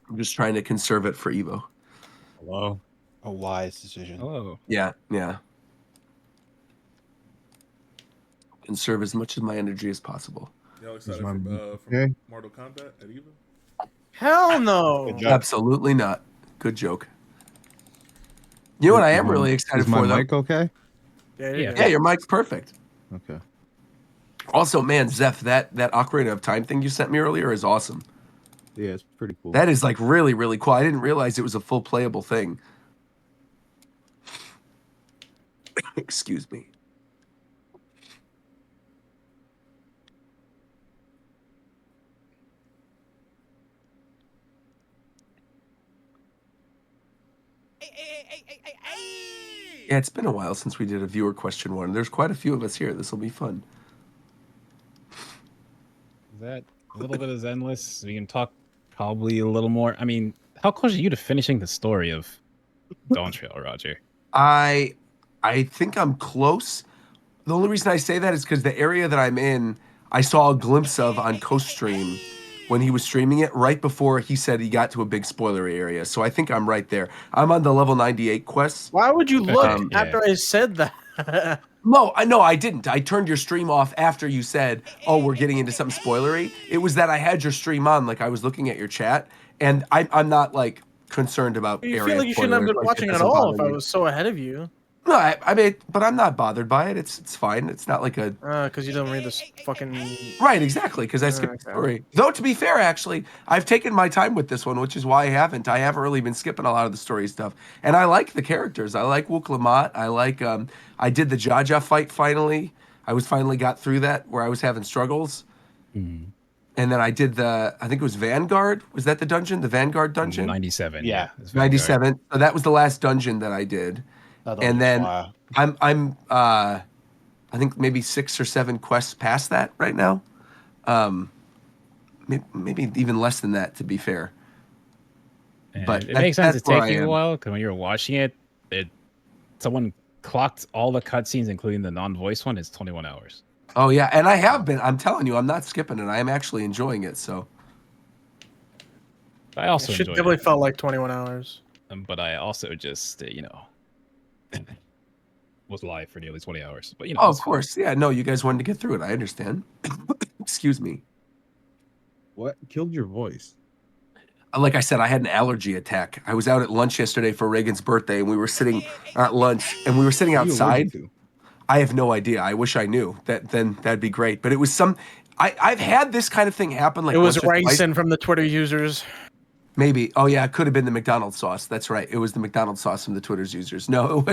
I'm just trying to conserve it for EVO. Hello. A wise decision. Hello. Yeah. Conserve as much of my energy as possible. Y'all excited my for okay? Mortal Kombat at EVO? Hell no. Good job. Absolutely not. Good joke. You know what I am really excited Is my for, though? mic okay? Yeah, your mic's perfect. Okay. Also, man, Zeph, that Ocarina of Time thing you sent me earlier is awesome. Yeah, it's pretty cool. That is like really, really cool. I didn't realize it was a full playable thing. Excuse me. Yeah, it's been a while since we did a viewer question one. There's quite a few of us here. This will be fun. That a little bit is endless. We can talk probably a little more. I mean, how close are you to finishing the story of Dawn Trail, Roger? I think I'm close. The only reason I say that is because the area that I'm in, I saw a glimpse of on Coast Stream when he was streaming it right before he said he got to a big spoilery area. So I think I'm right there. I'm on the level 98 quest. Why would you look yeah. after I said that? No, I didn't. I turned your stream off after you said, "Oh, we're getting into something spoilery." It was that I had your stream on, like I was looking at your chat, and I'm not like concerned about You area feel like you shouldn't have spoilers. been Like, watching it at doesn't all if bother I me. was so ahead of you. No, I mean, but I'm not bothered by it. It's fine. It's not like a Because you don't read this fucking... right, exactly. Because I skipped the Okay. story. Though to be fair, actually, I've taken my time with this one, which is why I haven't really been skipping a lot of the story stuff. And I like the characters. I like Wook Lamont. I like I did the Jaja fight finally. I finally got through that where I was having struggles. Mm. And then I did I think it was Vanguard. Was that the dungeon? The Vanguard dungeon? 97. Yeah. It's Vanguard. 97. So that was the last dungeon that I did. And then I'm I think maybe 6 or 7 quests past that right now. Maybe even less than that, to be fair. And But it makes sense to that's where take I you a am. while because when you're watching it, someone clocked all the cutscenes, including the non-voice one. It's 21 hours. Oh yeah, and I have been. I'm telling you, I'm not skipping it. I am actually enjoying it. So I also Shit enjoy definitely it. felt like 21 hours. But I also just, was live for nearly 20 hours. But, oh, it's of fun. course, yeah. No, you guys wanted to get through it. I understand. Excuse me. What killed your voice? Like I said, I had an allergy attack. I was out at lunch yesterday for Reagan's birthday, and we were sitting at lunch, and we were sitting What are you outside. allergic to? I have no idea. I wish I knew. Then that'd be great. But it was I've had this kind of thing happen. Like It was once or twice. ricin from the Twitter users. Maybe. Oh yeah, it could have been the McDonald's sauce. That's right. It was the McDonald's sauce from the Twitter's users. No,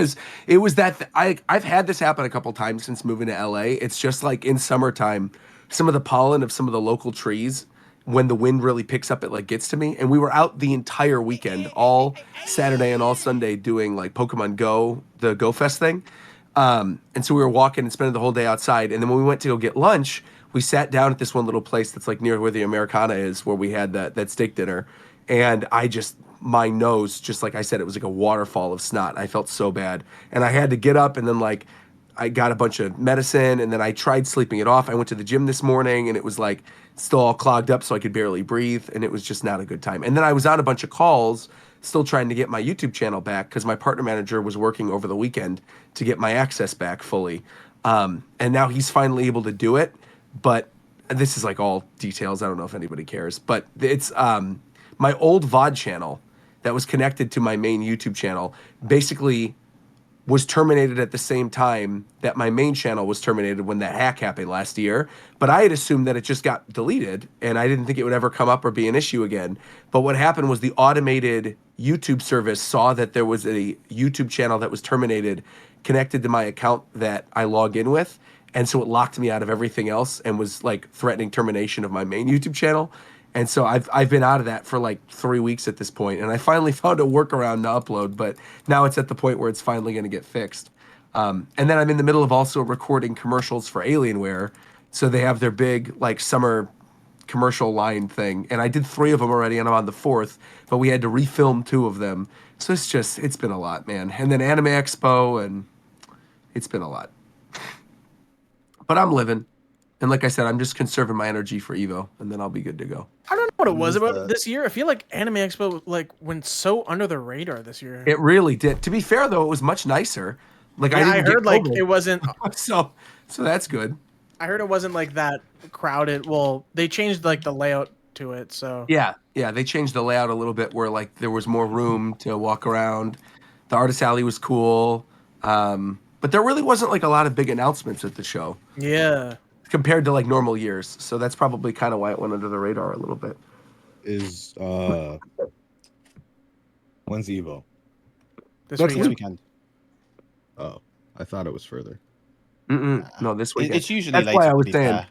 it was that I've had this happen a couple times since moving to LA. It's just like in summertime, some of the pollen of some of the local trees, when the wind really picks up, it like gets to me. And we were out the entire weekend, all Saturday and all Sunday, doing like Pokemon Go, the Go Fest thing. And so we were walking and spending the whole day outside. And then when we went to go get lunch, we sat down at this one little place that's like near where the Americana is, where we had that steak dinner. And my nose, just like I said, it was like a waterfall of snot. I felt so bad. And I had to get up and then like I got a bunch of medicine and then I tried sleeping it off. I went to the gym this morning and it was like still all clogged up so I could barely breathe. And it was just not a good time. And then I was on a bunch of calls still trying to get my YouTube channel back because my partner manager was working over the weekend to get my access back fully. And now he's finally able to do it. But this is like all details. I don't know if anybody cares. But it's my old VOD channel that was connected to my main YouTube channel basically was terminated at the same time that my main channel was terminated when that hack happened last year. But I had assumed that it just got deleted and I didn't think it would ever come up or be an issue again. But what happened was the automated YouTube service saw that there was a YouTube channel that was terminated connected to my account that I log in with. And so it locked me out of everything else and was like threatening termination of my main YouTube channel. And so I've been out of that for like 3 weeks at this point, and I finally found a workaround to upload, but now it's at the point where it's finally going to get fixed. And then I'm in the middle of also recording commercials for Alienware, so they have their big like summer commercial line thing, and I did 3 of them already, and I'm on the 4th, but we had to refilm 2 of them. So it's been a lot, man. And then Anime Expo, and it's been a lot. But I'm living. And like I said, I'm just conserving my energy for EVO, and then I'll be good to go. I don't know what it was Who's about that? this year. I feel like Anime Expo like went so under the radar this year. It really did. To be fair, though, it was much nicer. Like Yeah, I didn't get heard like COVID. it wasn't. so that's good. I heard it wasn't like that crowded. Well, they changed like the layout to it, so Yeah, they changed the layout a little bit where like there was more room to walk around. The artist alley was cool, but there really wasn't like a lot of big announcements at the show yeah. compared to like normal years. So that's probably kind of why it went under the radar a little bit. Is when's Evo? This Next week. This weekend. Oh, I thought it was further. No, this weekend. It's usually That's later. why I to was be saying. fair.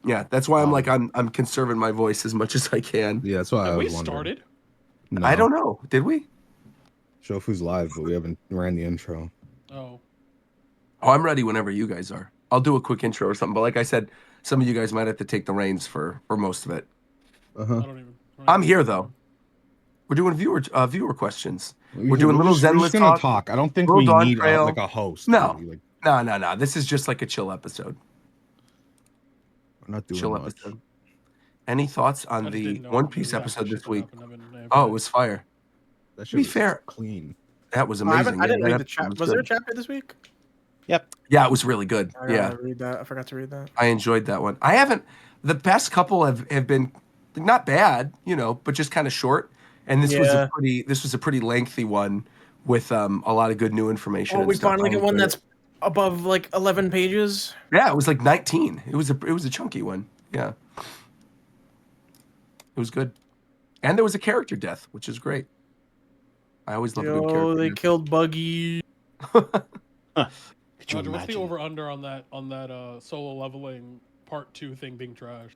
Yeah, that's why I'm like I'm conserving my voice as much as I can. Yeah, that's why I Have was we wondering. started? No, I don't know. Did we? Shofu's live, but we haven't ran the intro. Oh, Oh, I'm ready whenever you guys are. I'll do a quick intro or something. But like I said, some of you guys might have to take the reins for most of it. Uh I huh. don't even. I'm here though. We're doing viewer questions. We're doing little We're just Zenless gonna talk. talk. I don't think Little we Dawn need Trail. like a host. No. really. Like, No. This is just like a chill episode. we're not doing Chill much. episode. Any thoughts I on just the didn't know One if the Piece reaction episode shit this that week? happened. Oh, it was fire. That To be shit was fair- clean. That was I amazing. didn't Yeah, read that the episode chat. Was there a good. chapter this week? Yep. Yeah, it was really good. I Yeah, gotta read that. I forgot to read that. I enjoyed that one. I haven't. The past couple have been not bad, but just kind of short. And this was Yeah. a pretty lengthy one with a lot of good new information. Oh, and we stuff. finally I get one enjoyed that's above like 11 pages. it. Yeah, it was like 19. It was a chunky one. Yeah, it was good, and there was a character death, which is great. I always love a good Yo, character they death. killed Buggy. Could you Roger, what's the imagine? over under on that solo leveling part 2 thing being trashed?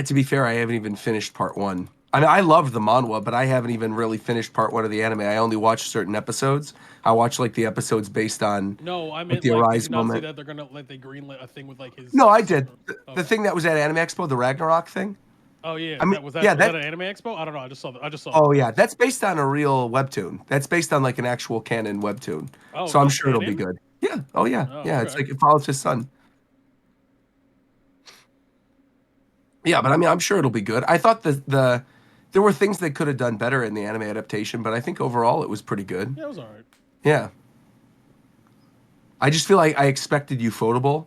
To be fair, I haven't even finished part 1. I mean, I loved the manhwa, but I haven't even really finished part 1 of the anime. I only watched certain episodes. I watch like the episodes based on. No, I meant the like, did Arise you not see moment. that they're gonna like they greenlit a thing with like his? No, I did. The Okay. thing that was at Anime Expo, the Ragnarok thing. Oh yeah, I mean, that, was that yeah, was that- that an anime expo? I don't know. I just saw that. I just saw. Oh yeah, that's based on a real webtoon. That's based on like an actual canon webtoon. Oh, So I'm that's sure it'll be canon? good. Yeah. Oh yeah. Oh, Yeah. It's okay. like it follows his son. Yeah, but I mean, I'm sure it'll be good. I thought there were things they could have done better in the anime adaptation, but I think overall it was pretty good. Yeah, it was alright. Yeah. I just feel like I expected Ufotable,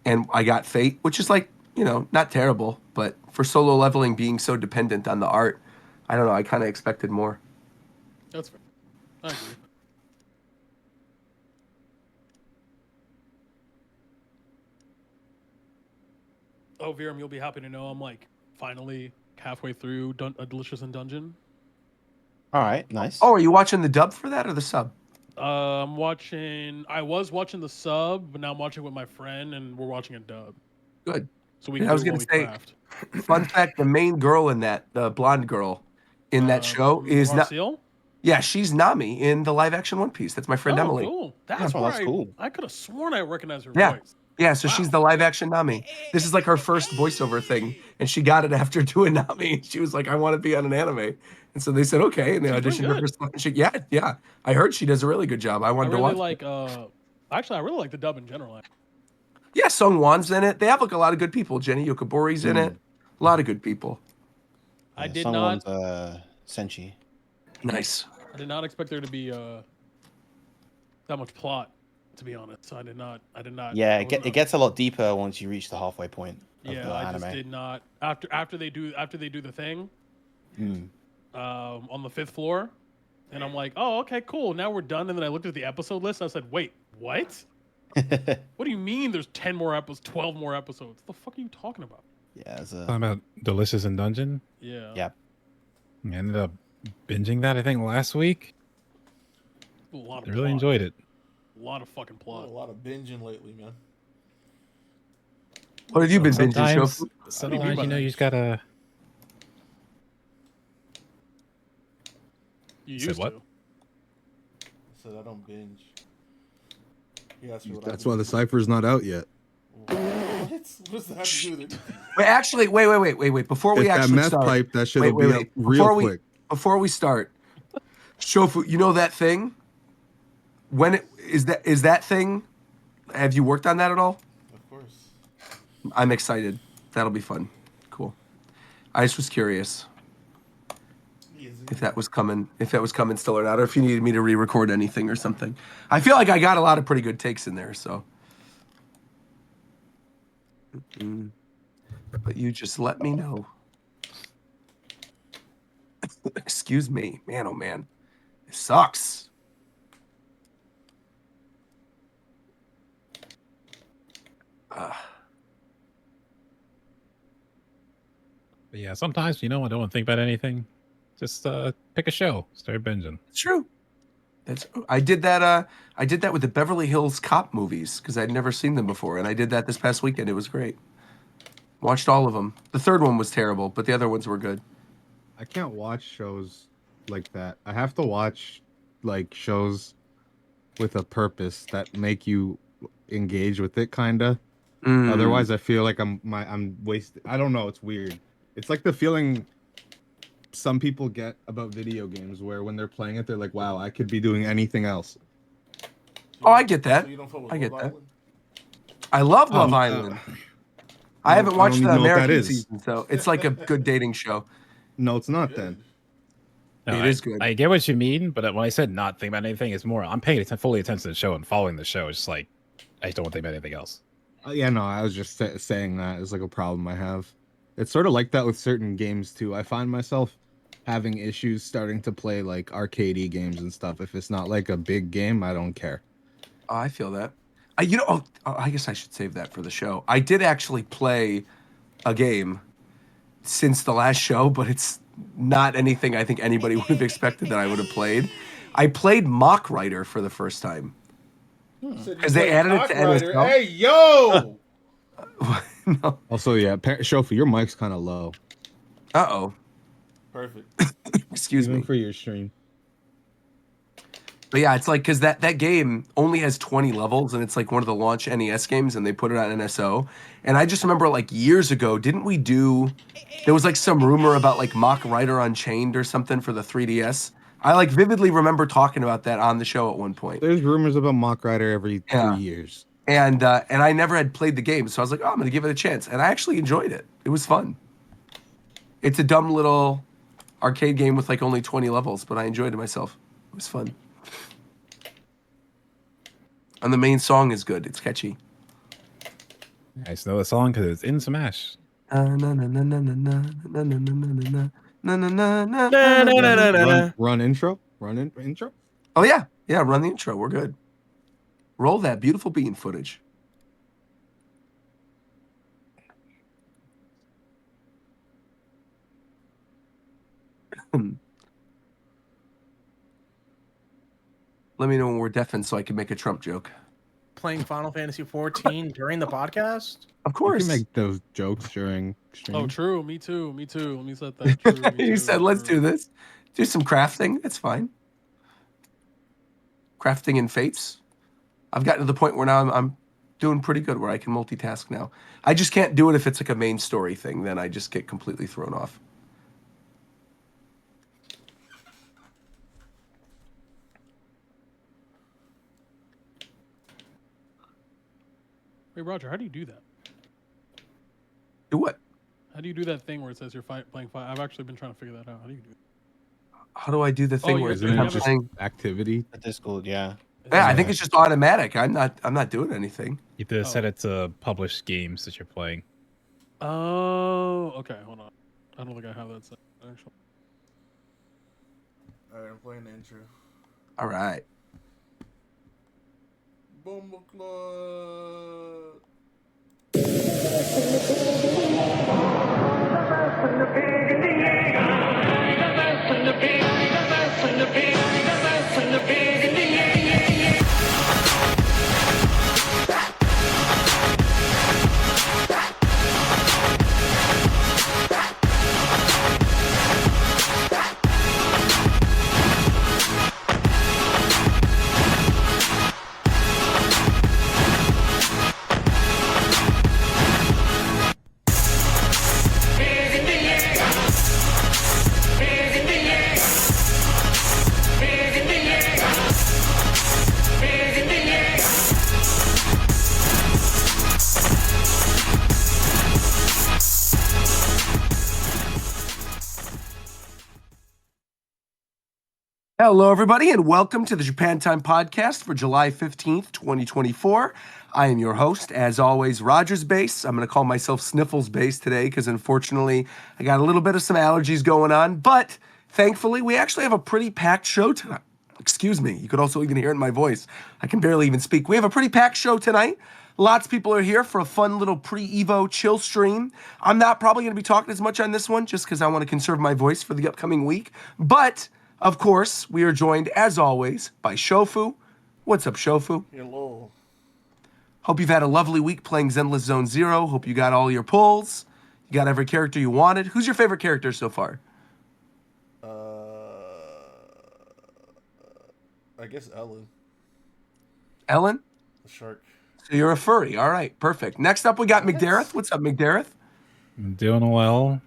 and I got Fate, which is like, not terrible, but for solo leveling being so dependent on the art, I don't know, I kind of expected more. That's fair. I agree. Oh, Viram, you'll be happy to know I'm like finally halfway through A Delicious in Dungeon. All right, nice. Oh, are you watching the dub for that or the sub? I was watching the sub, but now I'm watching with my friend, and we're watching a dub. Good. So we Yeah, can I was do gonna what we say- craft. Fun fact, the main girl in that, the blonde girl in that show is not. Marcial? Yeah, she's Nami in the live action One Piece. That's my friend Oh, Emily. cool. Oh, That's that's where cool. I could have sworn I recognized her Yeah. voice. Yeah, so she's Wow. the live action Nami. This is like her first voiceover thing, and she got it after doing Nami. She was like, "I want to be on an anime," and so they said, "Okay," and they She's doing auditioned her for good. stuff. And yeah. I heard she does a really good job. I I wanted to really watch. like. Actually, I really like the dub in general. Yeah, Sung Wan's in it. They have like a lot of good people. Jenny Yokobori's in it. A lot of good people. I Yeah, did someone's, not. Senshi. Nice. I did not expect there to be that much plot. To be honest, so I did not. Yeah, I it, was not- it gets a lot deeper once you reach the halfway point of Yeah, the I anime. just did not. After they do the thing, Mm. on the 5th floor, and I'm like, oh, okay, cool. Now we're done. And then I looked at the episode list. And I said, wait, what? What do you mean? There's 10 more episodes, 12 more episodes? What the fuck are you talking about? Yeah, it's Talking a, about Delicious in Dungeon. Yeah. Yeah. I ended up binging that, I think, last week. A lot of I really plot. enjoyed it. A lot of fucking A plot. lot of binging lately, man. What have you been binging, Sometimes, Shofu? sometimes by you know, that? you just gotta. You Said used what? to. I said I don't binge. He asked me what That's I why the cipher's not out yet. What? What does that have to do with it? Wait, actually, wait. Before we If that actually meth start, pipe, that shit wait, will be wait. up real quick. Before we start, Shofu, you know that thing? Is that thing? Have you worked on that at all? Of course. I'm excited. That'll be fun. Cool. I just was curious if that was coming still or not, or if you needed me to re-record anything or something. I feel like I got a lot of pretty good takes in there, so. But you just let me know. Excuse me, man. Oh man, it sucks. But yeah, sometimes I don't want to think about anything. Just pick a show, start binging. It's true. I did that. I did that with the Beverly Hills Cop movies because I'd never seen them before, and I did that this past weekend. It was great. Watched all of them. The third one was terrible, but the other ones were good. I can't watch shows like that. I have to watch like shows with a purpose that make you engage with it, kinda. Otherwise, I feel like I'm wasted. I don't know. It's weird. It's like the feeling some people get about video games, where when they're playing it, they're like, "Wow, I could be doing anything else." Oh, I get that. So you don't fuck with I get Love that. Island? I love Love Island. I haven't watched the even know what that American is. season, so it's like a good dating show. No, it's not. Then No, It is good. I get what you mean, but when I said not think about anything, it's more I'm paying fully attention to the show and following the show. It's just like I just don't want to think about anything else. yeah, no, I was just saying that is like a problem I have. It's sort of like that with certain games too. I find myself having issues starting to play like arcadey games and stuff. If it's not like a big game, I don't care. Oh, I feel that. I guess I should save that for the show. I did actually play a game since the last show, but it's not anything I think anybody would have expected that I would have played. I played Mock Rider for the first time. Said you 'Cause they played added it Cock to Rider. NSL? Hey, yo! No. Also, yeah, Shofu, your mic's kind of low. Uh-oh. Perfect. Excuse Even me. for your stream. But yeah, it's like because that game only has 20 levels, and it's like one of the launch NES games, and they put it on NSO. And I just remember like years ago, didn't we do? There was like some rumor about like Mock Rider Unchained or something for the 3DS. I like vividly remember talking about that on the show at one point. There's rumors about Mock Rider every Yeah. 3 years. And I never had played the game, so I was like, oh, I'm gonna give it a chance, and I actually enjoyed it. It was fun. It's a dumb little arcade game with like only 20 levels, but I enjoyed it myself. It was fun. And the main song is good. It's catchy. I just know the song because it's in Smash. Run intro? Intro? Oh yeah, yeah. Run the intro. We're good. Roll that beautiful bean footage. Let me know when we're deafened so I can make a Trump joke. Playing Final Fantasy 14 during the podcast? Of You course. can make those jokes during stream. Oh, true. Me too. Me too. Let me set that. True, me You too, said, let's true. do this. Do some crafting. It's fine. Crafting in Fates. I've gotten to the point where now I'm doing pretty good where I can multitask now. I just can't do it if it's like a main story thing. Then I just get completely thrown off. Wait, Roger, how do you do that? Do what? How do you do that thing where it says you're playing five? I've actually been trying to figure that out. How do you do it? How do I do the thing you where have it's to- I'm just playing? activity. At this school, yeah. Yeah, I think it's just automatic. I'm not doing anything. You have to set Oh. it to publish games that you're playing. Oh, okay. Hold on. I don't think I have that set actually. Alright, I'm playing the intro. All right. Bomba Club. Hello, everybody, and welcome to the Japan Time podcast for July 15th, 2024. I am your host, as always, Rogers Base. I'm going to call myself Sniffles Base today because, unfortunately, I got a little bit of some allergies going on. But thankfully, we actually have a pretty packed show tonight. Excuse me. You could also even hear it in my voice. I can barely even speak. We have a pretty packed show tonight. Lots of people are here for a fun little pre-EVO chill stream. I'm not probably going to be talking as much on this one just because I want to conserve my voice for the upcoming week. But of course, we are joined, as always, by Shofu. What's up, Shofu? Hello. Hope you've had a lovely week playing Zenless Zone Zero. Hope you got all your pulls. You got every character you wanted. Who's your favorite character so far? I guess Ellen, Ellen? the shark. So you're a furry. All right, perfect. Next up, we got McDareth. What's up, McDareth? I'm doing well.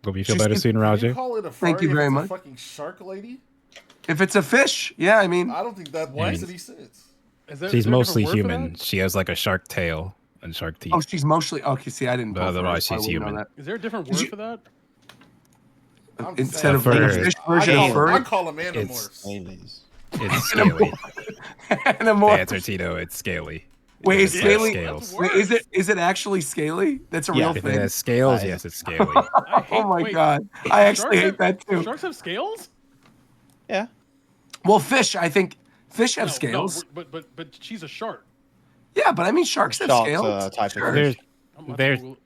Hope you feel better soon, Can you Roger. call it a furry Thank you if very it's much. a fucking shark lady? If it's a fish, yeah, I mean, I don't think that What? makes any sense. Is there, She's is there a different mostly word for human. that? She has like a shark tail and shark teeth. oh, she's mostly, okay, see, I didn't But pull for her, otherwise so I she's wouldn't know human. that. Is there a different Did word you- for that? I'm Instead of saying. being a Fur. fish version of furry, I call them animorphs. Aliens. It's scaly. and a The more. answer, Tito, it's scaly. Wait, If is it has scaly? Scales. Wait, is it actually scaly? That's a Yeah, real If it thing. has scales, That yes, is- it's scaly. I hate, Oh my wait, god, I actually sharks hate that too. Sharks have scales? Yeah. Well, fish, I think fish have No, scales. No, but she's a shark. Yeah, but I mean sharks have Sharks scales. are a type Sure. of There's, fish. I'm about to there's, Google-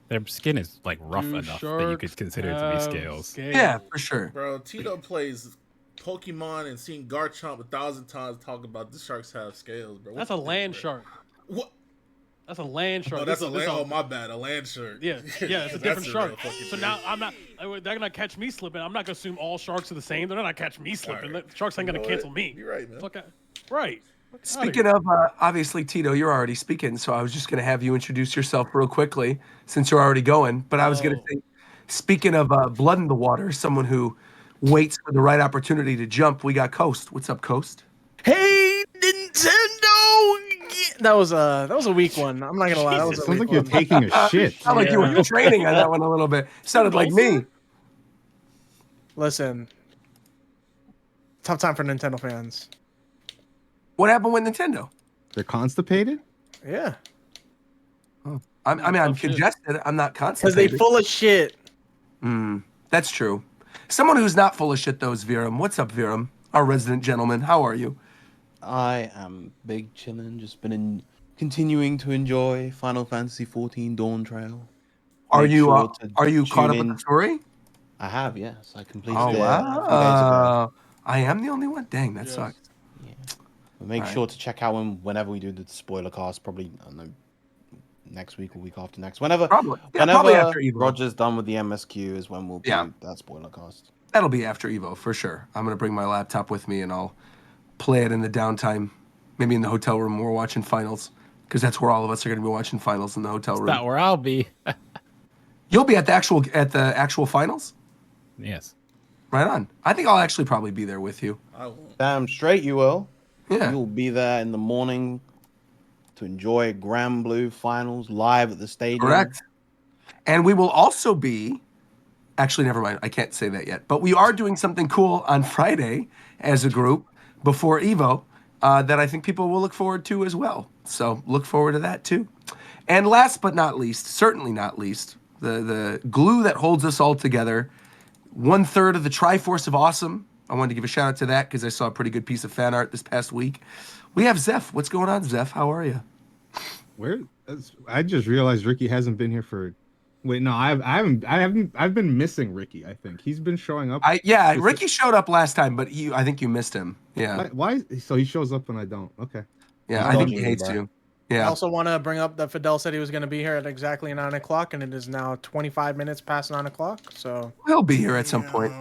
their skin is like rough Do enough that you could sharks consider it to be have scales. Yeah, for sure. Bro, Tito plays Pokemon and seen Garchomp 1,000 times talk about the sharks have scales, bro. That's a land shark. What? That's a land shark. Oh, that's a This- this land. Oh, my bad. A land shark. Yeah, yeah, it's a That's different real shark. fucking So thing. now they're gonna catch me slipping. I'm not gonna assume all sharks are the same. They're not gonna catch me slipping. Alright. The sharks ain't You gonna know cancel what? me. You're right, man. Fuck out. Right. Fuck outta Speaking here. of, obviously, Tito, you're already speaking, so I was just going to have you introduce yourself real quickly since you're already going. But I was going to Oh. say, speaking of blood in the water, someone who waits for the right opportunity to jump, we got Coast. What's up, Coast? Hey, Nintendo! That was a weak one. I'm not gonna lie. That was a Sounds weak like you're one. taking a shit. Sounded like you were Yeah. training on that one a little bit. Sounded like me. Listen, tough time for Nintendo fans. What happened with Nintendo? They're constipated? Yeah, I mean, I'm Tough shit. congested. I'm not because constipated. they full of shit. That's true. Someone who's not full of shit, though, is Viram. What's up, Viram? Our resident gentleman. How are you? I am big chillin'. Just continuing to enjoy Final Fantasy XIV Dawn Trail. Are Make you sure to are you caught tune up with in. the story? I have, yes. I completed Oh it a few days ago. wow! I am the only one. Dang, that Yes. sucks. But make Alright. sure to check out whenever we do the spoiler cast. Probably I don't know, next week or week after next. Whenever Probably, yeah, whenever probably after Evo. Roger's done with the MSQ is when we'll do Yeah. that spoiler cast. That'll be after Evo for sure. I'm gonna bring my laptop with me and I'll play it in the downtime, maybe in the hotel room when we're watching finals, because that's where all of us are gonna be watching finals in the hotel room. Not where I'll be. You'll be at the actual finals. Yes. Right on. I think I'll actually probably be there with you. I won't. Damn straight you will. Yeah. You'll be there in the morning to enjoy Grand Blue finals live at the stadium. Correct. And we will also be, actually, never mind. I can't say that yet. But we are doing something cool on Friday as a group before Evo that I think people will look forward to as well. So look forward to that too. And last but not least, certainly not least, the glue that holds us all together, 1/3 of the Triforce of Awesome. I wanted to give a shout out to that because I saw a pretty good piece of fan art this past week. We have Zeph. What's going on, Zeph? How are you? Where? I just realized Ricky hasn't been here for. Wait, no, I haven't. I've been missing Ricky. I think he's been showing up. Ricky showed up last time, but I think you missed him. Yeah, Why? So he shows up when I don't. Okay. yeah. He's I think he dodging you, hates bro. you. I Yeah. also want to bring up that Fidel said he was going to be here at exactly 9 o'clock, and it is now 25 minutes past 9 o'clock. So He'll be here at some point.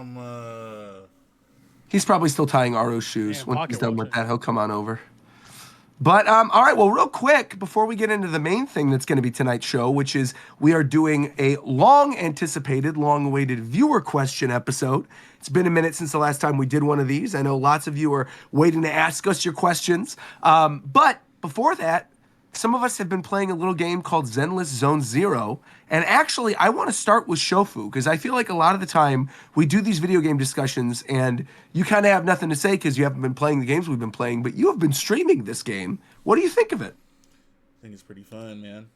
He's probably still tying Aro's shoes. Man, When pocket he's done with watching. that, he'll come on over. But all right, well, real quick before we get into the main thing that's going to be tonight's show, which is we are doing a long-anticipated, long-awaited viewer question episode. It's been a minute since the last time we did one of these. I know lots of you are waiting to ask us your questions. But before that, some of us have been playing a little game called Zenless Zone Zero. And actually, I want to start with Shofu because I feel like a lot of the time we do these video game discussions and you kind of have nothing to say because you haven't been playing the games we've been playing, but you have been streaming this game. What do you think of it? I think it's pretty fun, man.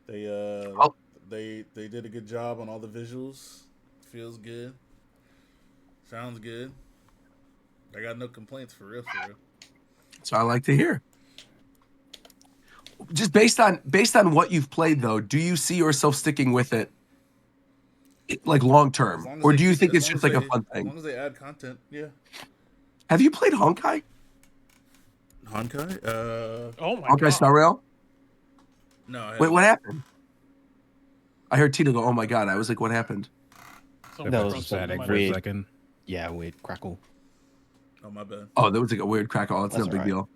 They they did a good job on all the visuals. Feels good. Sounds good. I got no complaints for real, for real. So I like to hear. Just based on what you've played, though, do you see yourself sticking with it, like long term, or do you think it's just like a fun As thing? long as they add content, yeah. Have you played Honkai? Honkai? Oh my Honkai god. Star Rail? No. I Wait, haven't. what happened? I heard Tito go, "Oh my god!" I was like, "What happened?" Someone That broke was something in Static my for a weird. second. Yeah, weird crackle. Oh, my bad. Oh, there was like a weird crackle. It's no That's big alright. deal.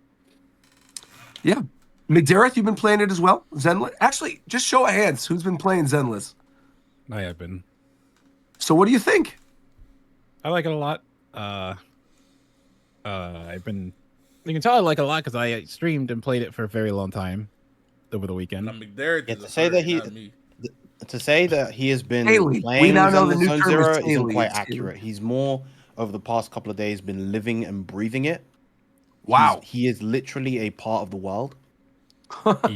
Yeah, McDareth, you've been playing it as well. Zenless. Actually, just show of hands. Who's been playing Zenless? I have been. So, what do you think? I like it a lot. I've been. You can tell I like it a lot because I streamed and played it for a very long time over the weekend. Now, McDarrett Yeah, is to a say that furry, he- not me. To say that he has been Haley. playing We now know the Zenless new Zone term is Zero isn't Haley. quite It's Haley. accurate. He's more over the past couple of days been living and breathing it. Wow. He is literally a part of the world.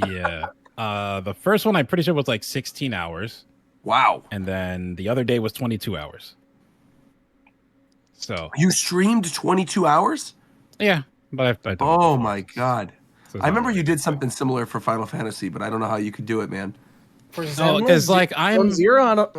Yeah. The first one I'm pretty sure was like 16 hours, Wow. and then the other day was 22 hours. So You streamed 22 hours? yeah, but I've done it Oh before. my god. So it's I not remember really you big did something similar for Final Fantasy, but I don't know how you could do it, man. For No, Zenless, because like I'm. Zero, I don't,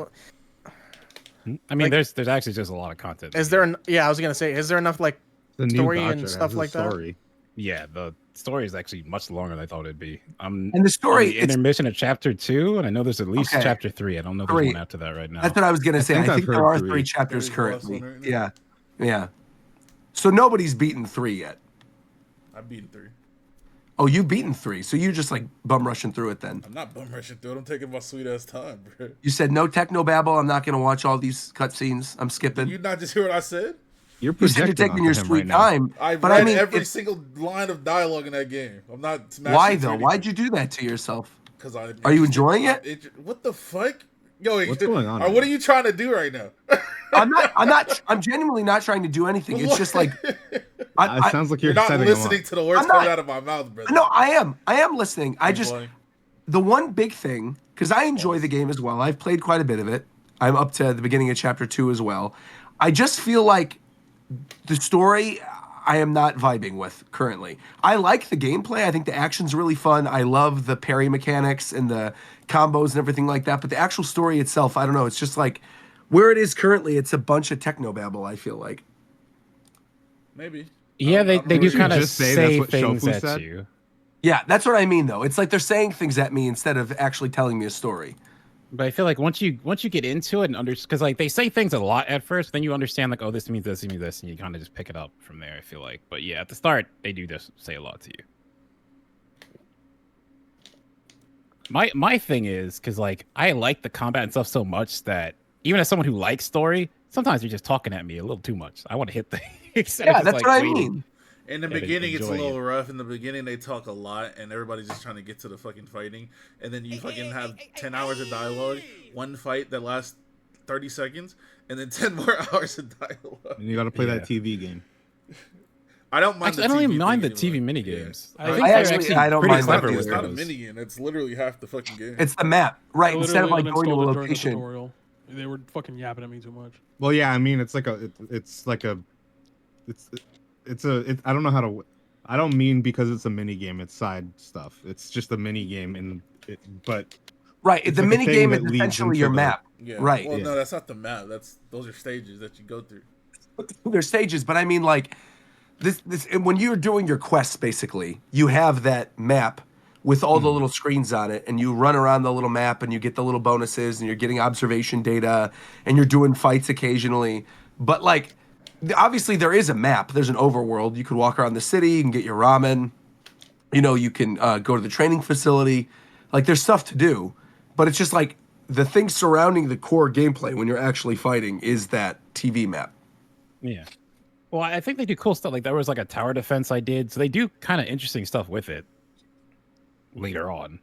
I mean, like- there's actually just a lot of content. is there? Yeah, I was gonna say, is there enough like The new story gacha and has stuff a like that? story. Yeah, the story is actually much longer than I thought it'd be. I'm And the story, on the it's intermission of chapter 2, and I know there's at least Okay. chapter 3. I don't know if 3. there's one after that right now. that's what I was gonna say. I think I've think there heard are 3. 3 chapters There's the last currently. one right now. Yeah. Yeah. So nobody's beaten 3 yet. I've beaten 3. Oh, you've beaten 3, so you're just like bum rushing through it then. I'm not bum rushing through it. I'm taking my sweet ass time, bro. You said no techno babble. I'm not gonna watch all these cutscenes. I'm Did skipping. you not just hear what I said? You're You said you're projecting taking your onto him sweet right now. time. I but read I mean, every it's- single line of dialogue in that game. I'm not smashing why though? Why'd you do that to yourself? Because I. Are you enjoying it? What the fuck? Yo, What's going on What right are you trying to do right now? I'm genuinely not trying to do anything. It's just like It sounds like You're not setting him up. listening to the words I'm not. coming out of my mouth, brother. no, I am listening. I I'm just playing. the one big thing, because I enjoy the game as well. I've played quite a bit of it. I'm up to the beginning of chapter 2 as well. I just feel like the story I am not vibing with currently. I like the gameplay. I think the action's really fun. I love the parry mechanics and the combos and everything like that. But the actual story itself, I don't know. It's just like where it is currently, it's a bunch of technobabble, I feel like. Maybe. Yeah, they don't do know what kind you of just say that's say what things Shofu at said? you. Yeah, that's what I mean though. It's like they're saying things at me instead of actually telling me a story. But I feel like once you get into it and because like they say things a lot at first, then you understand like, oh, this means this, and you kind of just pick it up from there. I feel like, but yeah, at the start they do just say a lot to you. My thing is because like I like the combat and stuff so much that even as someone who likes story, sometimes you're just talking at me a little too much. I want to hit things. Yeah, that's what I mean. In the Yeah, beginning, it's a enjoy little rough. In the beginning, they talk a lot, and everybody's just trying to get to the fucking fighting. And then you fucking have 10 hours of dialogue, one fight that lasts 30 seconds, and then 10 more hours of dialogue. And you got to play Yeah. that TV game. I don't mind. Actually, I don't even mind the TV anymore. minigames. Yeah. I think I they're actually- actually I don't pretty mind that clever either. It's with not a those. minigame. It's literally half the fucking game. It's the map, right? I Instead of like literally going to a uninstalled it during the location. tutorial. They were fucking yapping at me too much. Well, yeah, I mean, it's like a, I don't know how to, I don't mean because it's a mini game, it's side stuff. It's just a mini game, but Right. It's The like a mini thing game that is leads essentially into your the- map. Yeah. Right. Well, Yeah. no, that's not the map. Those are stages that you go through. There's stages, but I mean like this when you're doing your quests basically, you have that map with all the little screens on it and you run around the little map and you get the little bonuses and you're getting observation data and you're doing fights occasionally. But like obviously there is a map. There's an overworld. You could walk around the city, you can get your ramen. You know, you can go to the training facility. Like there's stuff to do, but it's just like the thing surrounding the core gameplay when you're actually fighting is that TV map. Yeah. Well, I think they do cool stuff. Like there was like a tower defense I did, so they do kind of interesting stuff with it. later on.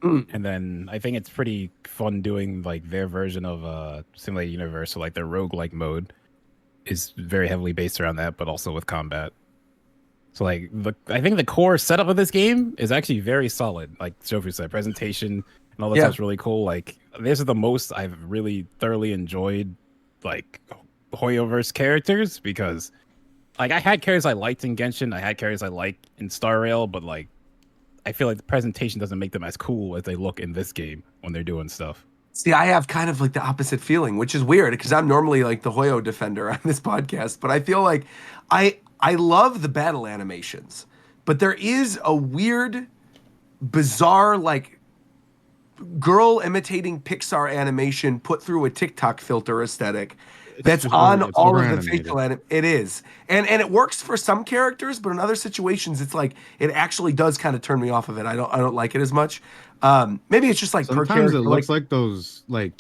Mm. And then I think it's pretty fun doing like their version of Simulated Universe, so like their roguelike mode is very heavily based around that, but also with combat. So like I think the core setup of this game is actually very solid. Like Shofu said, presentation and all that stuff's really cool. Like this is the most I've really thoroughly enjoyed like Hoyoverse characters, because like I had characters I liked in Genshin, I had characters I liked in Star Rail, but like I feel like the presentation doesn't make them as cool as they look in this game when they're doing stuff. See, I have kind of like the opposite feeling, which is weird because I'm normally like the Hoyo defender on this podcast, but I feel like I love the battle animations, but there is a weird, bizarre, like girl imitating Pixar animation put through a TikTok filter aesthetic that's just on it's all of the over-animated. facial anim. It is, and it works for some characters, but in other situations, it's like it actually does kind of turn me off of it. I don't like it as much. Maybe it's just like per Sometimes character. it looks like those like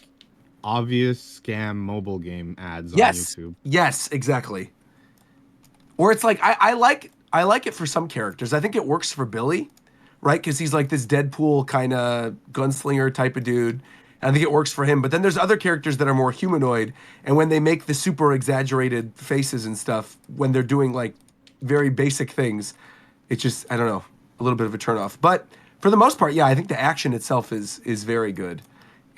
obvious scam mobile game ads on Yes, YouTube. yes, exactly. Or it's like I like it for some characters. I think it works for Billy, right? Because he's like this Deadpool kind of gunslinger type of dude. And I think it works for him. But then there's other characters that are more humanoid, and when they make the super exaggerated faces and stuff, when they're doing like very basic things, it's just, I don't know, a little bit of a turnoff. But for the most part, yeah, I think the action itself is very good,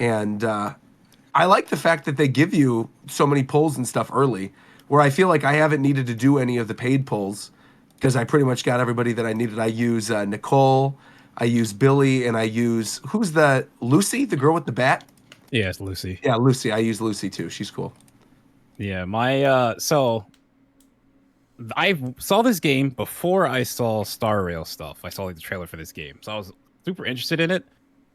and I like the fact that they give you so many pulls and stuff early, where I feel like I haven't needed to do any of the paid pulls because I pretty much got everybody that I needed. I use Nicole, I use Billy, and I use, who's the Lucy, the girl with the bat? Yeah, it's Lucy. Yeah, Lucy. I use Lucy too. She's cool. Yeah, my so I saw this game before I saw Star Rail stuff. I saw like the trailer for this game, so I was super interested in it.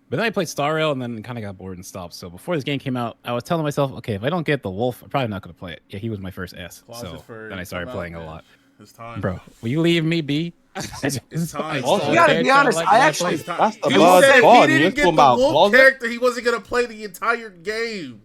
But then I played Star Rail and then kind of got bored and stopped. So before this game came out, I was telling myself, okay, if I don't get the wolf, I'm probably not going to play it. Yeah, he was my first S. Closet So furry, then I started come out, playing man. a lot. It's time. Bro, will you leave me be? It's time. Also, You gotta be honest, I actually- It's time. That's the You buzz said if fun. he You're didn't get talking the about wolf closet? character, he wasn't gonna play the entire game.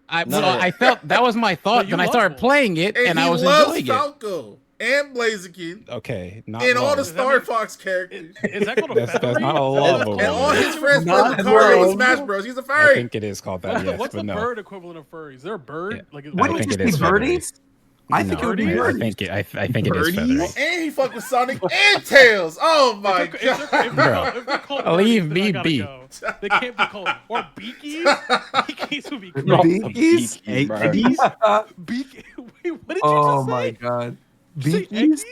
I felt that was my thought. you Then I love started wolves. playing it And and he I was loves enjoying it. Falco and Blaziken Okay, not and all the love. Star Fox characters. Is that called a That's feathery? not a love And of And all wolves. his friends play Not Lucario in love. Smash Bros. He's a I furry. think it is called that. Yes, What's but the no. bird equivalent of furry? Is there a bird? Yeah. Like, Wouldn't think it just it be is feathery. birdies? I think it would be Birdies? I birdies. think it. I think it is Birdies? feathery. And he fucked with Sonic and Tails. Oh my if god. they're called Leave birdies, then me I gotta be. go. They can't be called or beakies. Beakies would be great. Beakies? Eggies? Beak. Wait, what did you Oh just my say? god. Did you say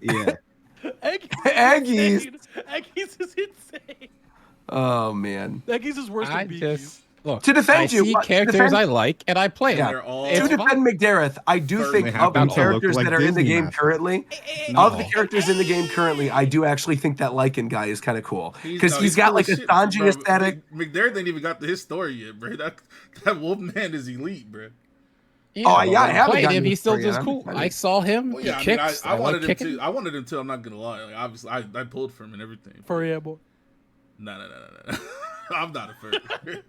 Beakies? Yeah. Eggies. Eggies. Is insane. Eggies is insane. Oh man. Eggies is worse I than Beakies. just look. To defend I you, see what- to characters defend- I like, and I play Yeah. them. They're all It's To fine. defend McDareth, I do Furry. think They of happen the to look characters like that are in the Disney game mascots. currently, No. of the characters in the game currently, I do actually think that Lycan guy is kind of cool because no, he's got cool like as a shit, Sanji bro. aesthetic. McDarrett ain't even got to his story yet, bro. That Wolfman is elite, bro. Yeah, Oh, yeah, I when haven't played gotten him. this He's still far yet. just I'm cool. excited. I saw him. Well, yeah, he I mean, kicks. I wanted him kicking. to. I wanted him to. I'm not gonna lie. Like, obviously, I pulled for him and everything. Furry boy. No. I'm not a furry.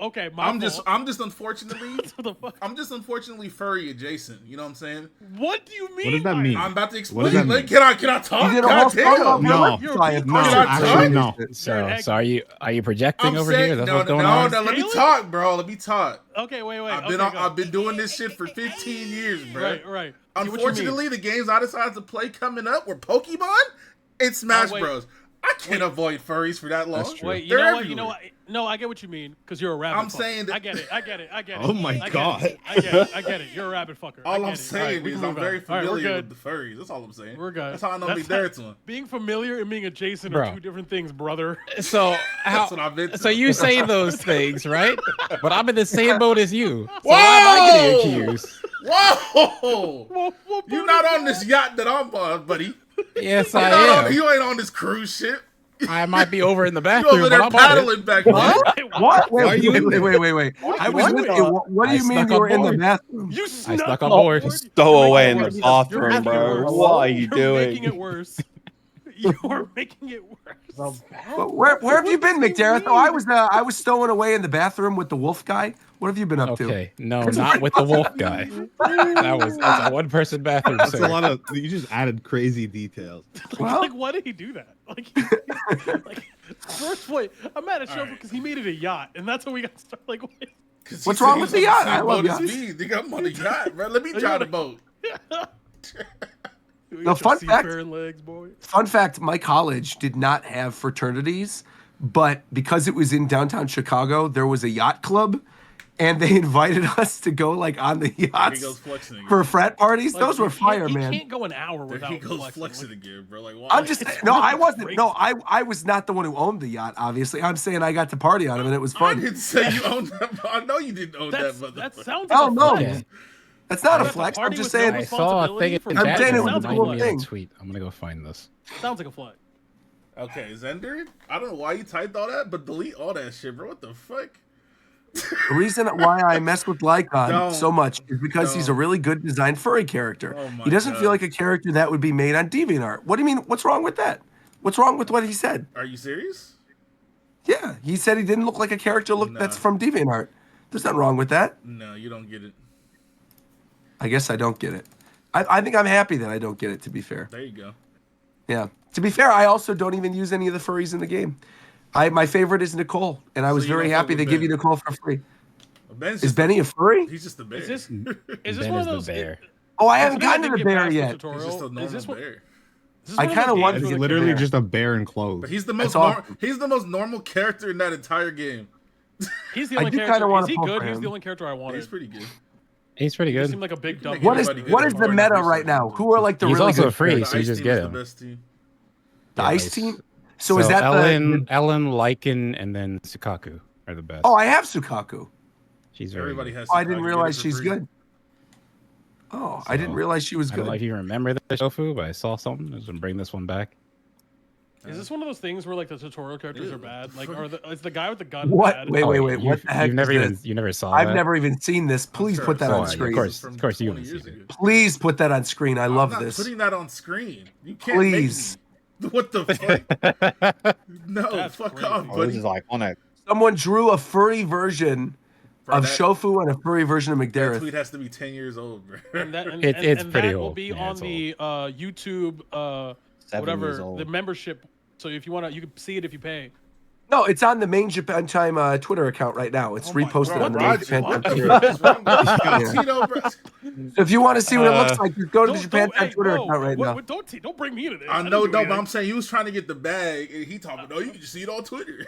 Okay. My I'm just unfortunately. What the fuck? I'm just unfortunately furry adjacent. You know what I'm saying? What do you mean? What does that by mean? I'm about to What explain. does that Like, mean? can I talk? You did a whole God song damn. about No. You're a science. beak. No, Can I actually, talk? no. So are you projecting I'm over here? saying, That's no, what's going no, on. no. Let me Scaling? talk, bro. Let me talk. Okay, wait. I've been doing this shit for 15 years, bro. Right. Unfortunately, the games I decided to play coming up were Pokemon and Smash wait. Bros. I can't avoid furries for that long. That's true. Wait, you They're know what? You everywhere. know what? No, I get what you mean because you're a rabbit. I'm fucker. saying that- I get it. Oh my I get it. God. I get it. You're a rabbit fucker. I All get I'm it. saying Alright, we is can I'm move very on. Alright, we're familiar good. with the furries. That's all I'm saying. We're good. That's how I know That's Big Darrett's one. Being familiar and being adjacent Bro. are two different things, brother. So That's what I've been. So you say those things, right? But I'm in the same boat as you. So why am I getting accused? Whoa! You're not on this yacht that I'm on, buddy. Yes, You're I not on, am. you ain't on this cruise ship. I might be over in the You bathroom, over but there I'm on it. paddling back there. What? Why are you in there? Wait. I was with you. What do I you mean snuck you on were in the board. bathroom? You I snuck snuck on on board. board. Stow You're away making in it the worse. You're bathroom, making it bro. worse. What are you You're making doing? it worse. You're making it worse. Well, where have you been, McDareth? Oh, I was stowing away in the bathroom with the wolf guy. What have you been up to? Okay, no, not with the wolf guy. That's a one-person bathroom. That's sir. a lot of. You just added crazy details. Well- Like, why did he do that? Like first point, I'm mad at Shofu because he made it a yacht, and that's how we got started. Like, wait. What's wrong with the yacht? I love yachts. Nigga, I'm on a yacht, bro. Let me drive the boat. No, fun fact. Legs, boy. Fun fact: my college did not have fraternities, but because it was in downtown Chicago, there was a yacht club, and they invited us to go like on the There he yachts goes flexing again. for frat parties. Like, Those were you fire, can't, man. You can't go an hour There without he goes flexing. flexing Like, again, bro. Like, why? I'm just It's no, I really wasn't. crazy. No, I was not the one who owned the yacht. Obviously, I'm saying I got to party on it and it was I fun. didn't say you owned that. I know you didn't own that that. sounds Oh, like a no. flex. Okay. That's not a That's a flex. I'm party just with no saying. I saw a thing in responsibility for I'm chat saying that it was a reminded cool me of a thing. tweet. I'm gonna go find this. Sounds like a flex. Okay, Zender. I don't know why you typed all that, but delete all that shit, bro. What the fuck? The reason why I mess with Lycon Don't. so much is because he's a Don't. really good designed furry character. Oh my He doesn't God. feel like a character that would be made on DeviantArt. What do you mean? What's wrong with that? What's wrong with what he said? Are you serious? Yeah, he said he didn't look like a character that's Nah. from DeviantArt. There's nothing wrong with that. No, you don't get it. I guess I don't get it. I think I'm happy that I don't get it, to be fair. There you go. Yeah. To be fair, I also don't even use any of the furries in the game. My favorite is Nicole, and I was So you very don't fuck happy with they give you Ben? Nicole for free. Ben's Is just Benny a furry? He's just a bear. Is this Ben one is of the those? bear. Oh, I is haven't this one gotten to that the didn't get bear past the yet. He's tutorial? just a Is normal this one- bear. is this I one of kinda those want games to It's where the literally character- just a bear in clothes. But he's the That's most awesome. he's the most normal character in that entire game. He's the I only do character. kinda wanna Is he pull good? for He's him. the only character I wanted. He's pretty good. He's pretty He good. seemed like a big dumb. make What is Everybody what good is at the Mario meta Research right now? Engine. Who are like the He's really also good free, characters? so you Ice just Team get is him. the best team. The Yeah, Ice nice. Team? So is that Ellen, the... Ellen, Lycan, and then Sukaku are the best. Oh, I have Sukaku. She's very Everybody good. has. Oh, I Sukaku. didn't Get it realize for she's free. good. Oh, I didn't So, realize she was I don't know good. if you remember the shofu, but I saw something. I was gonna bring this one back. Is this one of those things where like the tutorial characters Ew, are bad? what Like, the fuck? is the guy with the gun What? bad? Wait, Oh, what the heck You've never is even this? you never saw I've that? never even seen this. Please sure put that I've on seen it. screen. Of course, From of course you 20 haven't years seen it. ago. Please put that on screen. I love I'm not this. putting that on screen. You can't Please. make me. What the fuck? No, That's fuck crazy. off, Oh, this buddy. is iconic. Someone drew a furry version Bro, of that- shofu and a furry version of That McDareth. tweet has to be 10 years old, bro. And that, and, It's and pretty that will old. be Yeah, on it's the YouTube, 7 years whatever old. the membership. So if you want to, you can see it if you pay. No, it's on the main Japan Time Twitter account right now. It's Oh my reposted God, on the main Roger, Japan Time what the Twitter. fuck is wrong Yeah. with you? Tito, bro? So if you want to see what it looks like, just go to the Japan Time hey, Twitter whoa, account right now. Don't bring me into this. I didn't know, do no, but anything. I'm saying he was trying to get the bag, and he talking. No, you can just see it on Twitter.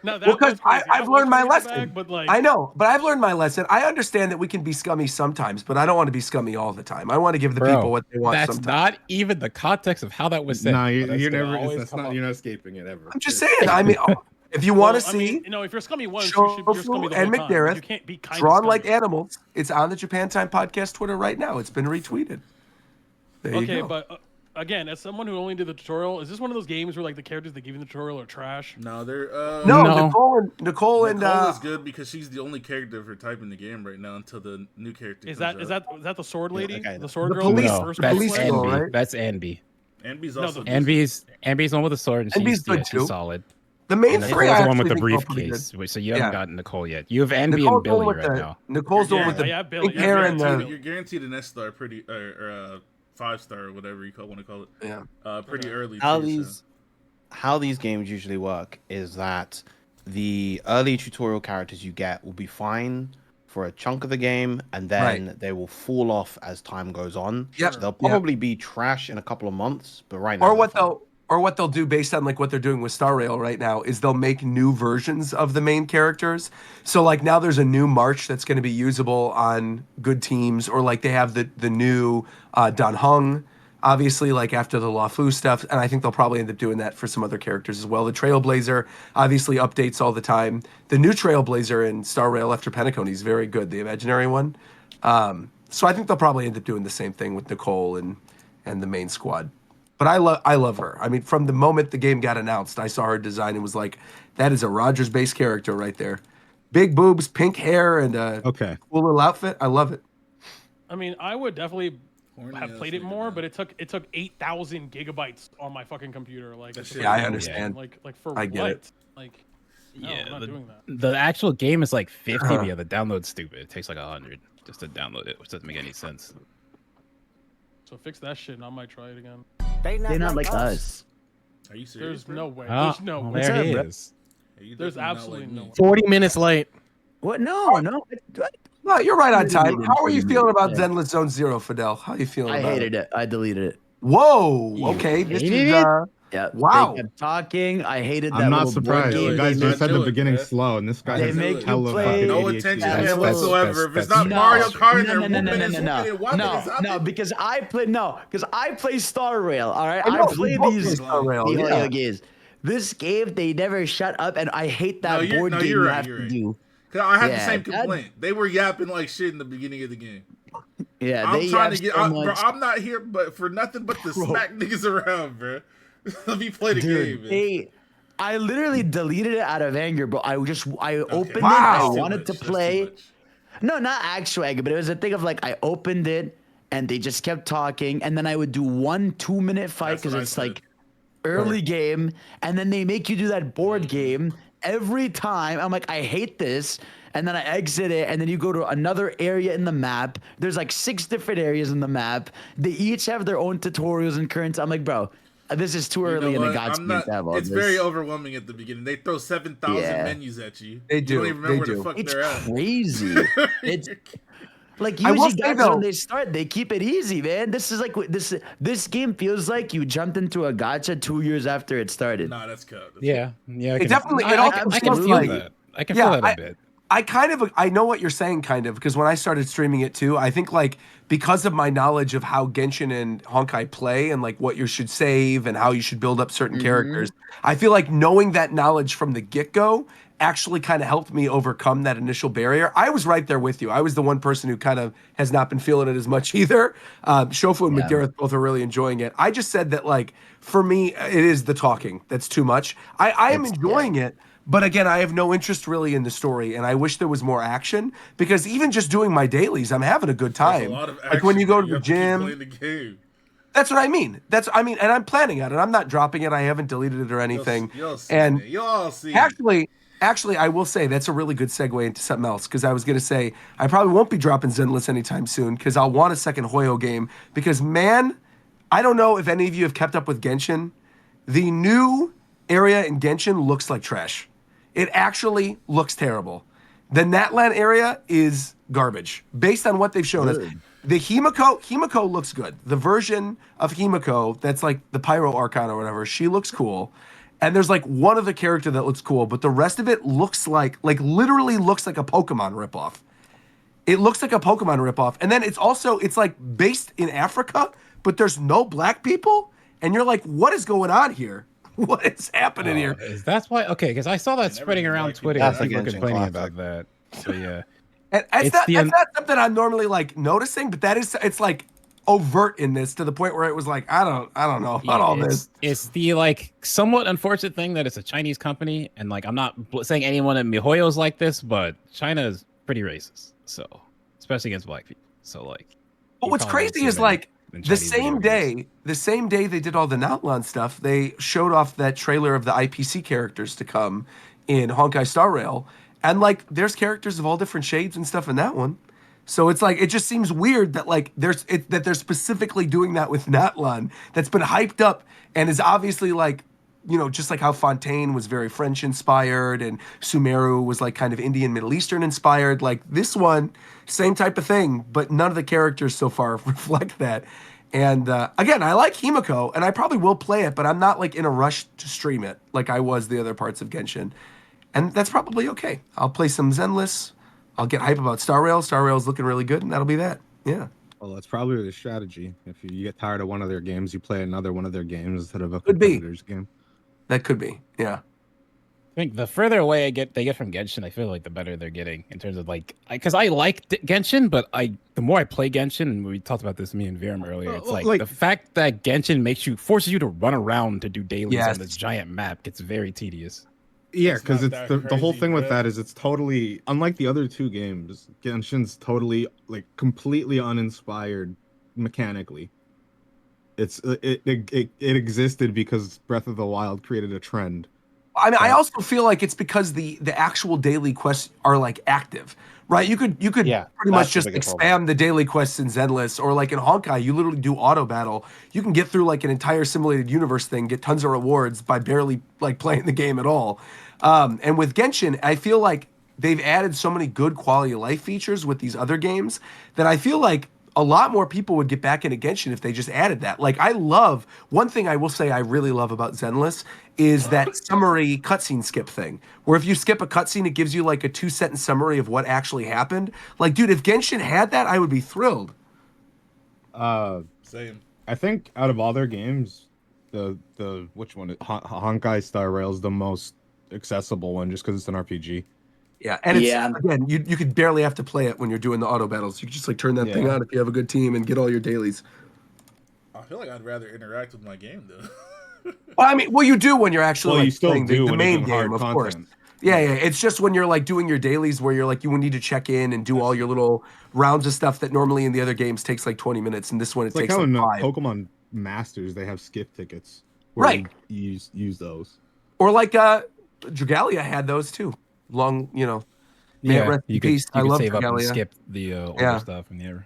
No, that Well, because was crazy. I've learned my was lesson. bag, but like, I know, but I've learned my lesson. I understand that we can be scummy sometimes, but I don't want to be scummy all the time. I want to give the Bro, people what they want that's sometimes. not even the context of how that was said. No, but you're that's gonna never. always That's come not. up. You're not escaping it ever. I'm just saying. I mean, if you want to I see mean, if you're scummy once, you're scummy Shofu the and whole time. McDareth You can't be kind of drawn scummy. like animals, it's on the Japan Time Podcast Twitter right now. It's been retweeted. There you Okay, go. but again, as someone who only did the tutorial, is this one of those games where like the characters that give you the tutorial are trash? No, they're no, No. Nicole and Nicole is good because she's the only character of her type in the game right now until the new character. Is comes that out. is that the sword lady, okay. the sword The girl? police- the No, first that's police one? girl, Anby. right? That's Anby. Anby's No, also the- decent. Anby's the one with the sword, and Anby's she's, good she's too. solid. the main And three. Nicole's I the one with the actually think are pretty briefcase. good. So you haven't Yeah. gotten Nicole yet. You have Anby Nicole's and the one Billy with right the now. Nicole's the one with Yeah, the yeah, Billy, pink yeah, hair yeah, and yeah. the You're guaranteed an S-star pretty or 5-star or whatever you want to call it. yeah. Pretty early. How too, so. how these games usually work is that the early tutorial characters you get will be fine for a chunk of the game, and then they will fall off as time goes on. Yep. They'll Yep. probably be trash in a couple of months, but right now. Or what they're fine. they'll do based on like what they're doing with Star Rail right now is they'll make new versions of the main characters. So like now there's a new march that's going to be usable on good teams, or like they have the new Dan Hung, obviously like after the LaFu stuff, and I think they'll probably end up doing that for some other characters as well. The Trailblazer obviously updates all the time. The new Trailblazer in Star Rail after Penacony is very good, the imaginary one. So I think they'll probably end up doing the same thing with Nicole and the main squad. But I love her. I mean, from the moment the game got announced, I saw her design and was like, that is a Rogers-based character right there. Big boobs, pink hair, and a Okay. cool little outfit. I love it. I mean, I would definitely have played it more, but it took 8,000 gigabytes on my fucking computer. Like, That it's shit like, I understand. Like for I what? get it. Like, no, Yeah, I'm not doing that. the actual game is like 50, but yeah, the download's stupid. It takes like 100 just to download it, which doesn't make any sense. So fix that shit, and I might try it again. They're not like us. Are you serious? There's no way. Oh, There's no well, way. there up, he bro? is. There's absolutely no way. 40 minutes late. What? No. No, you're right on time. Deleted How are you 40 feeling about minutes. Zenless Zone Zero, Fidel? How are you feeling I about hated it. I deleted it. Whoa. You Okay. This hated is it? Yeah. Wow. They kept talking. I hated that. I'm not little board surprised. game You guys they just said do the it, beginning man. slow, and this guy They has make you hella play- fucking No ADHD. attention That's- span that's- whatsoever. If it's not No. Mario Kart, and they're No, whooping and because I play Star Rail. All right, I know, I play we both play these Star Rail, the yeah. audio games. This game, they never shut up, and I hate that board game you're you right, have you're to right. do. I had the Yeah, same that- complaint. They were yapping like shit in the beginning of the game. Yeah, I'm they trying have to get, so bro. much. I'm not here, but for nothing but to Bro. smack niggas around, bro. Let me play the game, man. I literally deleted it out of anger, bro. I opened it. Wow. I wanted to play. No, not actual anger, but it was a thing of like I opened it and they just kept talking, and then I would do 1 2-minute fight That's because what I it's said. like early game, and then they make you do that board game every time. I'm like, I hate this. And then I exit it, and then you go to another area in the map. There's like 6 different areas in the map. They each have their own tutorials and currents. I'm like, bro, this is too early in the God's game to have all It's this. very overwhelming at the beginning. They throw 7,000 Yeah. menus at you. They You do, don't even remember they where the do. fuck It's they're at. crazy. It's like I will usually say, guys though- when they start, they keep it easy, man. This is like this game feels like you jumped into a gacha 2 years after it started. Nah, that's cut. Yeah. I It can- definitely- I, it also I can feels feel like- that. I can Yeah, feel that a bit. I know what you're saying, kind of, because when I started streaming it too, I think like because of my knowledge of how Genshin and Honkai play and like what you should save and how you should build up certain characters, I feel like knowing that knowledge from the get-go actually kind of helped me overcome that initial barrier. I was right there with you. I was the one person who kind of has not been feeling it as much either. Shofu and McGareth both are really enjoying it. I just said that like for me, it is the talking that's too much. I am enjoying it. But again, I have no interest really in the story, and I wish there was more action because even just doing my dailies, I'm having a good That's a time. lot of Like when you go to the have keep gym, playing the game. that's what I mean. And I'm planning on it. I'm not dropping it. I haven't deleted it or anything. You'll see, and man. You'll see. actually, I will say that's a really good segue into something else because I was gonna say I probably won't be dropping Zenless anytime soon because I'll want a second Hoyo game because man, I don't know if any of you have kept up with Genshin. The new area in Genshin looks like trash. It actually looks terrible. The Natlan area is garbage based on what they've shown us. The Himiko looks good. The version of Himiko that's like the Pyro Archon or whatever, she looks cool. And there's like one other character that looks cool, but the rest of it looks like literally looks like a Pokemon ripoff. It looks like a Pokemon ripoff. And then it's like based in Africa, but there's no black people. And you're like, what is going on here? What is happening here? That's why. Okay, because I saw that spreading around like Twitter. That's People like Genshin complaining Classic. about that. So yeah. And It's that's the not something I'm normally like noticing, but it's like overt in this to the point where it was like, I don't know about all this. It's the like somewhat unfortunate thing that it's a Chinese company, and like I'm not saying anyone at MiHoYo is like this, but China is pretty racist. So especially against black people. So like. But you what's probably won't crazy see is many like in the Chinese same video games. the same day they did all the Natlan stuff, they showed off that trailer of the IPC characters to come in Honkai Star Rail, and like there's characters of all different shades and stuff in that one. So it's like it just seems weird that like that they're specifically doing that with Natlan that's been hyped up and is obviously like, you know, just like how Fontaine was very French inspired and Sumeru was like kind of Indian Middle Eastern inspired. Like this one, same type of thing, but none of the characters so far reflect that. And again, I like Himiko and I probably will play it, but I'm not like in a rush to stream it like I was the other parts of Genshin. And that's probably okay. I'll play some Zenless. I'll get hype about Star Rail. Star Rail's looking really good, and that'll be that. Yeah. Well, that's probably the strategy. If you get tired of one of their games, you play another one of their games instead of a Could be. competitor's game. That could be. Yeah. I think the further away they get from Genshin, I feel like the better they're getting in terms of like, because I like Genshin, but the more I play Genshin, and we talked about this me and Viram earlier, it's like the fact that Genshin forces you to run around to do dailies Yes. on this giant map gets very tedious. Yeah, It's because not it's that the whole crazy, thing with bro. that is it's totally unlike the other two games. Genshin's totally like completely uninspired mechanically. It existed because Breath of the Wild created a trend. I mean, I also feel like it's because the actual daily quests are like active, right? You could Yeah, pretty much that's the just biggest spam problem. the daily quests in Zenless, or like in Honkai, you literally do auto battle. You can get through like an entire simulated universe thing, get tons of rewards by barely like playing the game at all. And with Genshin, I feel like they've added so many good quality of life features with these other games that I feel like a lot more people would get back into Genshin if they just added that. Like, I love one thing I will say I really love about Zenless is that summary cutscene skip thing, where if you skip a cutscene, it gives you like a 2-sentence summary of what actually happened. Like, dude, if Genshin had that, I would be thrilled. Same. I think out of all their games, the which one? Honkai Star Rail is the most accessible one, just because it's an RPG. Yeah, and it's Yeah. again, you could barely have to play it when you're doing the auto battles. You can just like turn that thing Yeah. on if you have a good team and get all your dailies. I feel like I'd rather interact with my game though. Well, I mean, well, you do when you're actually Well, like you still playing do the when you're main doing game, hard of course. content. Yeah, yeah. It's just when you're like doing your dailies where you're like you would need to check in and do all your little rounds of stuff that normally in the other games takes like 20 minutes, and this one it It's like takes how like in 5. Pokemon Masters they have skip tickets. Where Right. You use those. Or like Dragalia had those too. Long, may it rest in peace. I you could love save up and Dragalia. skip the older Yeah. stuff in the air.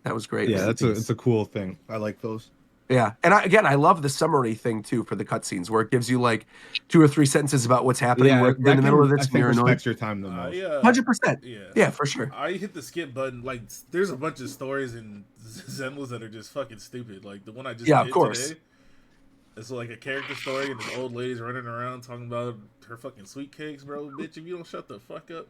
That was great. Yeah, man. it's a cool thing. I like those. Yeah, and I love the summary thing too for the cutscenes, where it gives you like 2 or 3 sentences about what's happening. Yeah, where you're in the middle of I this and think you're annoyed. respects your time the most. 100%. Yeah, for sure. I hit the skip button. Like, there's a bunch of stories in Zenless that are just fucking stupid. Like the one I just Yeah, of hit course. today. It's like a character story, and this old lady's running around talking about her fucking sweet cakes, bro. Bitch, if you don't shut the fuck up.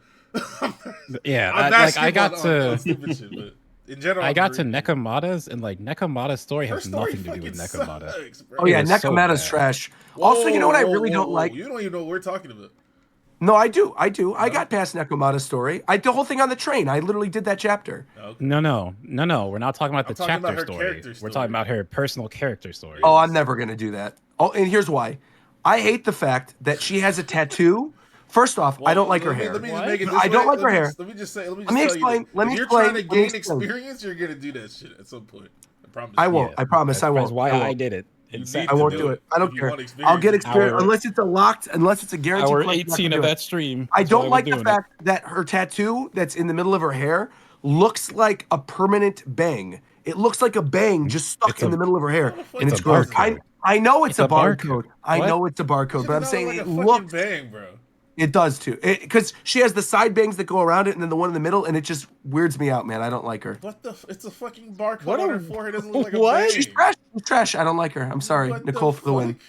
Yeah, I'm that- not I skipping got on to stupid shit, but in general, I I'm got to reading. Nekomata's, and like Nekomata's story Her has story nothing to do with fucking Nekomata. sucks, bro. Oh yeah, It is so Nekomata's bad. trash. Also, you know what I Whoa, really whoa, don't whoa. like? You don't even know what we're talking about. No, I do. I got past Nekomata's story. The whole thing on the train. I literally did that chapter. Okay. No. We're not talking about I'm the talking about chapter her story. character We're story. talking about her personal character story. Oh, I'm never gonna do that. Oh, and here's why. I hate the fact that she has a tattoo. First off, I don't like her hair. Let me just What? make it this I don't way. like her hair. Let me just say. Let me Let me just tell you explain. this. Let me If you're explain. trying to Let me gain explain. experience, you're gonna do that shit at some point. I promise. I you. won't. I promise. I That's won't. why I I won't. did it. You It's need I to won't do do it it. I don't if you care. want I'll get experience Our- unless it's a locked, unless it's a guaranteed. Hour question, I'm not gonna 18 do of it. that stream. I That's why don't we're like the doing it. fact that her tattoo that's in the middle of her hair looks like a permanent bang. It looks like a bang just stuck It's in a- the middle of her hair, fuck and is it's a gross. barcode? I know it's It's a a barcode. barcode. I What? know it's a barcode, Shit but I'm does saying look like it a fucking looks. bang, bro. It does too, because she has the side bangs that go around it, and then the one in the middle, and it just weirds me out, man. I don't like her. What the? It's a fucking barcode What on a- her forehead. Doesn't look like a what? bang. She's trash. She's trash. I don't like her. I'm sorry, What Nicole, for the win. fuck?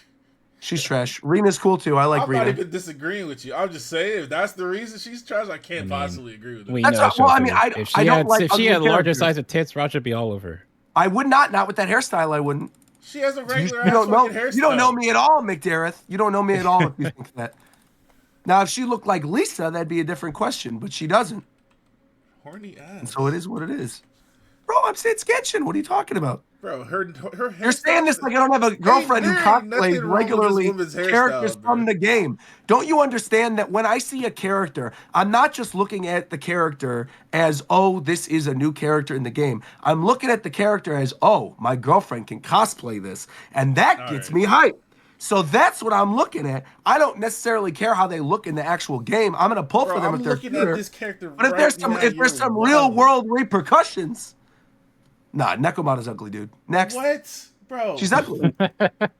She's trash. Rena's cool too. I like I'm Rena. not even disagreeing with you. I'm just saying if that's the reason she's trash, I can't mean, possibly agree with We it. That's know. not- well, I Shofu. mean, I if she don't had, like if she ugly had larger characters. size of tits, Raj would be all over. her. I would not with that hairstyle. I wouldn't. She has a You, regular you ass don't know. fucking hairstyle. You don't know me at all, McDareth. You don't know me at all if you think that. Now, if she looked like Lisa, that'd be a different question, but she doesn't. Horny And ass. so it is what it is. Bro, I'm saying sketching. What are you talking about? Bro, her hairstyle. You're saying this like I don't have a girlfriend who there ain't nothing cosplays wrong with this regularly woman's hairstyle, characters bro. from the game. Don't you understand that when I see a character, I'm not just looking at the character as, oh, this is a new character in the game. I'm looking at the character as, oh, my girlfriend can cosplay this. And that All gets right. me hyped. So that's what I'm looking at. I don't necessarily care how they look in the actual game. I'm gonna pull Bro, for them I'm if they're looking shooter. at this character. But if right there's now, some you're real wilding. world repercussions, nah, Nekomata's ugly, dude. Next, What, bro? she's ugly.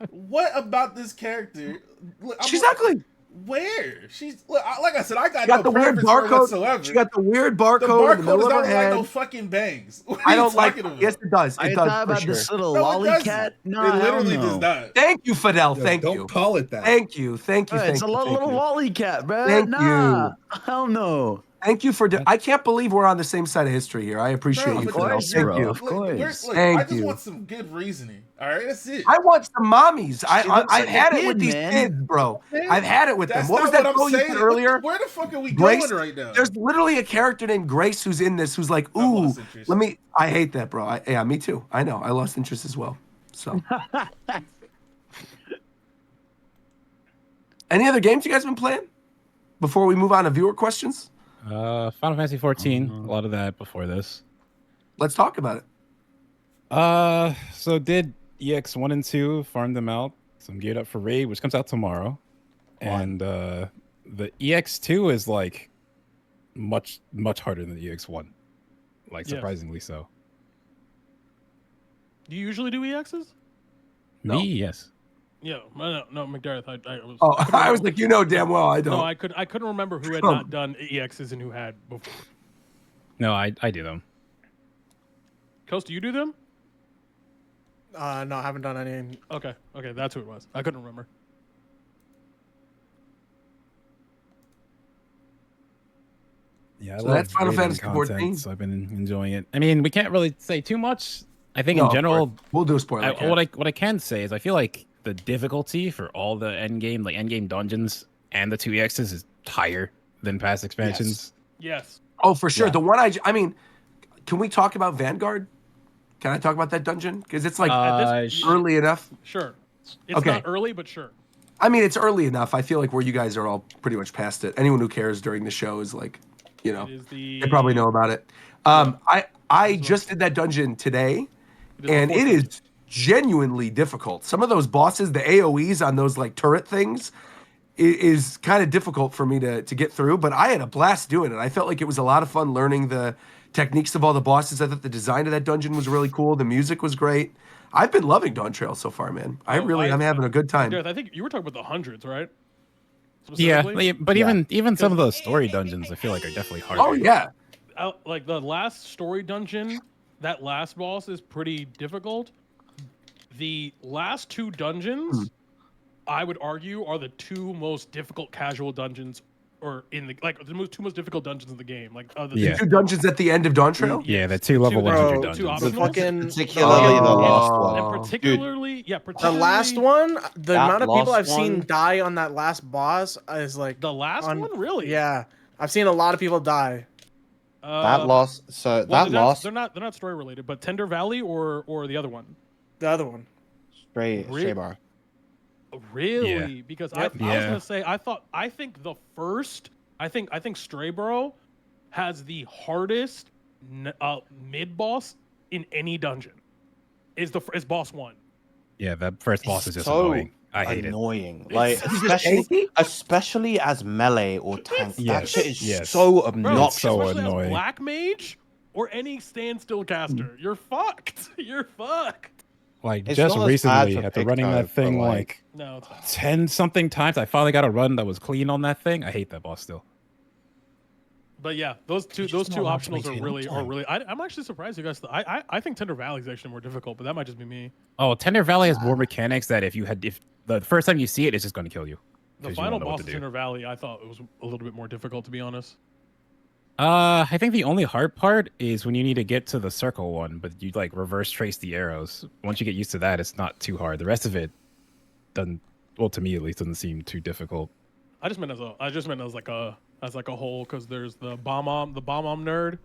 What about this character? Look, She's ugly. Where? She's like I said, I got, She got no the weird preference for her barcode. whatsoever. She got the weird barcode, the in the barcode middle does of not her look head. like no fucking bangs. What are I you don't like. talking about? Yes, it does. Are It you does talking for about sure. this little No, it lolly doesn't. cat? No, It hell literally no. does not. Thank you, Fidel. Thank Don't you. call it that. Thank you. Thank you. Hey, Thank it's a you. little, Thank you. wally cat, bro. Thank Nah, hell no. Thank you for. I can't believe we're on the same side of history here. I appreciate Bro, you, but Fidel. course, Thank bro. you. Of course. Look, Thank I just you. want some good reasoning. All right, that's it. I want some mommies. She looks I've like a had it kid, with these man. kids, bro. I've had it with That's them. What was not that what girl I'm you saying. said earlier? Where the fuck are we Grace. going right now? There's literally a character named Grace who's in this who's like, I've ooh, lost interest. let me. I hate that, bro. Yeah, me too. I know. I lost interest as well. So. Any other games you guys been playing before we move on to viewer questions? Final Fantasy 14. A lot of that before this. Let's talk about it. So did EX1 and 2, farmed them out. So I'm geared up for Raid, which comes out tomorrow. And the EX2 is like much harder than the EX1. Like Yes. surprisingly so. Do you usually do EXs? No. Me, yes. Yeah, no, McDareth. I was. Oh, couldn't I was remember- like, you know damn well I don't. No, I couldn't remember who had not done EXs and who had before. No, I do them. Coast, do you do them? No, I haven't done any. Okay, that's who it was. I couldn't remember. Yeah, I So love that's Final raiding Fantasy content, 14. so I've been enjoying it. I mean, we can't really say too much. I think No, in of general, course. We'll do a spoiler. what I can say is I feel like the difficulty for all the endgame dungeons and the 2EXs is higher than past expansions. Yes. Oh, for sure. Yeah. The one I mean, can we talk about Vanguard? Can I talk about that dungeon? Because it's like early enough. Sure. It's Okay. not early, but sure. I mean, it's early enough. I feel like where you guys are all pretty much past it. Anyone who cares during the show is like, you know, It is the. they probably know about it. I just did that dungeon today, and it is genuinely difficult. Some of those bosses, the AoEs on those like turret things, is kind of difficult for me to get through. But I had a blast doing it. I felt like it was a lot of fun learning the techniques of all the bosses. I thought the design of that dungeon was really cool. The music was great. I've been loving Dawn Trail so far, man. I'm having a good time. Gareth, I think you were talking about the hundreds, right? Yeah, Specifically? but even some of those story dungeons, I feel like are definitely harder. Oh yeah. Like the last story dungeon, that last boss is pretty difficult. The last two dungeons, I would argue, are the two most difficult casual dungeons, or in the two most difficult dungeons in the game. Like The two dungeons at the end of Dawn Trail. Yeah, the two level two- 100 two dungeons. optionals. Fucking Particularly the last one. And particularly, the particularly last one. The That amount of people last I've seen one- die on that last boss is like the last one, really? Yeah, I've seen a lot of people die. That last, so Well, that last they're not story related, but Tender Valley or the other one. The other one. stray bar. Really? Yeah. Because Yep. I was gonna say I think the first I think Straybro has the hardest mid boss in any dungeon. Is boss one. Yeah, that first boss is just so annoying. I hate it. Annoying. Like tanky? especially as melee or tank. That Yes, shit is yes. so Bro, obnoxious. so especially as annoying. Black Mage or any standstill caster. You're fucked. You're fucked. Like It's just not as bad recently, for after running Pico, that thing but, like No, it's not. 10 something times, I finally got a run that was clean on that thing. I hate that boss still. But yeah, those two just not allowed to optionals maintain are really uptime. I'm actually surprised you guys. I think Tender Valley is actually more difficult, but that might just be me. Oh, Tender Valley has more mechanics that if the first time you see it, it's just going to kill you. The 'cause you final won't know what boss to of do. Tender Valley, I thought it was a little bit more difficult, to be honest. I think the only hard part is when you need to get to the circle one, but you like reverse trace the arrows. Once you get used to that, it's not too hard. The rest of it doesn't, well, to me at least, doesn't seem too difficult. I just meant as like a whole, because there's the bomb nerd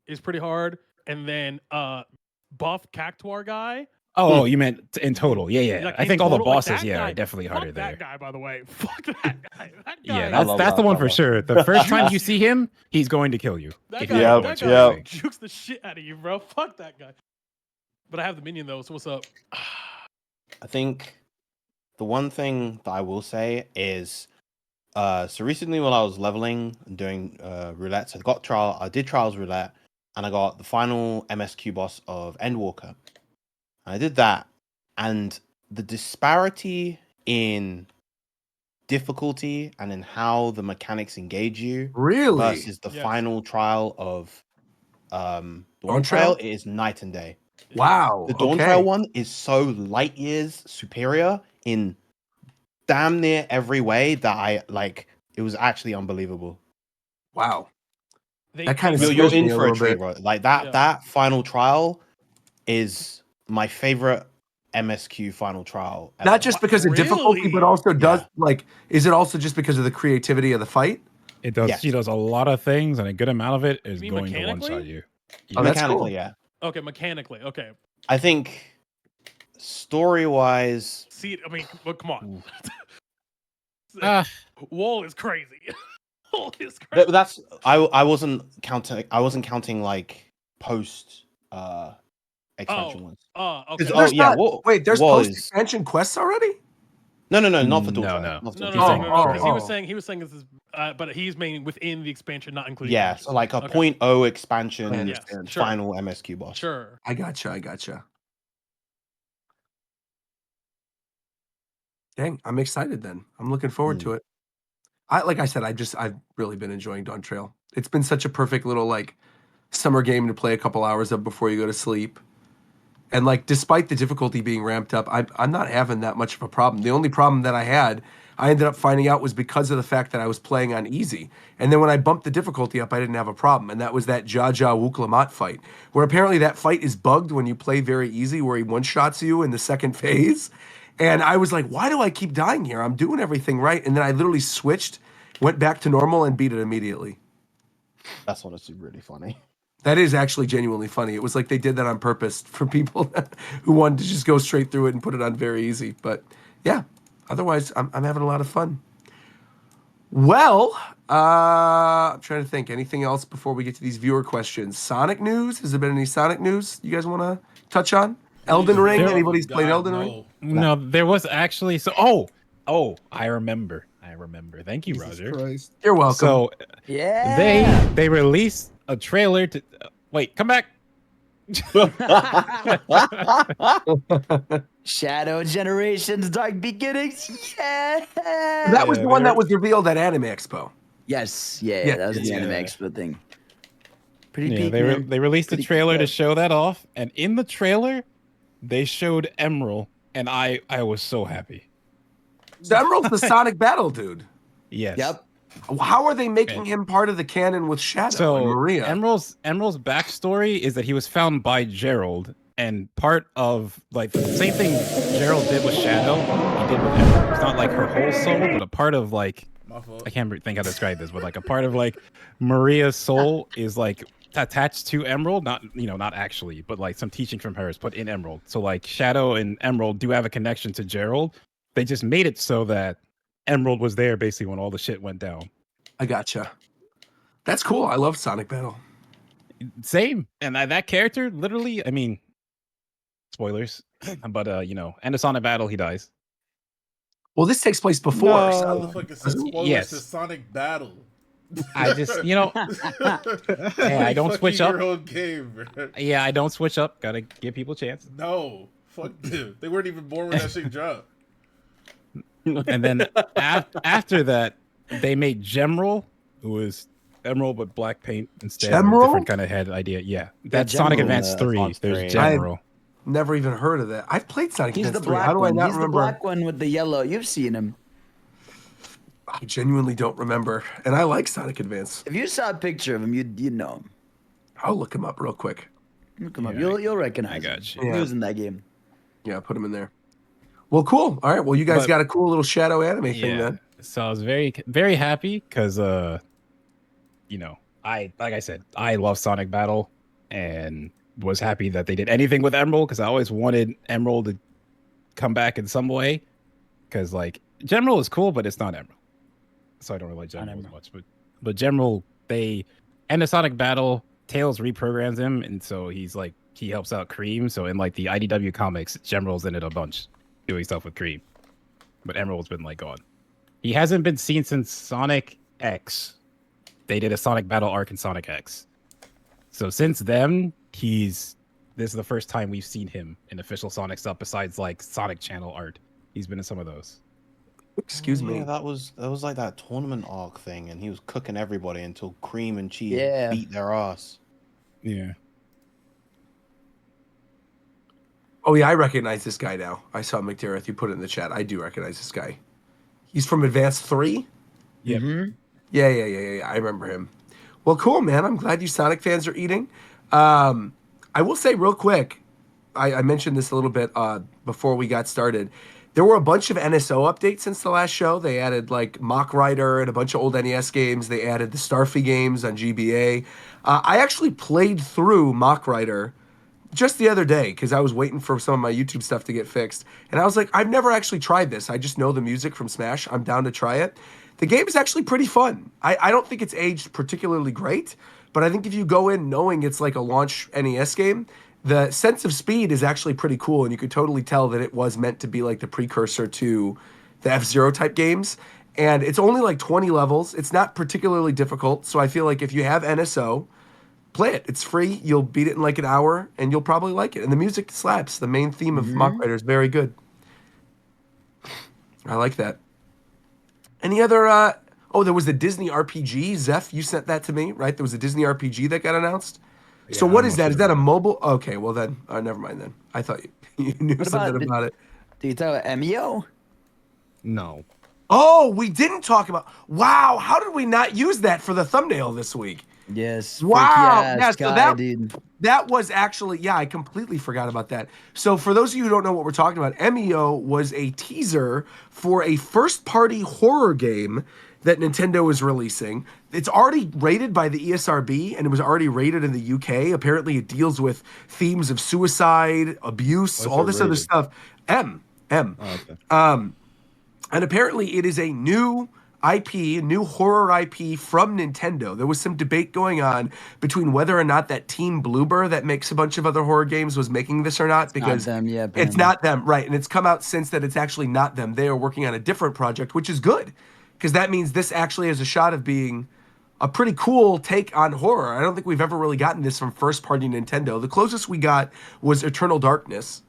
is pretty hard, and then buff Cactuar guy. Oh, you meant in total? Yeah. Like, I in think all the total, like, bosses, that yeah, guy- are definitely fuck harder that there. guy, by the way. Fuck that guy. That guy. Yeah, I love that's the that one for combo. sure. The first time you see him, he's going to kill you. That if guy, you don't that know guy what to do. jukes the shit out of you, bro. Fuck that guy. But I have the minion though, so what's up? I think the one thing that I will say is, so recently when I was leveling and doing roulettes, I did trials roulette, and I got the final MSQ boss of Endwalker. I did that, and the disparity in difficulty and in how the mechanics engage you Really? versus the Yes. final trial of the Dawn one trial Trail? is night and day. Wow. The Dawn okay. Trail one is so light years superior in damn near every way that I like. It was actually unbelievable. Wow. They- That kind of You're scares me in a for a little treat, bit. bro. Like that. Yeah. That final trial is my favorite MSQ final trial. ever. Not just because of difficulty, Really? but also does Yeah. like. Is it also just because of the creativity of the fight? It does. Yes. She does a lot of things, and a good amount of it is mean going to one mechanically? shot you. Oh, that's Mechanically, cool. yeah. Okay, mechanically. Okay. I think story wise, See, I mean, but come on. Ah, Wall is crazy. Wall is crazy. that's I wasn't counting. I wasn't counting like post expansion was. Okay. Oh yeah, There's was post-expansion quests already? no, not for No, Torchlight. no. Not for No, Torchlight. no, He's no, saying no, no, because oh. he was saying this is, but he's meaning within the expansion, not including. Yeah, patches. so like a Okay. 0.0 I expansion understand. Sure. final MSQ boss. Sure. I gotcha. Dang, I'm excited then. I'm looking forward to it. Like I said, I've really been enjoying Dawn Trail. It's been such a perfect little like summer game to play a couple hours of before you go to sleep. And like, despite the difficulty being ramped up, I'm not having that much of a problem. The only problem that I had, I ended up finding out, was because of the fact that I was playing on easy. And then when I bumped the difficulty up, I didn't have a problem. And that was that Jaja Wuklamat fight, where apparently that fight is bugged when you play very easy, where he one-shots you in the second phase. And I was like, why do I keep dying here? I'm doing everything right. And then I literally switched, went back to normal, and beat it immediately. That's honestly really funny. That is actually genuinely funny. It was like they did that on purpose for people who wanted to just go straight through it and put it on very easy. But yeah, otherwise, I'm having a lot of fun. Well, I'm trying to think. Anything else before we get to these viewer questions? Sonic news? Has there been any Sonic news you guys want to touch on? Elden Ring? Love Anybody's God, played Elden Ring? no. No, there was actually I remember. Thank you, Jesus Roger. Christ. You're welcome. So Yeah. they released a trailer to wait, come back. Shadow Generations, Dark Beginnings. Yeah. That was the one that was revealed at Anime Expo. Yes. Yeah, Yeah. That was the yeah. Anime Expo thing. Pretty Yeah, peak, they man. they released a Pretty trailer to peak. show that off, and in the trailer, they showed Emerald, and I was so happy. So Emerald's the Sonic Battle dude. Yes. Yep. How are they making him part of the canon with Shadow and So Maria? Emerald's backstory is that he was found by Gerald, and part of like the same thing Gerald did with Shadow, he did with Emerald. It's not like her whole soul, but a part of like My fault. I can't think how to describe this, but like a part of like Maria's soul is like attached to Emerald, not not actually, but like some teaching from her is put in Emerald. So like Shadow and Emerald do have a connection to Gerald. They just made it so that Emerald was there basically when all the shit went down. I gotcha. That's cool. I love Sonic Battle. Same, and that character literally, I mean, spoilers, but end of Sonic Battle, he dies. Well, this takes place before. No. So Motherfucker said spoilers Yes. to Sonic Battle. I just, hey, I don't switch up. Your own game, bro. Yeah, I don't switch up. Gotta give people a chance. No, fuck them. They weren't even born when that shit dropped. And then after that, they made Gemerald, who was Emerald with black paint instead. Gemerald? Different kind of head idea. Yeah, that's Sonic Gemerald, Advance 3. Advance There's 3. Gemerald. never even heard of that. I've played Sonic He's Advance the 3. How black do I one. not He's the remember? black one with the yellow. You've seen him. I genuinely don't remember. And I like Sonic Advance. If you saw a picture of him, you'd know him. I'll look him up real quick. Look him up. Yeah, You'll recognize I him. got you. He Yeah. was in that game. Yeah, put him in there. Well, cool. All right. Well, you guys But- got a cool little Shadow anime thing then. So I was very, very happy because, like I said, I love Sonic Battle and was happy that they did anything with Emerald because I always wanted Emerald to come back in some way. Because like Gemerald is cool, but it's not Emerald, so I don't really like Gemerald as much. But Gemerald, they end of Sonic Battle, Tails reprograms him, and so he's like he helps out Cream. So in like the IDW comics, Gemerald's in it a bunch, doing stuff with Cream, but Emerald's been like gone. He hasn't been seen since Sonic X. They did a Sonic Battle arc in Sonic X. So since then, this is the first time we've seen him in official Sonic stuff besides like Sonic Channel art. He's been in some of those. Excuse me. Yeah, that was like that tournament arc thing, and he was cooking everybody until Cream and Cheese Yeah. beat their ass. Yeah. Oh, yeah, I recognize this guy now. I saw McDareth. You put it in the chat. I do recognize this guy. He's from Advance 3? Yep. Mm-hmm. Yeah. I remember him. Well, cool, man. I'm glad you Sonic fans are eating. I will say real quick, I mentioned this a little bit before we got started. There were a bunch of NSO updates since the last show. They added like Mock Rider and a bunch of old NES games. They added the Starfy games on GBA. I actually played through Mock Rider just the other day because I was waiting for some of my YouTube stuff to get fixed. And I was like, I've never actually tried this. I just know the music from Smash. I'm down to try it. The game is actually pretty fun. I don't think it's aged particularly great, but I think if you go in knowing it's like a launch NES game, the sense of speed is actually pretty cool, and you could totally tell that it was meant to be like the precursor to the F-Zero type games. And it's only like 20 levels. It's not particularly difficult, so I feel like if you have NSO, play it. It's free. You'll beat it in like an hour, and you'll probably like it. And the music slaps. The main theme of Mock Rider is very good. I like that. Any other? Oh, there was the Disney RPG. Zeph, you sent that to me, right? There was a Disney RPG that got announced. So Yeah, what I'm is not that? Is sure that a about mobile? Okay, well then, never mind then. I thought you knew What something about about it. Do you talk about MEO? No. Oh, we didn't talk about. Wow, how did we not use that for the thumbnail this week? Yes. Wow. Freaky Yeah, ass so guy, dude. that was actually, yeah, I completely forgot about that. So for those of you who don't know what we're talking about, MEO was a teaser for a first-party horror game that Nintendo is releasing. It's already rated by the ESRB, and it was already rated in the UK. Apparently, it deals with themes of suicide, abuse, What's all it this other rated? stuff. M. Oh, okay. And apparently it is a new IP, a new horror IP from Nintendo. There was some debate going on between whether or not that Team Bloober that makes a bunch of other horror games was making this or not, because them, yeah, it's apparently. not them, right? And it's come out since that it's actually not them. They are working on a different project, which is good, because that means this actually has a shot of being a pretty cool take on horror. I don't think we've ever really gotten this from first-party Nintendo. The closest we got was Eternal Darkness,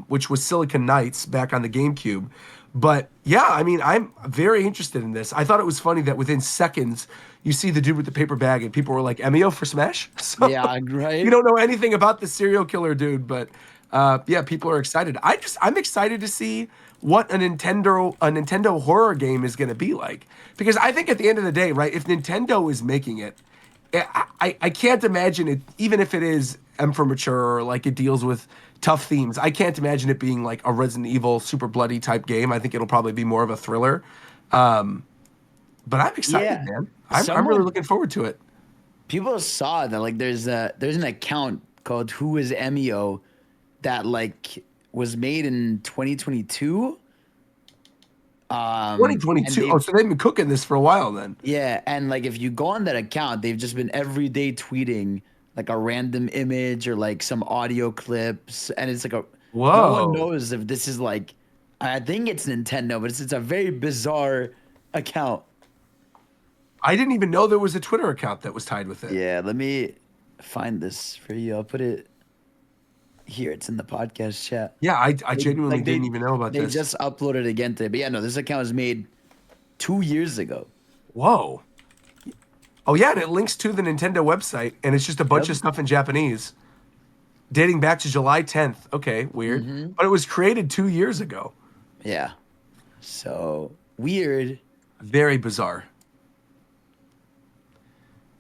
which was Silicon Knights back on the GameCube. But yeah, I mean, I'm very interested in this. I thought it was funny that within seconds, you see the dude with the paper bag, and people were like, "MEO for Smash?" So Yeah, right. you don't know anything about the serial killer dude, but yeah, people are excited. I'm excited to see what a Nintendo horror game is going to be like, because I think at the end of the day, right, if Nintendo is making it, I can't imagine it, even if it is M for mature or like it deals with tough themes. I can't imagine it being like a Resident Evil super bloody type game. I think it'll probably be more of a thriller. But I'm excited, Yeah. man. I'm really Someone- looking forward to it. People saw that like there's an account called Who is MEO that like was made in 2022. And 2022. they- Oh, so they've been cooking this for a while then. Yeah, and like if you go on that account, they've just been every day tweeting like a random image or like some audio clips, and it's like no Whoa. one knows if this is like, I think it's Nintendo, but it's a very bizarre account. I didn't even know there was a Twitter account that was tied with it. Yeah, let me find this for you. I'll put it here. It's in the podcast chat. Yeah, I genuinely Like, they- didn't even know about They this. just uploaded it again today, but yeah, no, this account was made 2 years ago. Whoa. Oh yeah, and it links to the Nintendo website, and it's just a bunch of stuff in Japanese, dating back to July 10th. Okay, weird. But it was created 2 years ago. Yeah, so weird. Very bizarre.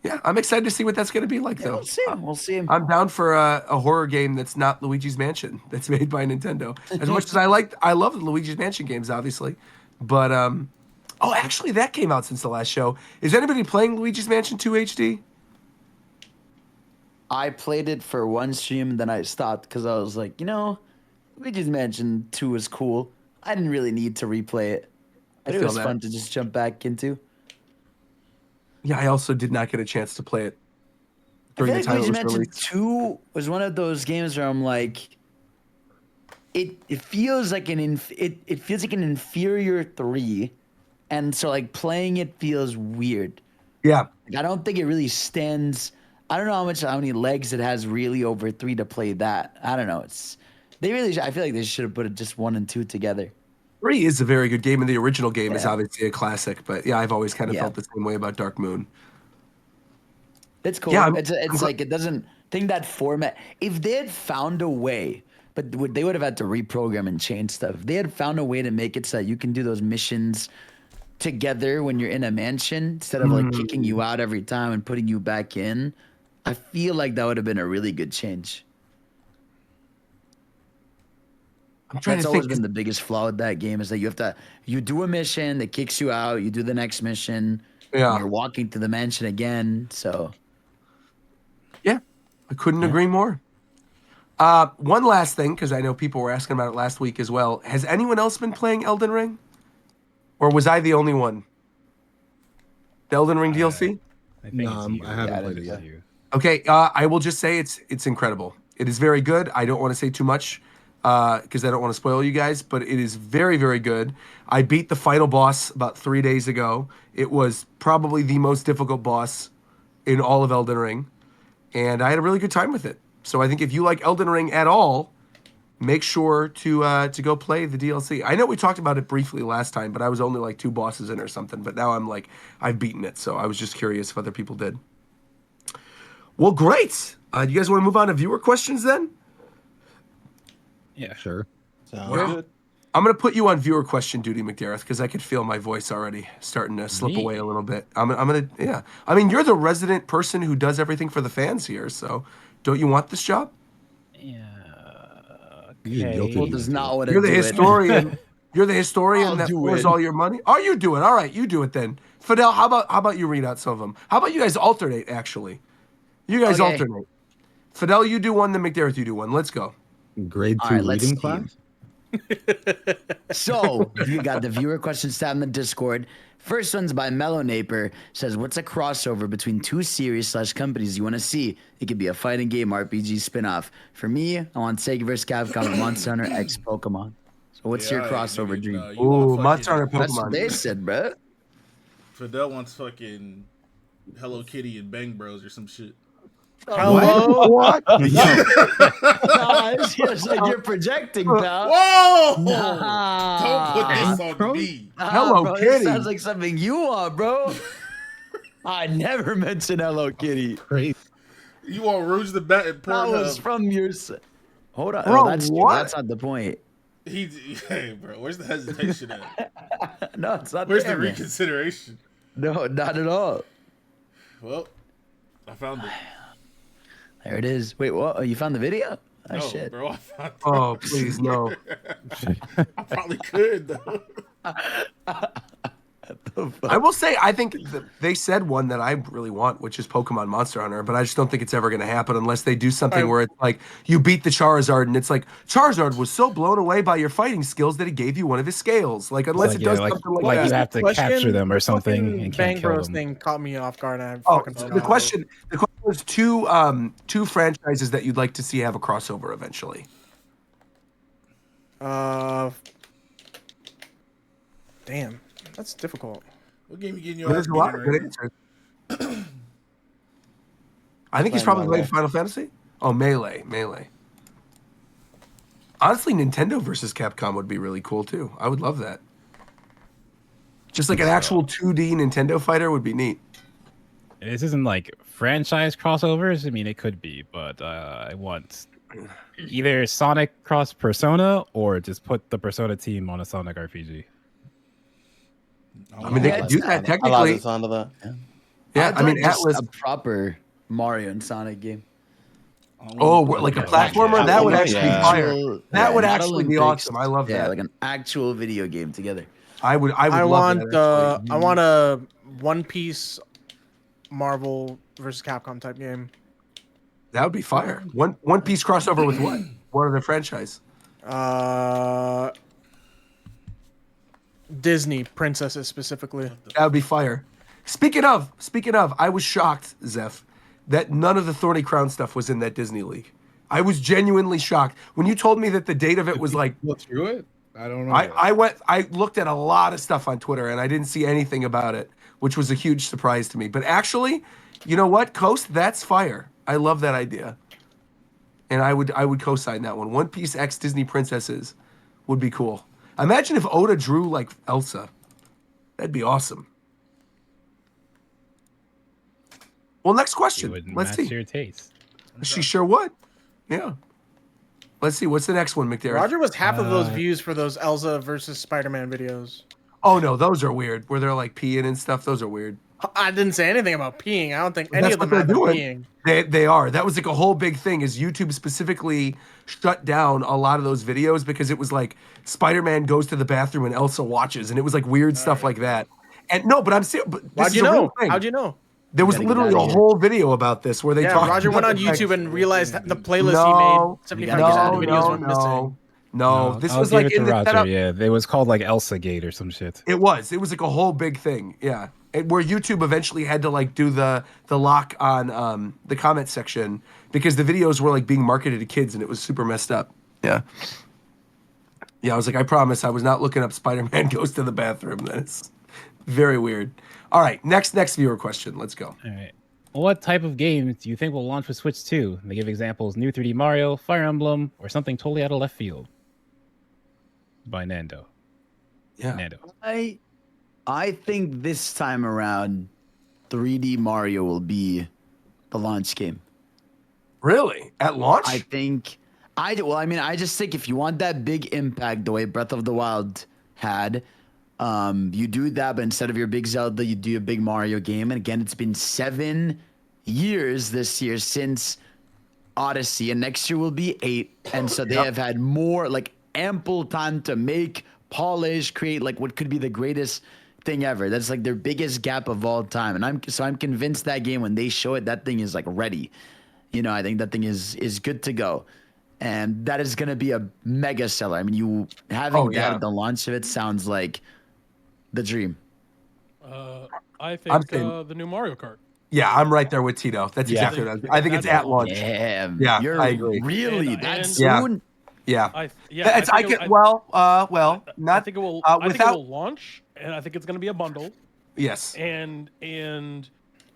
Yeah, I'm excited to see what that's going to be like, Yeah, though. we'll see. We'll see. I'm down for a horror game that's not Luigi's Mansion, that's made by Nintendo. As much as I love the Luigi's Mansion games, obviously. But oh, actually, that came out since the last show. Is anybody playing Luigi's Mansion 2 HD? I played it for one stream, and then I stopped because I was like, Luigi's Mansion 2 was cool. I didn't really need to replay it. But it feel was that. fun to just jump back into. Yeah, I also did not get a chance to play it I feel during the like time it Luigi's was Mansion released. 2 was one of those games where I'm like, it feels like it feels like an inferior 3, and so like playing it feels weird. Yeah, Like, I don't think it really stands. I don't know how many legs it has really over 3 to play that. I don't know. I feel like they should have put it just 1 and 2 together. 3 is a very good game, and the original game is Yeah. obviously a classic. But yeah, I've always kind of Yeah. felt the same way about Dark Moon. It's cool. Yeah, It's like it doesn't think that format. If they had found a way, but they would have had to reprogram and change stuff. If they had found a way to make it so that you can do those missions together when you're in a mansion instead of like kicking you out every time and putting you back in, I feel like that would have been a really good change. I'm trying That's to always think. been the biggest flaw with that game is that you do a mission that kicks you out, you do the next mission, Yeah. and you're walking to the mansion again. So Yeah, I couldn't agree more. One last thing, because I know people were asking about it last week as well. Has anyone else been playing Elden Ring? Or was I the only one? The Elden Ring DLC? I think No, it's you. I haven't Yeah, played it yeah. yet. You. Okay, I will just say it's incredible. It is very good. I don't want to say too much because I don't want to spoil you guys, but it is very, very good. I beat the final boss about 3 days ago. It was probably the most difficult boss in all of Elden Ring, and I had a really good time with it. So I think if you like Elden Ring at all, make sure to go play the DLC. I know we talked about it briefly last time, but I was only like 2 bosses in or something. But now I've beaten it, so I was just curious if other people did. Well, great. You guys want to move on to viewer questions then? Yeah. Sure. Sounds Well, good. I'm going to put you on viewer question duty, McDareth, because I could feel my voice already starting to slip Me? away a little bit. I'm going to, yeah. I mean, you're the resident person who does everything for the fans here, so don't you want this job? Yeah. You're Okay. guilty. Well, does not want to You're do the it. historian. You're the historian I'll that do pours it. all your money. Oh, you do it. All right, you do it then. Fidel, how about you read out some of them? How about you guys alternate? Actually, you guys Okay. alternate. Fidel, you do one. Then McDareth, you do one. Let's go. Grade All 2 right, let's reading see. class. So you got the viewer questions tab in the Discord. First one's by Mellow Naper. Says, what's a crossover between 2 series/companies you want to see? It could be a fighting game, RPG spin-off. For me, I want Sega vs. Capcom and Monster Hunter X Pokemon. So what's your crossover dream? You want Ooh, Monster Hunter That's what Pokemon. they said, bro. Fidel wants fucking Hello Kitty and Bang Bros or some shit. Hello? What? Nah, it's just like you're projecting, pal. Whoa! Nah. Don't put this on me. Nah, Hello bro, Kitty. This sounds like something you want, bro. I never mentioned Hello Kitty. Great. You want Rouge the Bat and That was Pornhub? from your. Hold on. Bro, Oh, that's what? that's not the point. Hey, bro, where's the hesitation at? No, it's not. Where's there, the man. reconsideration? No, not at all. Well, I found it. There it is. Wait, what? Oh, you found the video? Oh, No, shit. bro, I found it. Oh, please no. I probably could though. I will say, I think they said one that I really want, which is Pokemon Monster Hunter, but I just don't think it's ever going to happen unless they do something where it's like you beat the Charizard and it's like Charizard was so blown away by your fighting skills that he gave you one of his scales. Like unless Like, it does yeah, something like like that. you have to capture them or something fucking and Bang can't kill Bros them. thing caught me off guard. And I Oh, fucking so forgot. the question was two franchises that you'd like to see have a crossover eventually. Damn, that's difficult. What game you getting your But ass there's a lot beat of in good right answers. I think he's Playing probably Melee. played Final Fantasy. Oh, Melee. Honestly, Nintendo versus Capcom would be really cool too. I would love that. Just like an actual 2D Nintendo fighter would be neat. This isn't like franchise crossovers. I mean, it could be, but I want either Sonic cross Persona or just put the Persona team on a Sonic RPG. I mean, they Yeah, could do it's that I like technically. the sound of that. Yeah, I'd I mean, like just Atlas. a proper Mario and Sonic game. Oh, like a platformer? That would actually be Yeah. fire. Actual- That would not actually be Olympics. awesome. I love Yeah, that. like an actual video game together. I would I love want that. Actually. I want a One Piece Marvel versus Capcom type game. That would be fire. One Piece crossover with what? What other franchise? Disney princesses specifically. That would be fire. Speaking of, I was shocked, Zeph, that none of the Thorny Crown stuff was in that Disney League. I was genuinely shocked when you told me that the date of it was like. Go through it. I don't know. I looked at a lot of stuff on Twitter and I didn't see anything about it, which was a huge surprise to me. But actually, you know what, Coast, that's fire. I love that idea, and I would co-sign that one. One Piece X Disney princesses would be cool. Imagine if Oda drew like Elsa. That'd be awesome. Well, next It question. would Let's match see. your taste. She sure would. Yeah. Let's see. What's the next one, McDarrett? Roger was half of those views for those Elsa versus Spider-Man videos. Oh no, those are weird. Where they're like peeing and stuff. Those are weird. I didn't say anything about peeing. I don't think any That's of them what have they're been doing. peeing. They are. That was like a whole big thing. Is YouTube specifically shut down a lot of those videos because it was like Spider-Man goes to the bathroom and Elsa watches, and it was like weird stuff like that. And no, but I'm serious. But this How'd is you a real know? thing. How'd you know? There was Gotta get literally outta a here. whole video about this where they Yeah, talked. Roger went about on the fact- YouTube and realized the playlist No, he made 75% gotta of the get videos outta were here. missing. No, this I'll was give like it to in the Roger. setup. Yeah, it was called like Elsa Gate or some shit. It was like a whole big thing. Yeah. Where YouTube eventually had to like do the lock on the comment section because the videos were like being marketed to kids and it was super messed up. Yeah. Yeah, I was like, I promise I was not looking up Spider-Man Goes to the Bathroom. That's very weird. All right, next viewer question. Let's go. All right. What type of game do you think will launch with Switch 2? They give examples: New 3D Mario, Fire Emblem, or something totally out of left field. By Nando. Yeah. Nando. I think this time around, 3D Mario will be the launch game. Really? At launch? I think I just think if you want that big impact the way Breath of the Wild had, you do that, but instead of your big Zelda, you do a big Mario game. And again, it's been 7 years this year since Odyssey, and next year will be 8. And so they have had more, like, ample time to make, polish, create like what could be the greatest thing ever. That's like their biggest gap of all time. And I'm convinced that game, when they show it, that thing is like ready. You know, I think that thing is good to go. And that is going to be a mega seller. I mean, you having that at the launch of it sounds like the dream. I think the new Mario Kart. Yeah, I'm right there with Tito. That's exactly what I think it's at launch. Damn. Yeah, You're I agree. Really? That yeah. soon? Yeah. I not think it will. I think it will launch, and I think it's going to be a bundle. Yes. And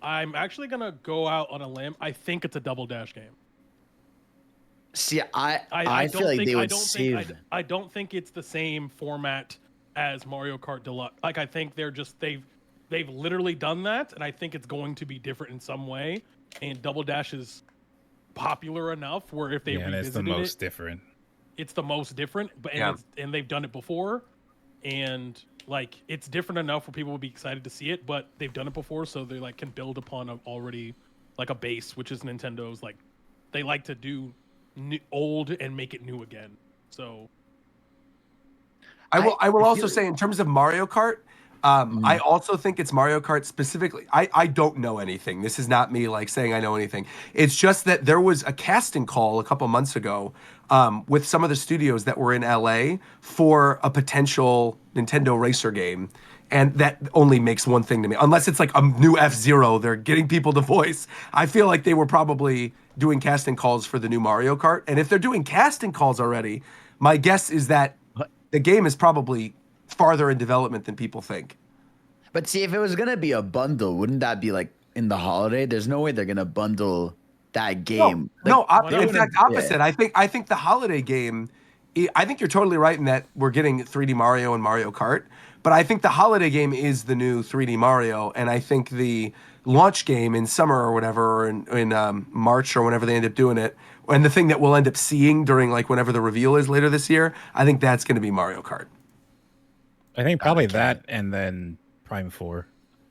I'm actually going to go out on a limb. I think it's a Double Dash game. See, I feel like they would save. I don't think it's the same format as Mario Kart Deluxe. Like, I think they've literally done that, and I think it's going to be different in some way. And Double Dash is popular enough where if they revisited it's the most different. It's the most different, but and they've done it before, and like it's different enough where people will be excited to see it. But they've done it before, so they like can build upon already like a base, which is Nintendo's like they like to do old and make it new again. So I will also say in terms of Mario Kart, I also think it's Mario Kart specifically. I don't know anything. This is not me like saying I know anything. It's just that there was a casting call a couple months ago with some of the studios that were in LA for a potential Nintendo racer game. And that only makes one thing to me. Unless it's like a new F-Zero, they're getting people to voice. I feel like they were probably doing casting calls for the new Mario Kart. And if they're doing casting calls already, my guess is that the game is probably farther in development than people think. But see, if it was gonna be a bundle, wouldn't that be like in the holiday? There's no way they're gonna bundle that game. No, in fact, opposite. Yeah. I think the holiday game. I think you're totally right in that we're getting 3D Mario and Mario Kart, but I think the holiday game is the new 3D Mario, and I think the launch game in summer or whatever, or in March or whenever they end up doing it, and the thing that we'll end up seeing during like whenever the reveal is later this year, I think that's going to be Mario Kart. I think probably that and then Prime 4.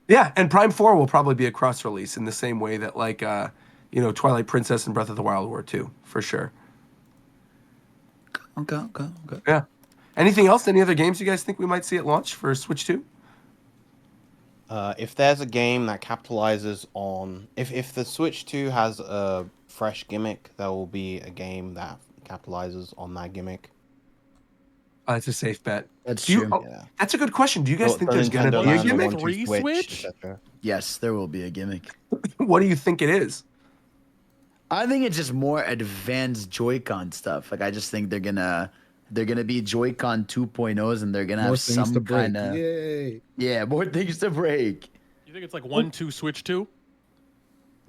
Yeah, and Prime 4 will probably be a cross release in the same way that like Twilight Princess and Breath of the Wild were too, for sure. Okay. Yeah. Anything else? Any other games you guys think we might see at launch for Switch 2? If there's a game that capitalizes on if the Switch 2 has a fresh gimmick, there will be a game that capitalizes on that gimmick. It's a safe bet. That's true. Yeah. That's a good question. Do you guys think there's going to be a gimmick? Switch? Yes, there will be a gimmick. What do you think it is? I think it's just more advanced Joy-Con stuff. Like I just think they're gonna be Joy-Con 2.0s, and they're gonna have some kind of more things to break. You think it's like 1-2 Switch 2?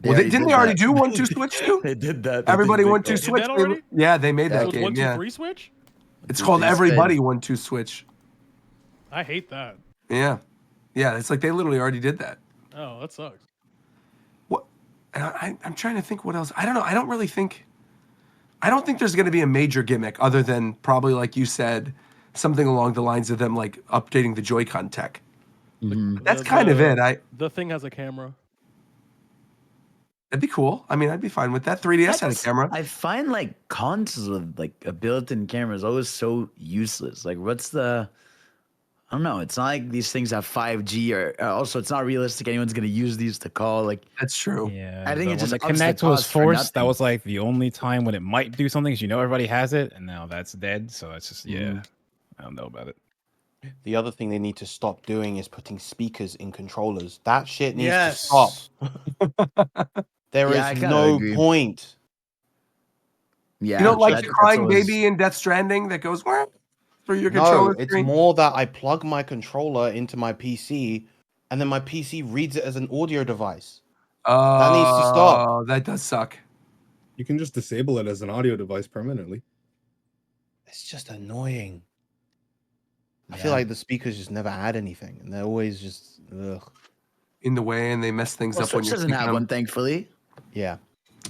Well, didn't they already do 1-2 Switch 2? They did that. Everybody 1-2 Switch. That already? They made that game. 1-2-3 Switch? It's called Everybody 1-2 Switch. I hate that. Yeah. It's like they literally already did that. Oh, that sucks. What? I'm trying to think what else. I don't know. I don't think there's going to be a major gimmick other than probably, like you said, something along the lines of them like updating the Joy-Con tech. That's kind of it. The thing has a camera. That'd be cool. I mean, I'd be fine with that. 3DS had a camera. I find like consoles with like a built-in camera is always so useless. Like, what's the I don't know. It's not like these things have 5G or also it's not realistic. Anyone's gonna use these to call. Like That's true. Yeah, I think but it just when the ups the Connect was cost for forced, that nothing. was like the only time when it might do something. 'Cause you know everybody has it, and now that's dead. So it's just I don't know about it. The other thing they need to stop doing is putting speakers in controllers. That shit needs to Yes. stop. There Yeah, I is kinda no agree. point. yeah, You don't like that- the that's crying always- baby in Death Stranding that goes "Wah," through your No, controller it's screen? more that I plug my controller into my PC and then my PC reads it as an audio device. That needs to stop. Oh, that does suck. You can just disable it as an audio device permanently. It's just annoying. I feel Yeah. like the speakers just never add anything, and they're always just ugh. In the way, and they mess things Well, up when Switch you're doesn't have speaking one, them. thankfully. Yeah.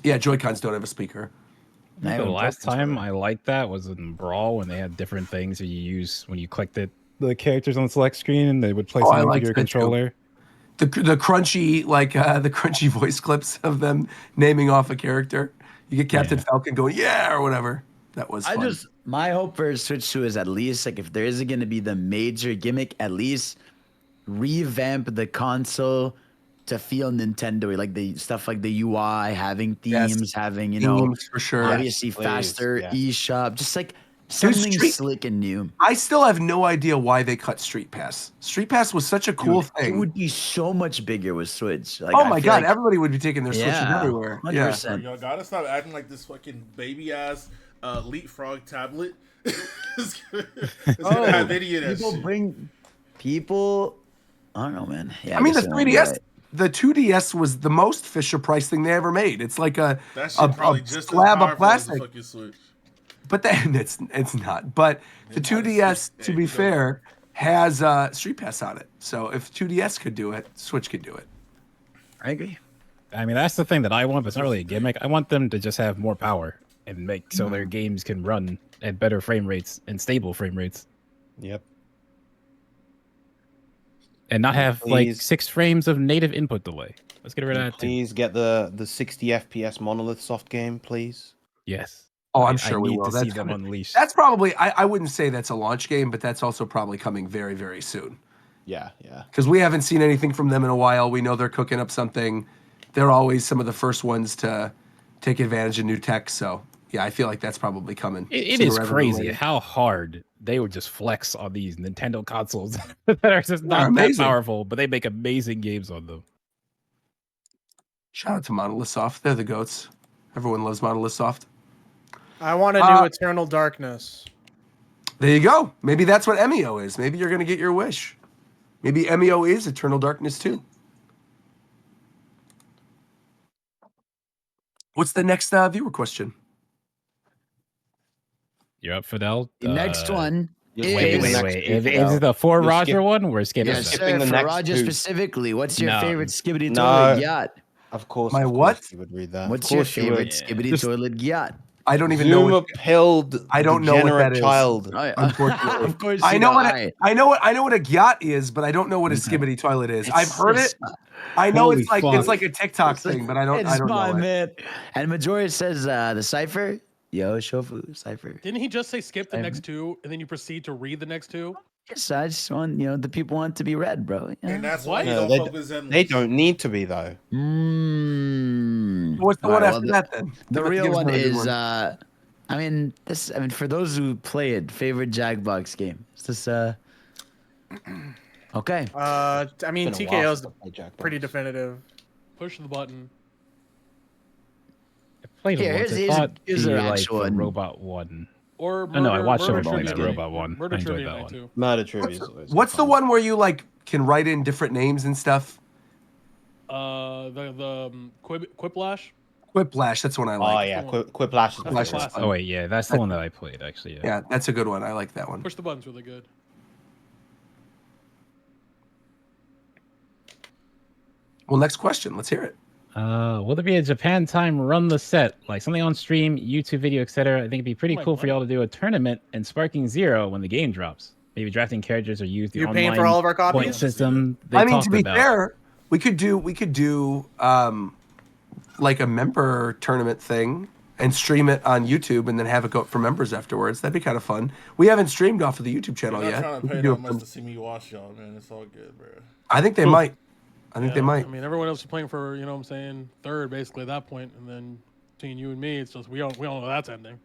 Yeah, Joy-Cons don't have a speaker. I think the last time I liked that was in Brawl when they had different things that you use when you clicked it. The characters on the select screen, and they would play Oh, I something with liked your that too. controller. The crunchy the crunchy voice clips of them naming off a character. You get Captain Yeah. Falcon going yeah or whatever. That was fun. My hope for Switch 2 is at least like if there is going to be the major gimmick, at least revamp the console to feel Nintendo, like the stuff like the UI, having themes, having Themes for sure. obviously please, faster yes. eShop, just like something Street- slick and new. I still have no idea why they cut Street Pass. Street Pass was such a cool Dude, thing. It would be so much bigger with Switch. Like, Oh I my feel god, like- everybody would be taking their Switches Yeah, everywhere. 100%. Y'all gotta stop acting like this fucking baby ass leapfrog tablet. It's gonna have any of that shit. People. I don't know, man. Yeah, I mean, the guess you're 3DS, right. the 2DS was the most Fisher Price thing they ever made. It's like a That shit probably just as slab of powerful as the plastic. fucking Switch. But then it's not. But the 2DS, to be fair, has Street Pass on it. So if 2DS could do it, Switch could do it. I agree. I mean, that's the thing that I want, but it's not really a gimmick. I want them to just have more power and make so their games can run at better frame rates and stable frame rates, Yep. and not have like Please. 6 frames of native input delay. Let's get rid of that too. Please get the 60 FPS Monolith soft game, please. Yes. Oh, I'm I sure we need will. to see That's them coming. unleash. That's probably, I wouldn't say that's a launch game, but that's also probably coming very, very soon. Yeah, yeah. Because we haven't seen anything from them in a while. We know they're cooking up something. They're always some of the first ones to take advantage of new tech. So, yeah, I feel like that's probably coming. It sooner is rather than crazy later. how hard they would just flex on these Nintendo consoles that are just They're not that amazing. powerful, but they make amazing games on them. Shout out to Monolith Soft. They're the goats. Everyone loves Monolith Soft. I want a new Eternal Darkness. There you go. Maybe that's what MEO is. Maybe you're going to get your wish. Maybe MEO is Eternal Darkness too. What's the next viewer question? You're up, Fidel? The next one Just is... skipping the Wait. next two Is for it now. the For You're Roger skip- one? We're skipping Yes, that. skipping sir. the For next Roger two. specifically, what's your No. favorite Skibbity No. Toilet Yacht? Of course. My of course what? You would read that. What's Of your course you would. favorite Skibbity Just- Toilet Yacht? I don't even know. Zuma pilled. I don't know what degenerate that is. child. Oh, yeah. Unfortunately. Of course, I you know what I- I know what a yacht is, but I don't know what a skibbity toilet is. I've heard it. it's- I know Holy it's like fuck. a TikTok thing, but I don't It's know fine, it. man. And Majora says the cipher. Yo, shofu cipher. Didn't he just say skip the next two and then you proceed to read the next two? Yes, I just want the people want it to be read, bro. And that's why What? you No, don't they, focus in. they don't need to be though. What's the one after that then? The Give us real one another good is one. for those who play it, favorite Jackbox game. Is this okay? I mean, It's been a while TKO is since I played Jackbox. pretty definitive. Push the button. I played Here, it once. here's- I thought here's the, their like, actual the one. Robot one. Or Oh, no, I watched Murder someone play Trivia that Night. Robot one. Murder I enjoyed Trivia that Night one. too. Murder Trivia. is always What's the fun. one where you like can write in different names and stuff? The Quiplash. Quiplash, that's one I Oh like. yeah, Quiplash is That's pretty the fun. last Oh wait, yeah, that's the one that I played actually. Yeah. Yeah, that's a good one. I like that one. Push the button's really good. Well, next question. Let's hear it. Will there be a Japan time run the set, like something on stream, YouTube video, etc.? I think it'd be pretty Oh my cool for God. y'all to do a tournament and Sparking Zero when the game drops. Maybe drafting characters or use the You online paying for all of our point copies? system. They I mean, to talked be about. fair, we could do like a member tournament thing and stream it on YouTube and then have it go up for members afterwards. That'd be kind of fun. We haven't streamed off of the YouTube channel I'm not yet. trying to We pay could do that it much from- to see me watch y'all, man. It's all good, bro. I think they might. I think they might. I mean, everyone else is playing for, you know what I'm saying, third basically at that point, and then between you and me, it's just we don't know that's ending.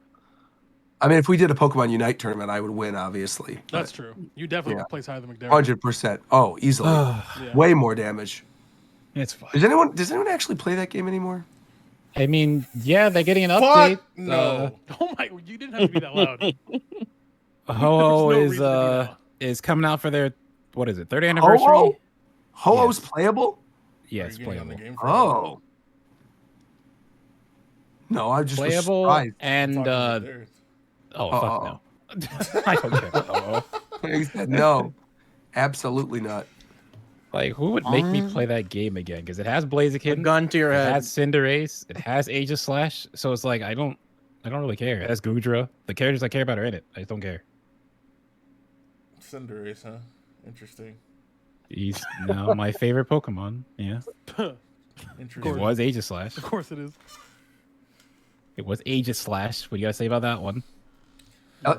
I mean, if we did a Pokemon Unite tournament, I would win, obviously. That's true. You definitely yeah. place higher than McDermott. 100%. Oh, easily. Yeah. Way more damage. It's fine. Does anyone actually play that game anymore? I mean, yeah, they're getting an Fuck update. no. Oh my! You didn't have to be that loud. Ho-Oh There's no reason to be that. is coming out for their, what is it, 3rd anniversary? Ho-Oh? Ho-Oh's Yes. playable? Yeah, Are it's you getting on the playable. game for Oh. No, I just was Playable surprised. and there? oh Uh-oh. fuck no. I don't care. About Ho-Oh. He said no. Absolutely not. Like, who would make me play that game again? Because it has Blaziken, Gun to your it head. has Cinderace, it has Aegis Slash. So it's like I don't really care. It has Goodra. The characters I care about are in it. I just don't care. Cinderace, huh? Interesting. He's now my favorite Pokemon. Yeah, it Interesting. was Aegis Slash. Of course it is. It was Aegis Slash. What do you gotta say about that one,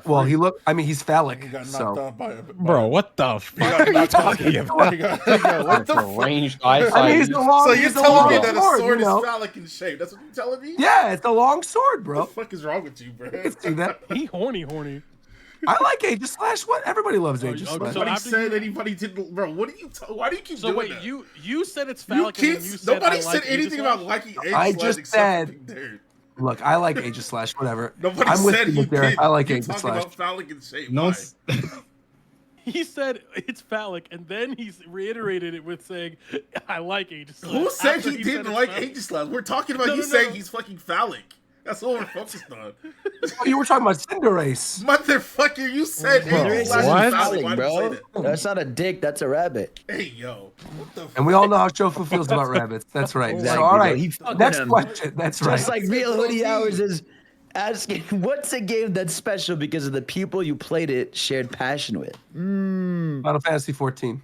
Well, he's phallic. He got knocked So. out by a bro? What the He fuck got are you knocked out. talking about? He got- what the For fuck? ranged I mean, eyesight. he's a long, So you're he's a telling me long that a sword, sword you know? is phallic in shape? That's what you're telling me? Yeah, it's a long sword, What bro. the fuck is wrong with you, bro? Let's do that. He horny. I like Aegis Slash. What? Everybody loves Oh, Aegis okay, Slash. so Nobody after said you- anybody didn't, bro. What do you? Why do you keep So doing wait, that? you said it's You phallic, and then keep. you said Nobody I said like anything Aegis about Slash? liking Aegis I Slash just except said- for Big Dirt. Look, I like Aegis Slash. Whatever. Nobody I'm with said you, you Derek. did. I like you Aegis talking Slash. about phallic in shape. No, Why? He said it's phallic, and then he's reiterated it with saying, "I like Aegis Slash." Who said after he didn't it's like phallic. Aegis Slash? We're talking about No, you no, saying no. he's fucking phallic. That's what we're focused on. Oh, you were talking about Cinderace. Motherfucker, you said Bro, Aegis Slash what? is phallic. Why did you say bro. That's not a dick. That's a rabbit. that? Hey, yo. What the And we all know how Shofu feels about rabbits. That's right. Exactly, So, all bro. right. He fucking Next him. question. That's right. Just like Real Hoodie Hours is asking, what's a game that's special because of the people you played it shared passion with? Final Fantasy 14.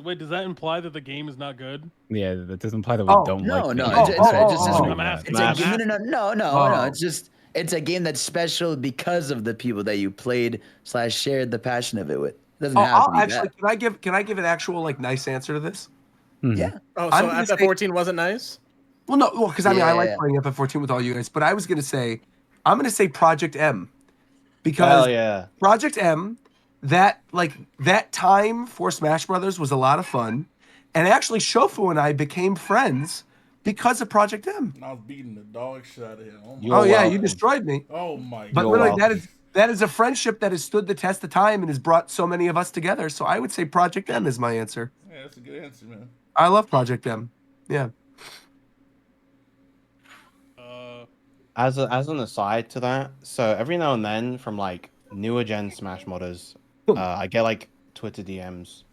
Wait, does that imply that the game is not good? Yeah, that doesn't imply that we Oh, don't No, like. no, the it's, game. it's, it's just oh, I'm asking. it's a I'm game, asking. no. Oh. It's just it's a game that's special because of the people that you played / shared the passion of it with. It doesn't Oh, have to I'll be actually. that. Can I give an actual like nice answer to this? Yeah. Oh, I'm so gonna say- FF14 wasn't nice? Well, no, because I mean I like Yeah. playing FF14 with all you guys, but I'm gonna say Project M, because Hell yeah. Project M, that time for Smash Brothers was a lot of fun, and actually Shofu and I became friends because of Project M. I was beating the dog shit out of him. Oh my, You're Oh yeah, you welcome. destroyed me. oh my But You're literally, welcome. that is a friendship that has stood the test of time and has brought so many of us together. So I would say Project M is my answer. Yeah, that's a good answer, man. I love Project M. Yeah. As an aside to that, so every now and then from like newer gen Smash modders, I get like Twitter DMs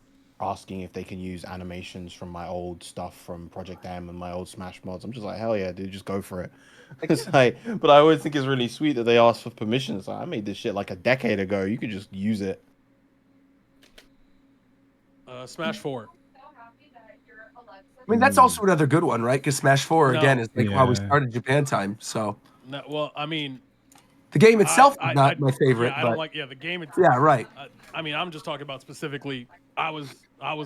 asking if they can use animations from my old stuff from Project M and my old Smash mods. I'm just like, hell yeah, dude, just go for it. It's like, but I always think it's really sweet that they ask for permission. It's like, I made this shit like a decade ago. You could just use it. Smash 4. I mean, that's also another good one, right? Because Smash 4, No. again, is like how we Yeah. started Japan time. So No, well, I mean, the game itself I- is not I- my favorite. Yeah, I but don't like. Yeah, the game. yeah, right. I mean, I'm just talking about specifically. I was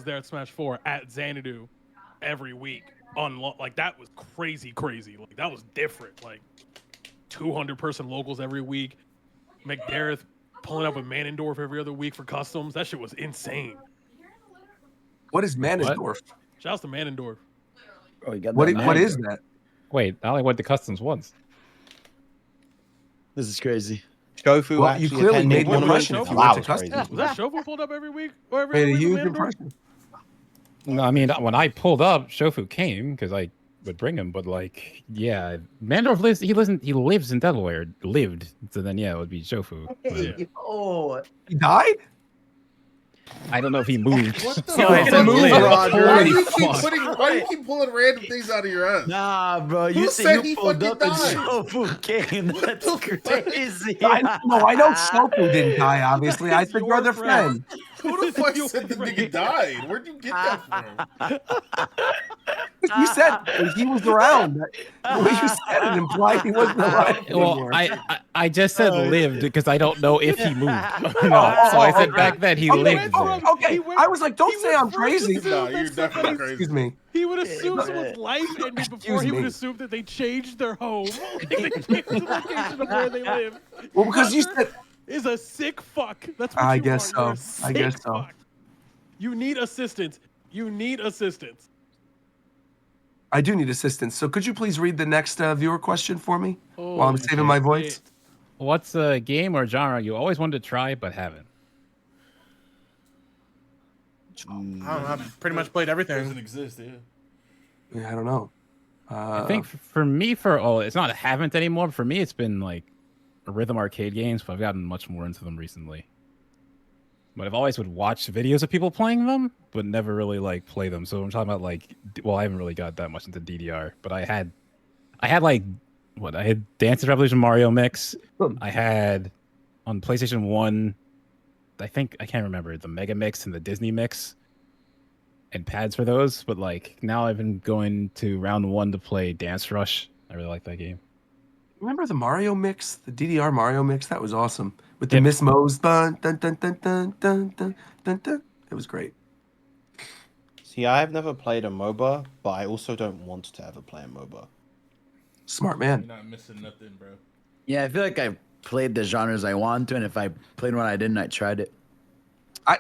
there at Smash 4 at Xanadu every week like that was crazy. Like that was different. Like 200-person locals every week. McDareth pulling up with Manendorf every other week for customs. That shit was insane. What is Manendorf? Shouts to Manendorf. Oh, you got What that is man. that? Wait, I only went to customs once. This is crazy. Shofu Well, actually you clearly attending made an tournaments. impression if you Wow, went to it's crazy. customs. Was that Shofu pulled up every week or every Made other a week with huge Manendorf? impression. No, I mean when I pulled up, Shofu came because I would bring him. But like, yeah, Mandorf lives. He lives in Delaware. Lived. So then, yeah, it would be Shofu. But Yeah. Oh, He died? I don't know if he moved. What the Yo, fuck? it's a move, Roger. Why do you Holy keep pulling random things out of your ass? nah, bro. You Who said said he you pulled fucking up and died? Shofu came. That's crazy. I know Shofu didn't die, obviously. I said Your you're the friend. friend. Who the fuck said the nigga died? Where'd you get that from? You said he was around. The way you said it implied he wasn't alive Well, anymore. I just said lived because I don't know if he moved or not. So I said back then he lived there. Okay, I was like, don't say I'm crazy. Nah, you're definitely crazy. Excuse me. He would assume someone's life ended before he would me. assume that they changed their home. They changed the location of where they live. Well, because you Hunter said is a sick fuck. That's what I you guess are. You're a so. I guess sick so. fuck. You need assistance. You need assistance. I do need assistance. So could you please read the next viewer question for me while I'm Holy saving my shit. voice? What's a game or genre you always wanted to try but haven't? I don't know. I've pretty much played Doesn't everything. exist, yeah. Yeah, I don't know. I think for me, it's not haven't anymore. But for me, it's been like rhythm arcade games, but I've gotten much more into them recently. But I've always would watch videos of people playing them, but never really like play them. So I'm talking about like, well, I haven't really got that much into DDR, but I had like, what? I had Dance Revolution Mario Mix. I had on PlayStation 1, I think, I can't remember, the Mega Mix and the Disney Mix and pads for those. But like now I've been going to round 1 to play Dance Rush. I really like that game. Remember the Mario mix, the DDR Mario mix? That was awesome. With the Yep. Miss Mo's dun dun dun dun dun dun dun dun dun. It was great. See, I've never played a MOBA, but I also don't want to ever play a MOBA. Smart You're man. not missing nothing, bro. Yeah, I feel like I played the genres I want to, and if I played one I didn't, I tried it. I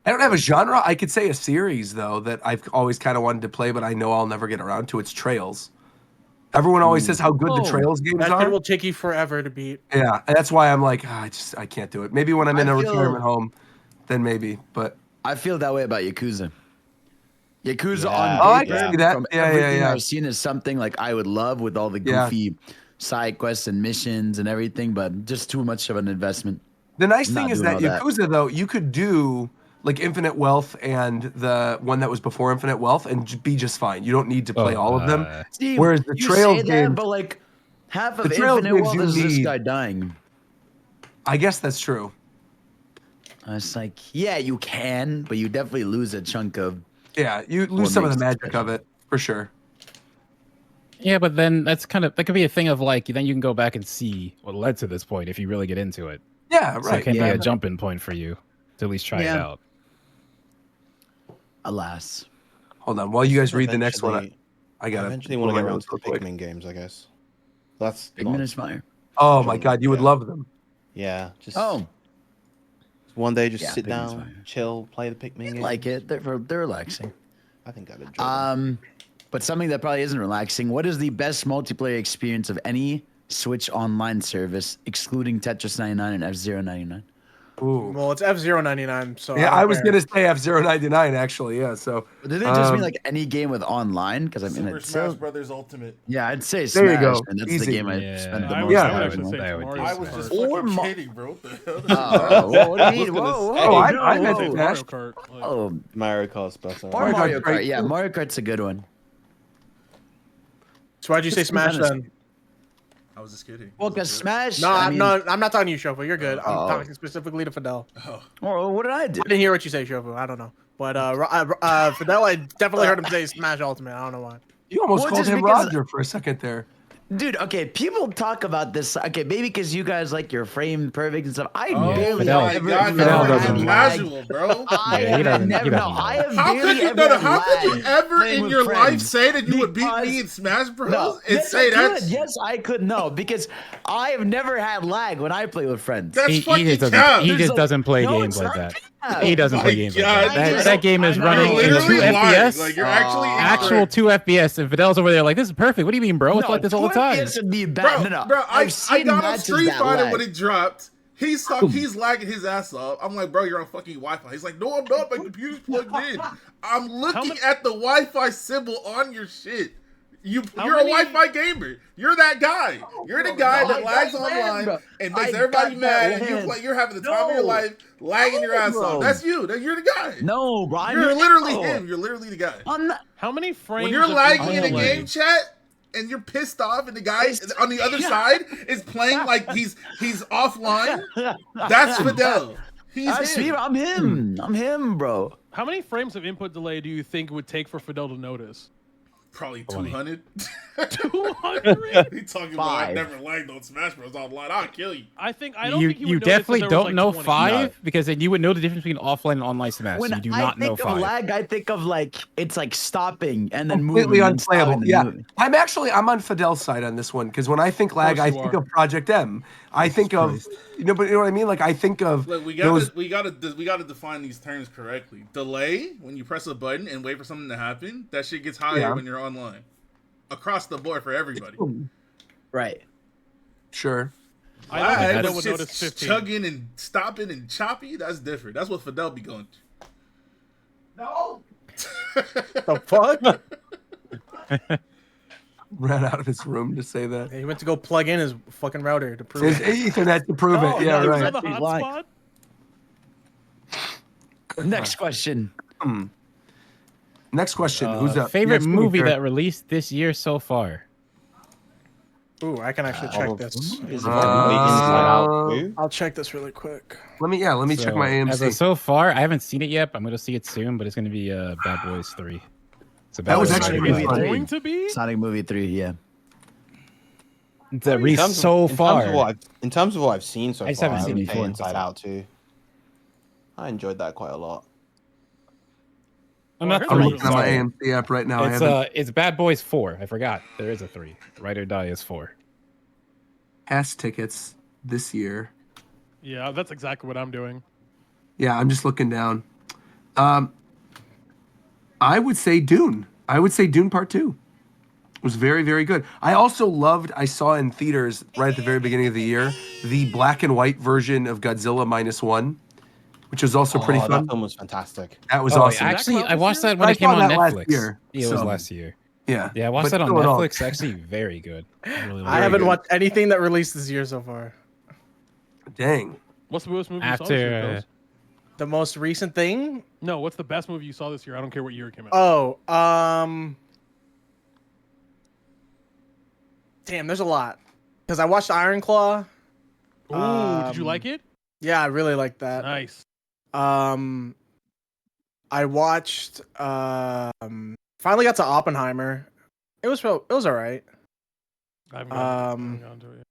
don't have a genre. I could say a series though that I've always kind of wanted to play, but I know I'll never get around to. It's Trails. Everyone always says how good the Trails games That shit are. will take you forever to beat. Yeah, and that's why I'm like, I can't do it. Maybe when I'm in I a feel- retirement home, then maybe. But I feel that way about Yakuza. Yakuza Yeah. on Oh, I paper, can see that. from Yeah, everything yeah. I've seen is something like I would love with all the Yeah. goofy side quests and missions and everything, but just too much of an investment. the nice Not thing is doing that all that. Yakuza though, you could do like Infinite Wealth and the one that was before Infinite Wealth and be just fine. You don't need to play all of them. See, Whereas the you Trails say that, games, but like half of the Trails Infinite games Wealth you is this need- guy dying. I guess that's true. It's like, yeah, you can, but you definitely lose a chunk of. Yeah, you lose What some of the makes it magic special. of it for sure. Yeah, but then that could be a thing of like, then you can go back and see what led to this point if you really get into it. Yeah, So it right. can Yeah. be a jumping point for you to at least try it Yeah. out. Alas. Hold on, while you guys read the next one, Eventually- I gotta eventually want to pull get my around notes to the real quick. Pikmin games, I guess. That's Pikmin not, is fire. Oh my god, you would Yeah. love them. yeah. Just Oh, one day, just Yeah, sit Pikmin's down, fire. chill, play the Pikmin games. like it. They're relaxing. I think I'd enjoy them. But something that probably isn't relaxing. What is the best multiplayer experience of any Switch online service, excluding Tetris 99 and F-Zero 99? Ooh. Well, it's F099, so Yeah, don't I was care. gonna say F099 actually. Yeah, so Did they just mean like any game with online? Because I mean, Super it's Smash still, Brothers Ultimate. yeah, I'd say There you Smash, go. and that's Easy. the game I Yeah. spent the I most would, Yeah. I time would on. actually say That would Mario be I was Kart. just Or fucking Mo- kidding, bro. What the hell? Oh, what do you mean? gonna Whoa, say- whoa, Oh, I no, meant whoa. Say Smash. Mario Kart. Like, Oh, Mario Kart's better. or Mario Mario Kart's Kart. great, Yeah, too. Mario Kart's a good one. So why'd you say Smash then? I was just kidding. Well, because Smash. No, I I'm mean, not. I'm not talking to you, Shofu. You're good. I'm Oh. talking specifically to Fidel. Or what did I do? I didn't hear what you say, Shofu. I don't know. But Fidel, I definitely heard him say Smash Ultimate. I don't know why. You almost Well, called just him because- Roger for a second there. Dude, okay, people talk about this. Okay, maybe because you guys like your frame perfect and stuff. I Oh barely Fidel- my ever god, even Fidel you're had doesn't fucking lag. casual, bro. I Yeah, he have doesn't- never, he no, doesn't know. I have How barely could you ever had how could you lag ever playing in with your life friends. say that you would beat Because- me in Smash Bros? No, and yes, say I that? could. Yes, I could. No, because I have never had lag when I play with friends. That's He fucking just doesn't. cap. He There's just like- doesn't play no, games it's like not that. cap. He doesn't Oh play my games like God, that. dude. That game is I know. running You're in literally 2 lying. FPS. Like you're actually Actual incorrect. 2 FPS, and Fidel's over there like, this is perfect. What do you mean, bro? It's No, like this all the 2 time. FPS would be bad. Bro, no, no. bro, I I've seen got on matches Street that Fighter lag. when it dropped. He's lagging his ass off. I'm like, bro, you're on fucking Wi-Fi. He's like, no, I'm not. My computer's plugged in. I'm looking many- at the Wi-Fi symbol on your shit. You're How a many- Wi-Fi gamer. You're that guy. You're the guy no, that I lags got online land, bro. and I makes everybody got mad. that And land. you're having the time of your No. life, lagging your ass bro. off. That's you. You're the guy. No, bro. I You're know. literally him. You're literally the guy. I'm not. How many frames? When you're of lagging in a delay? game chat and you're pissed off and the guy on the other side is playing like he's offline, that's Fidel. He's him. I'm him. I'm him, bro. How many frames of input delay do you think it would take for Fidel to notice? Probably 20. 200. 200? He talking about I 5. never lagged on Smash Bros. Online. I'll kill you. I don't You think he would notice definitely that there was, don't know 20. 5 because then you would know the difference between offline and online Smash. When You do I not know think of 5. lag, I think of like it's like stopping and then Completely moving. and stopping unplayable. and Yeah, moving. I'm on Fidel's side on this one because when I think lag, course I you think are. of Project M. I think of but you know what I mean. Like I think of Look, we those. gotta define these terms correctly. Delay, when you press a button and wait for something to happen, that shit gets higher Yeah. when you're online. Across the board for everybody. Right. Sure. I don't think Lag, Fidel when would shit's notice 15. chugging and stopping and choppy, that's different. That's what Fidel be going through. No. The fuck? Ran out of his room to say that. He went to go plug in his fucking router to prove His it. Ethernet to prove Oh, it. Yeah, he was right. on the He's lying. hotspot? Next question. Next question. Who's up? Favorite Yes, movie Peter. that released this year so far? Ooh, I can actually check this. Is it probably Inside Out 2? I'll check this really quick. Let me check my As of AMC. so far, I haven't seen it yet, but I'm going to see it soon, but it's going to be Bad Boys 3. It's a That was Boys actually movie. pretty fun. Going to be? Sonic Movie 3, yeah. It's released so far. In terms of what I've seen so I just far, haven't I seen would it say before. Inside Out 2. I enjoyed that quite a lot. I'm not I'm Really? looking at my AMC app right now. I haven't. It's Bad Boys 4. I forgot. There is a 3. Ride or Die is 4. Pass tickets this year. Yeah, that's exactly what I'm doing. Yeah, I'm just looking down. I would say Dune. I would say Dune Part 2. It was very, very good. I also loved, I saw in theaters right at the very beginning of the year, the black and white version of Godzilla -1, which was also pretty That fun. film was fantastic. That was Oh, awesome. actually, Did that come I out watched this year? that when I it came saw on that last Netflix. year, Yeah, it was so- last year. Yeah. Yeah, I watched But that on still in all- Netflix. It's actually very good. I really I haven't good. watched anything that released this year so far. Dang. What's the most movie you saw this year, After Ghost? The most recent thing? No, what's the best movie you saw this year? I don't care what year it came out. Oh, damn, there's a lot. Because I watched Iron Claw. Ooh, did you like it? Yeah, I really liked that. Nice. I watched finally got to Oppenheimer. It was alright. I haven't gotten to it yet.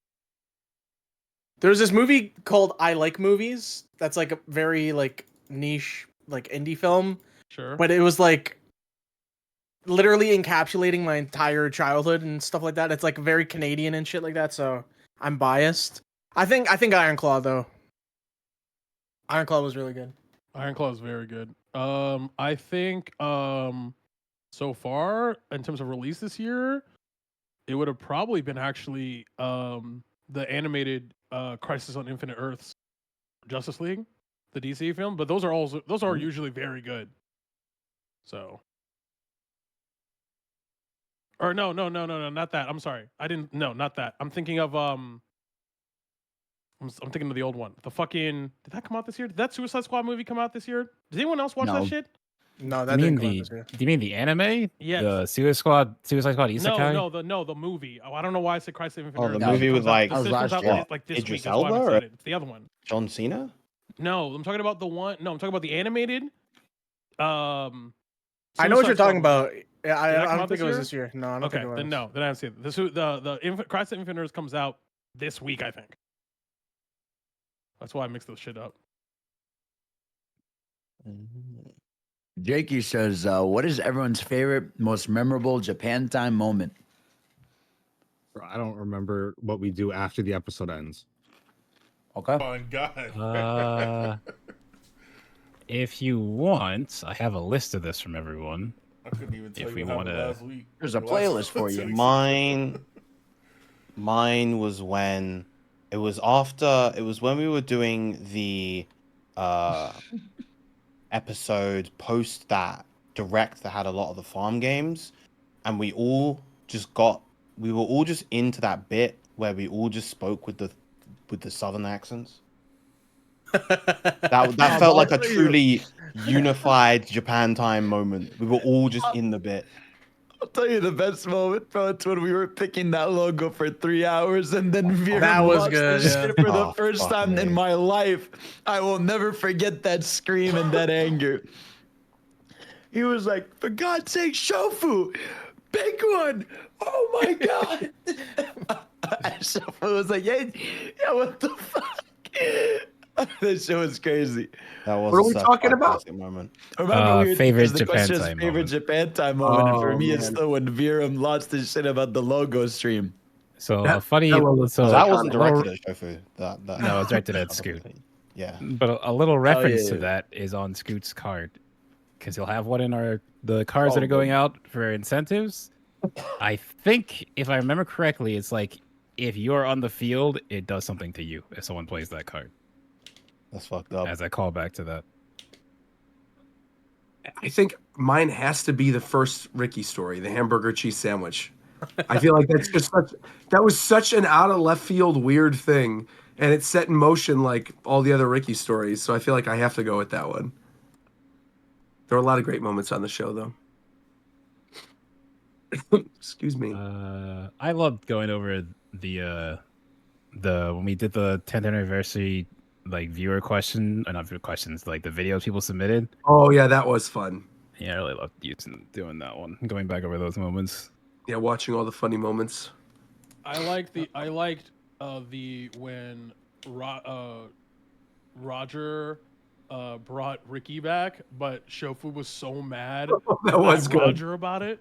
There's this movie called I Like Movies that's like a very like niche like indie film, Sure. but it was like literally encapsulating my entire childhood and stuff like that. It's like very Canadian and shit like that, so I'm biased. I think Iron Claw though. Iron Claw was really good. Iron Claw is very good. I think so far in terms of release this year, it would have probably been actually the animated Crisis on Infinite Earths, Justice League, the DC film. But those are usually very good. So, or no, not that. I'm sorry, not that. I'm thinking of I'm thinking of the old one. The fucking did that come out this year? Did that Suicide Squad movie come out this year? Did anyone else watch No. that shit? No, do that you didn't mean come out this year. do you mean the anime? Yes. The Suicide Squad Isekai? No, the movie. Oh, I don't know why I said Crisis on Infinite Oh, Earths. the It movie comes with, out- like- the That was shit comes last out year. like this Idris week. That's why I Elba, haven't or- said it. It's the other one. John Cena? No, I'm talking about the one. No, I'm talking about the animated. I know what Suicide you're Squad talking movie. about. Yeah, Did that I come don't out think it was year? this year. No, I don't Okay, think it was. then no, then I haven't seen it. The Crisis on Infinite Earths comes out this week, I think. That's why I mixed those shit up. Jakey says, what is everyone's favorite, most memorable Japan time moment? I don't remember what we do after the episode ends. Okay. Oh my god. If you want, I have a list of this from everyone. I couldn't even tell if you we what happened wanna- last week. There's a Last playlist for you. episode. Mine was when it was when we were doing the episode post that direct that had a lot of the farm games, and we were all just into that bit where we all just spoke with the southern accents. That felt like a truly unified Japan time moment. We were all just in the bit. I'll tell you the best moment, bro. It's when we were picking that logo for 3 hours, and then Viren That was lost good, this yeah. shit for the Oh, first fuck time in me. my life. I will never forget that scream and that anger. He was like, "For God's sake, shofu, big one! Oh my God!" Shofu was like, "Yeah, what the fuck?" This show was crazy. That was What are we such talking a about? classic moment. Remember, we were Favorite 'cause the Japan question is time favorite moment. Japan time moment, and for Oh, me, it's man. still when Viram lost his shit about the logo stream. So That- a funny, that was so That wasn't a little- directed at Shofu. That No, it was directed at Scoot. Yeah. But a little reference to yeah. that is on Scoot's card, because he'll have one in the cards that Oh, are going out for incentives. I think, if I remember correctly, it's like if you're on the field, it does something to you if someone plays that card. That's fucked up. As a callback to that. I think mine has to be the first Ricky story, the hamburger cheese sandwich. I feel like that was such an out of left field weird thing, and it set in motion like all the other Ricky stories. So I feel like I have to go with that one. There were a lot of great moments on the show, though. Excuse me. I loved going over the when we did the 10th anniversary like viewer question, or not viewer questions, like the videos people submitted. Oh yeah, that was fun. Yeah, I really loved doing that one, going back over those moments. Yeah, watching all the funny moments. I liked the when Roger brought Ricky back, but Shofu was so mad That was at good. Roger about it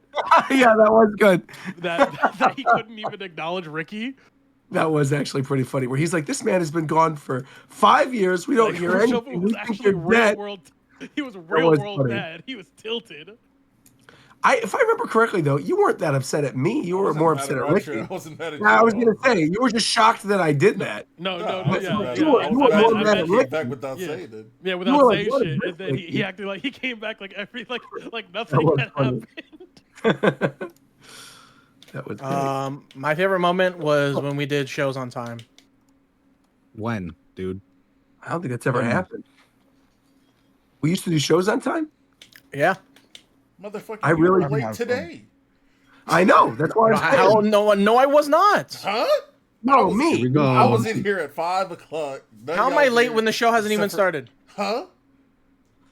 Yeah, that was good. that he couldn't even acknowledge Ricky. That was actually pretty funny. Where he's like, "This man has been gone for 5 years. We don't Like, hear Shofu anything. was We think actually you're real dead." world. He was real was world funny. mad. He was tilted. If I remember correctly, though, you weren't that upset at me. You I were wasn't more mad upset at at Roger. Ricky. I wasn't mad at you. Yeah, I was at all. gonna say you were just shocked that I did that. No, I no, wasn't yeah, mad at yeah. all. you I were was more mad mad that at he came Ricky. back without Yeah. saying it. Yeah, You without were saying like, "What is shit, this and then he Ricky?" acted like he came back like nothing was had funny. happened. That was great. My favorite moment was when we did shows on time. When, dude? I don't think that's ever happened. We used to do shows on time. Yeah. Motherfucker, I you really were late have today. I know. That's why I'm How? saying. No, I was not. Huh? No, Here me. we go. I was in here at 5 o'clock. None How of am I y'all late here when the show hasn't even except for- started? Huh?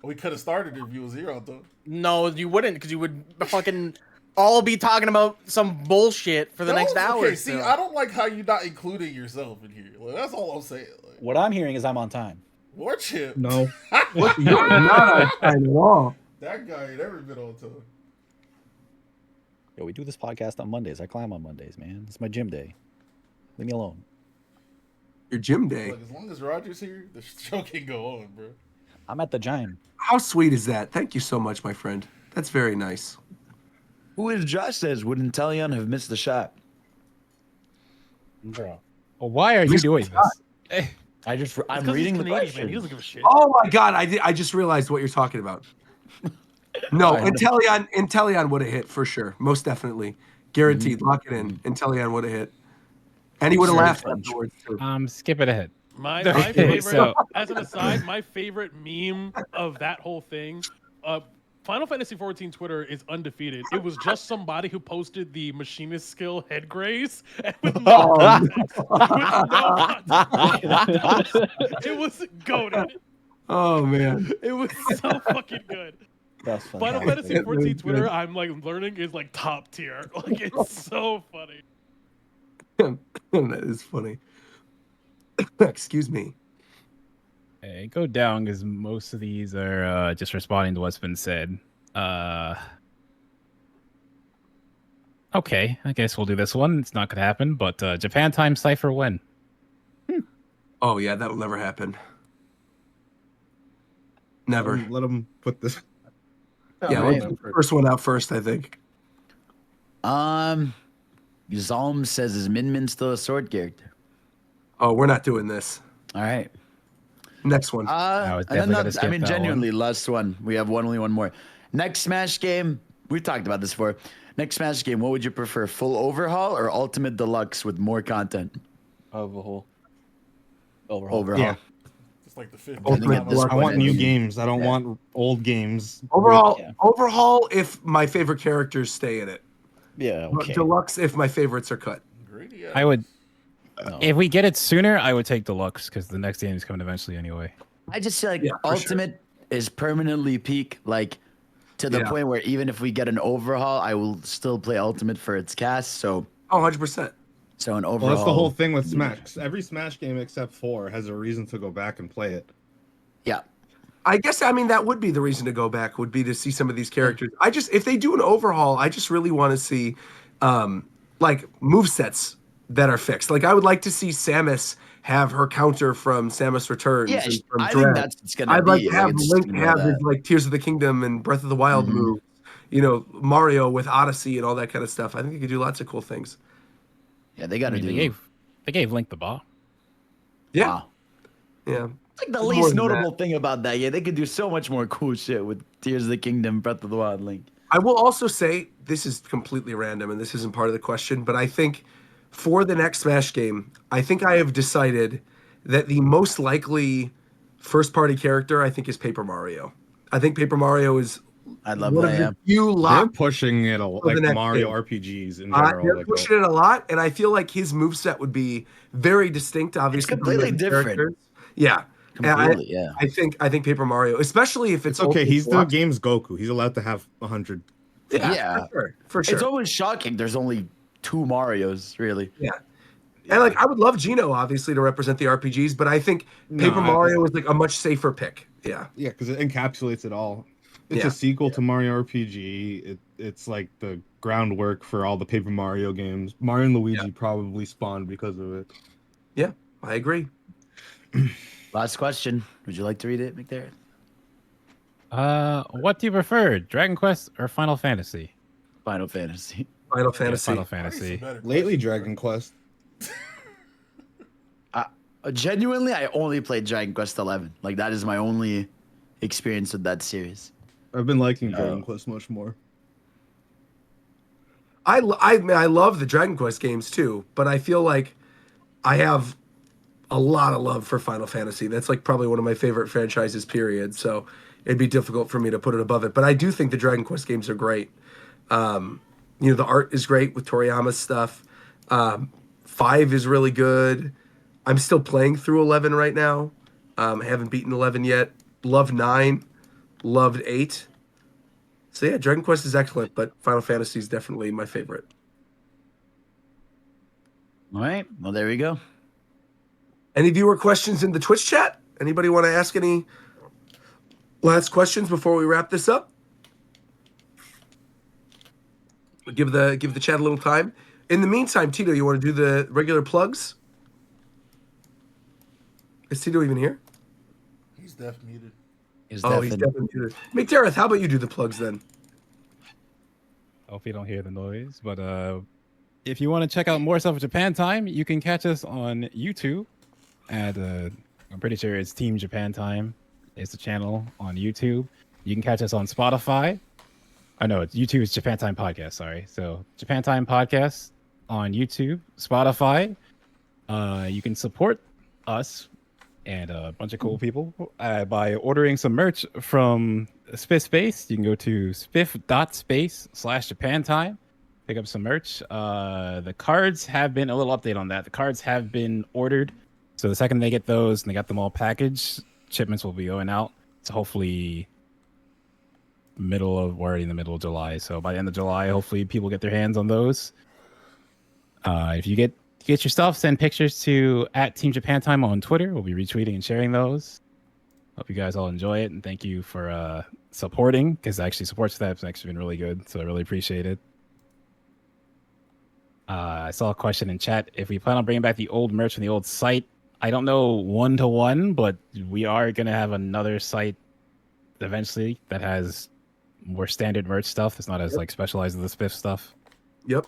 We could have started if you was here, I thought. No, you wouldn't, because you would fucking all be talking about some bullshit for the next hour. Okay, see, I don't like how you not including yourself in here. Like, that's all I'm saying. Like, What I'm hearing is I'm on time. war chip. No. You're not on time at all. That guy ain't ever been on time. Yo, we do this podcast on Mondays. I climb on Mondays, man. It's my gym day. Leave me alone. Your gym day. Look, as long as Roger's here, the show can go on, bro. I'm at the gym. How sweet is that? Thank you so much, my friend. That's very nice. Who is Josh says, would Intellion have missed the shot? Bro. Well, why are you Missed doing the this? I'm 'Cause reading he's the Canadian, question. man. He doesn't give a shit. Oh my god, I just realized what you're talking about. No, Intellion would have hit for sure. Most definitely. Guaranteed. Lock it in. Intellion would have hit. And he would have Very laughed French. afterwards too. Skip it ahead. My Okay, favorite, so- as an aside, my favorite meme of that whole thing, Final Fantasy XIV Twitter is undefeated. It was just somebody who posted the machinist skill head grace and with no context. It was goated. Oh man. It was so fucking good. That's Final fantastic. Fantasy Really XIV Twitter, good. I'm like learning is like top tier. Like it's so funny. That is funny. Excuse me. Hey, go down because most of these are just responding to what's been said. Okay, I guess we'll do this one. It's not gonna happen, but Japan time cipher when? Oh yeah, that will never happen. Never. Let him put this. Yeah, let's get the first one out first, I think. Zalm says, is Min Min still a sword character? Oh, we're not doing this. All right. Next one. I was And then definitely gonna skip I mean, that one. genuinely, last one. We have only one more. Next Smash game. We talked about this before. Next Smash game. What would you prefer? Full overhaul or Ultimate Deluxe with more content? Overhaul. Overhaul. Yeah. It's like the fifth. Ultimate time Deluxe. I want new Yeah. games. I don't want old games. Overall, Yeah. overhaul if my favorite characters stay in it. Yeah, okay. Deluxe if my favorites are cut. Greedy I would, No. if we get it sooner, I would take deluxe because the next game is coming eventually anyway. I just feel like Yeah, for sure. Ultimate is permanently peak, like to the Yeah. point where even if we get an overhaul, I will still play Ultimate for its cast. So Oh, 100%. an overhaul. Well, that's the whole thing with Smash. Every Smash game except 4 has a reason to go back and play it. Yeah. I guess that would be the reason to go back, would be to see some of these characters. If they do an overhaul, I just really want to see like movesets that are fixed. Like I would like to see Samus have her counter from Samus Returns Yeah, and from I Dread. think that's what's gonna I'd be. like to have it's Link gonna be have all his that. like Tears of the Kingdom and Breath of the Wild moves. You know, Mario with Odyssey and all that kind of stuff. I think they could do lots of cool things. Yeah, they got to I mean, do. they gave Link the ball. Yeah. Wow. Yeah. It's like the More least than notable thing about that. Yeah, they could do so much more cool shit with Tears of the Kingdom, Breath of the Wild, Link. I will also say this is completely random and this isn't part of the question, but I think for the next Smash game, I think I have decided that the most likely first party character I think is Paper Mario. I think Paper Mario is I love one that. of Yeah. the few They're locked. pushing it a the like next Mario game. RPGs in general. They're like, pushing it a lot, and I feel like his moveset would be very distinct, obviously. from the completely other different. characters. Yeah. And Completely. Yeah. I think Paper Mario, especially if it's It's okay. only He's the deluxe. game's Goku. He's allowed to have 100. Yeah. For sure. It's almost shocking. There's only 2 Marios, really. Yeah. And like I would love Gino obviously to represent the RPGs, but I think Paper Mario is like a much safer pick. Yeah. Yeah, because it encapsulates it all. It's Yeah. a sequel to Mario RPG. It's like the groundwork for all the Paper Mario games. Mario and Luigi probably spawned because of it. Yeah, I agree. Last question. Would you like to read it, McDarrett? What do you prefer, Dragon Quest or Final Fantasy? Final Fantasy. Final Yeah, Fantasy. Final Fantasy. Lately, Dragon Quest. Genuinely, I only played Dragon Quest 11. Like that is my only experience with that series. I've been liking Dragon Quest much more. I love the Dragon Quest games too, but I feel like I have a lot of love for Final Fantasy. That's like probably one of my favorite franchises, period. So it'd be difficult for me to put it above it. But I do think the Dragon Quest games are great. You know, the art is great with Toriyama's stuff. 5 is really good. I'm still playing through 11 right now. I haven't beaten 11 yet. Loved 9. Loved 8. So yeah, Dragon Quest is excellent, but Final Fantasy is definitely my favorite. All right. Well, there we go. Any viewer questions in the Twitch chat? Anybody want to ask any last questions before we wrap this up? Give the chat a little time. In the meantime, Tito, you want to do the regular plugs? Is Tito even here? He's deaf muted. Is He's definitely muted. McDareth, how about you do the plugs then? Hope you don't hear the noise, but if you want to check out more stuff at Japan Time, you can catch us on YouTube at I'm pretty sure it's Team Japan Time. It's the channel on YouTube. You can catch us on Spotify. I know it's YouTube. It's Japan Time Podcast. Sorry. So Japan Time Podcast on YouTube, Spotify. You can support us and a bunch of cool people by ordering some merch from Spiff Space. You can go to spiff.space/JapanTime. Pick up some merch. The cards have been a little update on that. The cards have been ordered. So the second they get those and they got them all packaged, shipments will be going out. So hopefully we're already in the middle of July. So by the end of July, hopefully people get their hands on those. If you get your stuff, send pictures to @TeamJapanTime on Twitter. We'll be retweeting and sharing those. Hope you guys all enjoy it, and thank you for supporting, because actually support staff's actually been really good, so I really appreciate it. I saw a question in chat. If we plan on bringing back the old merch from the old site, I don't know 1-to-1, but we are going to have another site eventually that has more standard merch stuff. It's not as like specialized as the Spiff stuff. Yep.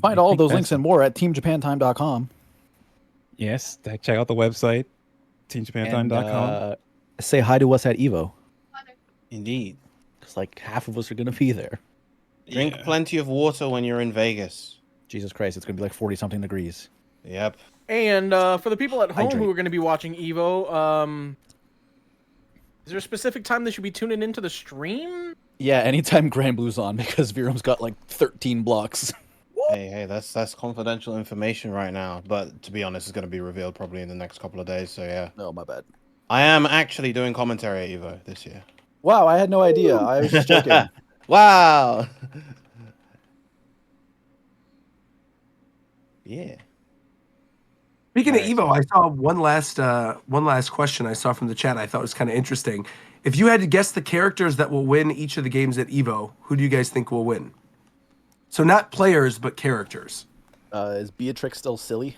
Find all of those links and more at teamjapantime.com. Yes, check out the website, teamjapantime.com. Say hi to us at EVO, Indeed. because like half of us are going to be there. Drink plenty of water when you're in Vegas. Jesus Christ, it's going to be like 40-something degrees. Yep. And for the people at home Hydrate. who are going to be watching EVO, Is there a specific time they should be tuning into the stream? Yeah, anytime Grand Blue's on because Virum's got like 13 blocks. Hey, that's confidential information right now. But to be honest, it's going to be revealed probably in the next couple of days. So yeah. No, my bad. I am actually doing commentary at EVO this year. Wow, I had no idea. I was just joking. Wow. Yeah. Speaking Nice. of Evo, I saw one last question I saw from the chat. I thought was kind of interesting. If you had to guess the characters that will win each of the games at Evo, who do you guys think will win? So not players, but characters. Is Beatrix still silly?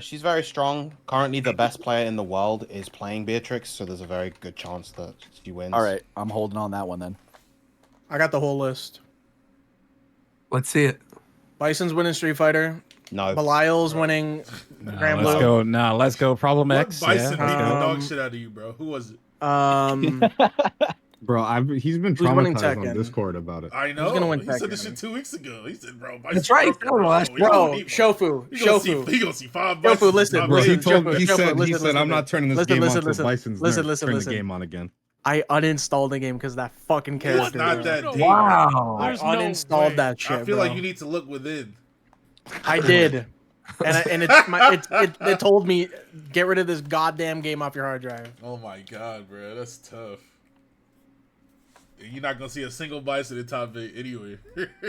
She's very strong. Currently, the best player in the world is playing Beatrix, so there's a very good chance that she wins. All right, I'm holding on that one then. I got the whole list. Let's see it. Bison's winning Street Fighter. No. Belial's winning Grand Let's Blue. go. Nah, let's go. Problem What X. Bison beat let's the go. dog shit out of you, bro? Who was it? Bro, he's been Who's winning traumatized on Tekken? Discord about it. I know. gonna win He said Tekken? this shit 2 weeks ago. He said, bro, Bison That's right. broke it, No, bro. last- He gonna Bro, need one. Shofu. He gonna see- Shofu. He gonna see 5 Shofu, Bisons. listen, Not Bro, listen, he Bisons. told he Shofu, said listen, I'm not turning this listen, game listen, on until listen. Bison's Listen, nerfed. listen, Turn listen. the game on again. I uninstalled the game because that fucking character. It's not bro. that No. deep. Wow. I There's no uninstalled way. that shit. I feel bro. like you need to look within. I did, and it told me get rid of this goddamn game off your hard drive. Oh my god, bro, that's tough. You're not gonna see a single Bison in top 8 anyway.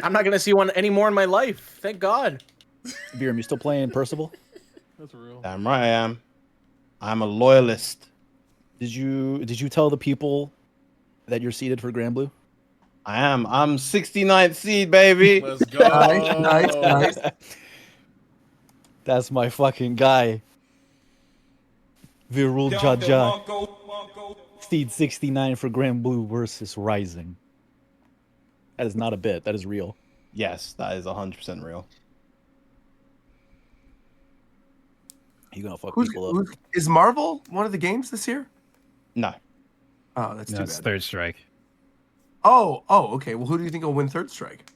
I'm not gonna see one anymore in my life. Thank God. Virum, you still playing Percival? That's real. Damn right I am. I'm a loyalist. Did you tell the people that you're seated for Grand Blue? I am. I'm 69th seed, baby. Let's go. Nice. That's my fucking guy. Virul Jaja. Seed 69 for Grand Blue versus Rising. That is not a bit. That is real. Yes, that is 100% real. You gonna fuck Who's, people up? is Marvel one of the games this year? No. Oh, that's No, too it's bad. Third Strike. Oh, okay. Well, who do you think will win Third Strike?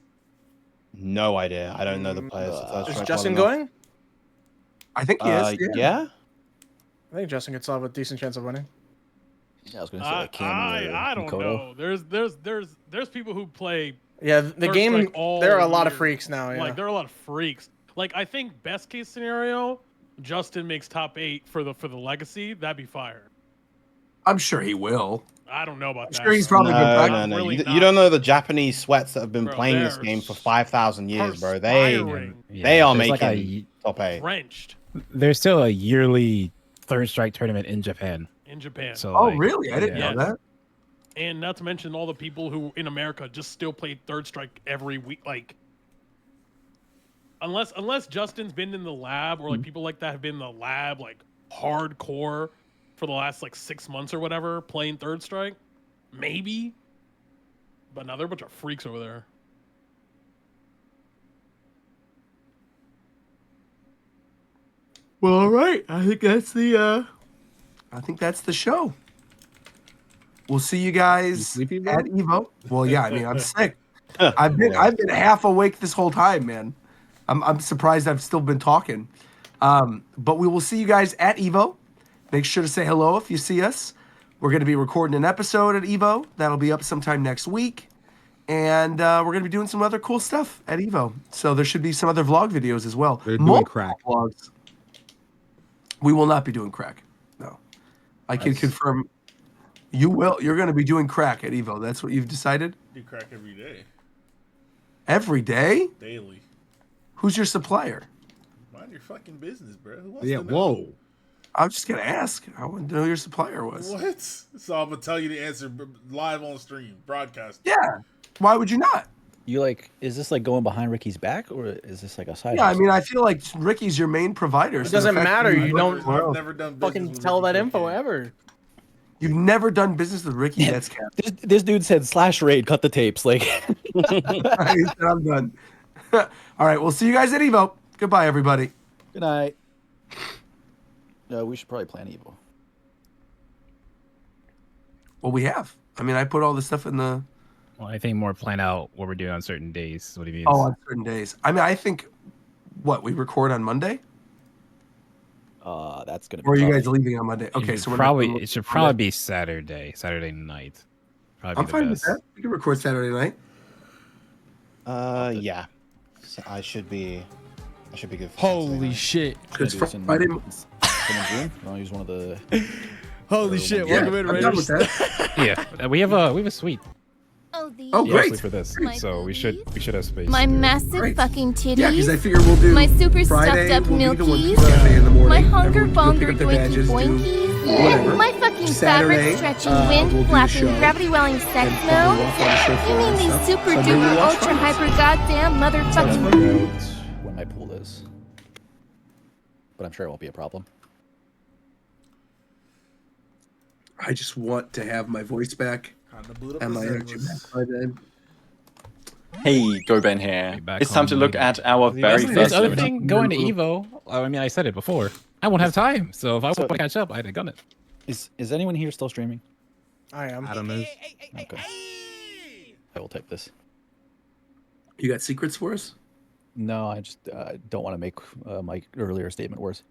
No idea. I don't know the players. of Third Is Strike Justin well enough. going? I think he is. Yeah. Yeah? I think Justin could still have a decent chance of winning. Yeah, I was gonna say like Cammy or I don't Mikoto. know. There's people who play Yeah, the Third game. Strike all There are a lot of year. freaks now. Yeah. Like there are a lot of freaks. Like I think best case scenario, Justin makes top 8 for the legacy. That'd be fire. I'm sure he will. I don't know about I'm that. sure he's bro. probably good No, practice. no, no. Really You not. don't know the Japanese sweats that have been Bro, playing this they're game for 5,000 years, bro. perspiring, They are there's making top 8. drenched There's still a yearly Third Strike tournament in Japan. in Japan. So Oh, like, really? I didn't yeah. know that. And not to mention all the people who in America just still play Third Strike every week. Like, unless Justin's been in the lab or like people like that have been in the lab like hardcore for the last like 6 months or whatever playing Third Strike, maybe. But now they're a bunch of freaks over there. Well, all right. I think that's the show. We'll see you guys sleepy, bro? at Evo. Well, yeah. I mean, I'm sick. I've been half awake this whole time, man. I'm surprised I've still been talking. But we will see you guys at Evo. Make sure to say hello if you see us. We're going to be recording an episode at Evo. That'll be up sometime next week. And we're going to be doing some other cool stuff at Evo. So there should be some other vlog videos as well. They're doing Multiple crack. vlogs. We will not be doing crack. No. I can Nice. confirm you will. You're going to be doing crack at Evo. That's what you've decided? Do crack every day, Every day? daily. Who's your supplier? Mind your fucking business, bro. Who wants Yeah, to know? whoa. I was just going to ask. I wanted to know who your supplier was. What? So I'm gonna tell you the answer live on stream, broadcast. Yeah. Why would you not? You like? Is this like going behind Ricky's back, or is this like a side? Yeah, I hustle? mean, I feel like Ricky's your main provider. It so the doesn't fact matter, that you don't- I've never done business fucking with tell Ricky that info King. ever. You've never done business with Ricky? That's cap. This dude said slash raid, cut the tapes. Like, He said, I'm done. All right, we'll see you guys at Evo. Goodbye, everybody. good night. No, we should probably plan Evo. Well, we have. I mean, I put all the stuff in the... Well, I think more plan out what we're doing on certain days. Is what he means. Oh, on certain days. I mean, I think, what, we record on Monday? That's gonna be. Or are you tough. guys leaving on Monday? Okay, so we're probably not it should probably be Saturday night. Probably I'm be the fine with best. that. We can record Saturday night. Yeah. So I should be good for Holy Saturday shit. Because Do this in Friday, someone's room. I'll use one of the. Holy Or shit. one- yeah, Welcome in, I'm done with Raiders. that. Yeah, we have a suite. Oh, these. Oh, Yeah, great. actually for this, My so we should have space. My to do it. massive Great. fucking titties. Yeah, because I figure we'll do My super Friday stuffed up will be the one milkies. cafe in the morning. My hunger Everyone can go pick bonger up their doinky badges, do boinkies. whatever. My fucking Saturday, fabric stretching, we'll wind do the flapping, show. gravity welling sex And probably mode. walk on the show You floor mean and these stuff. super Sunday we'll duper watch ultra fights. hyper goddamn motherfucking. figure out when my pool is. But I'm sure it won't be a problem. I just want to have my voice back Kinda blew up and the my energy back servers. by then. Hey, Go Ben here. Be back It's time on to look Monday. at our very This first other event. thing, going to Evo. I mean, I said it before. I won't have time, so if I want to catch up, I'd have done it. Is anyone here still streaming? I am. Adam is. Okay. I will type this. You got secrets for us? No, I just don't want to make my earlier statement worse.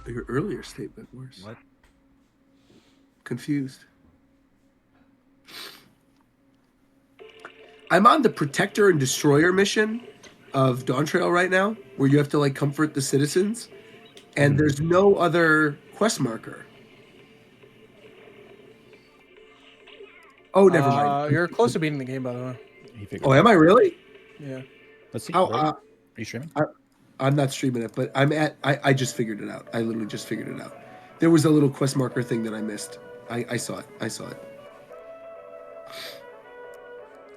Your earlier statement worse. What? Confused. I'm on the Protector and Destroyer mission of Dawn Trail right now, where you have to like comfort the citizens, and there's no other quest marker. Oh, never mind. You're close to beating the game, by the way. He figured. Oh, am I really? Yeah. Let's see. Oh, Ready? Are you streaming? I'm not streaming it, but I just figured it out. I literally just figured it out. There was a little quest marker thing that I missed. I saw it. I saw it.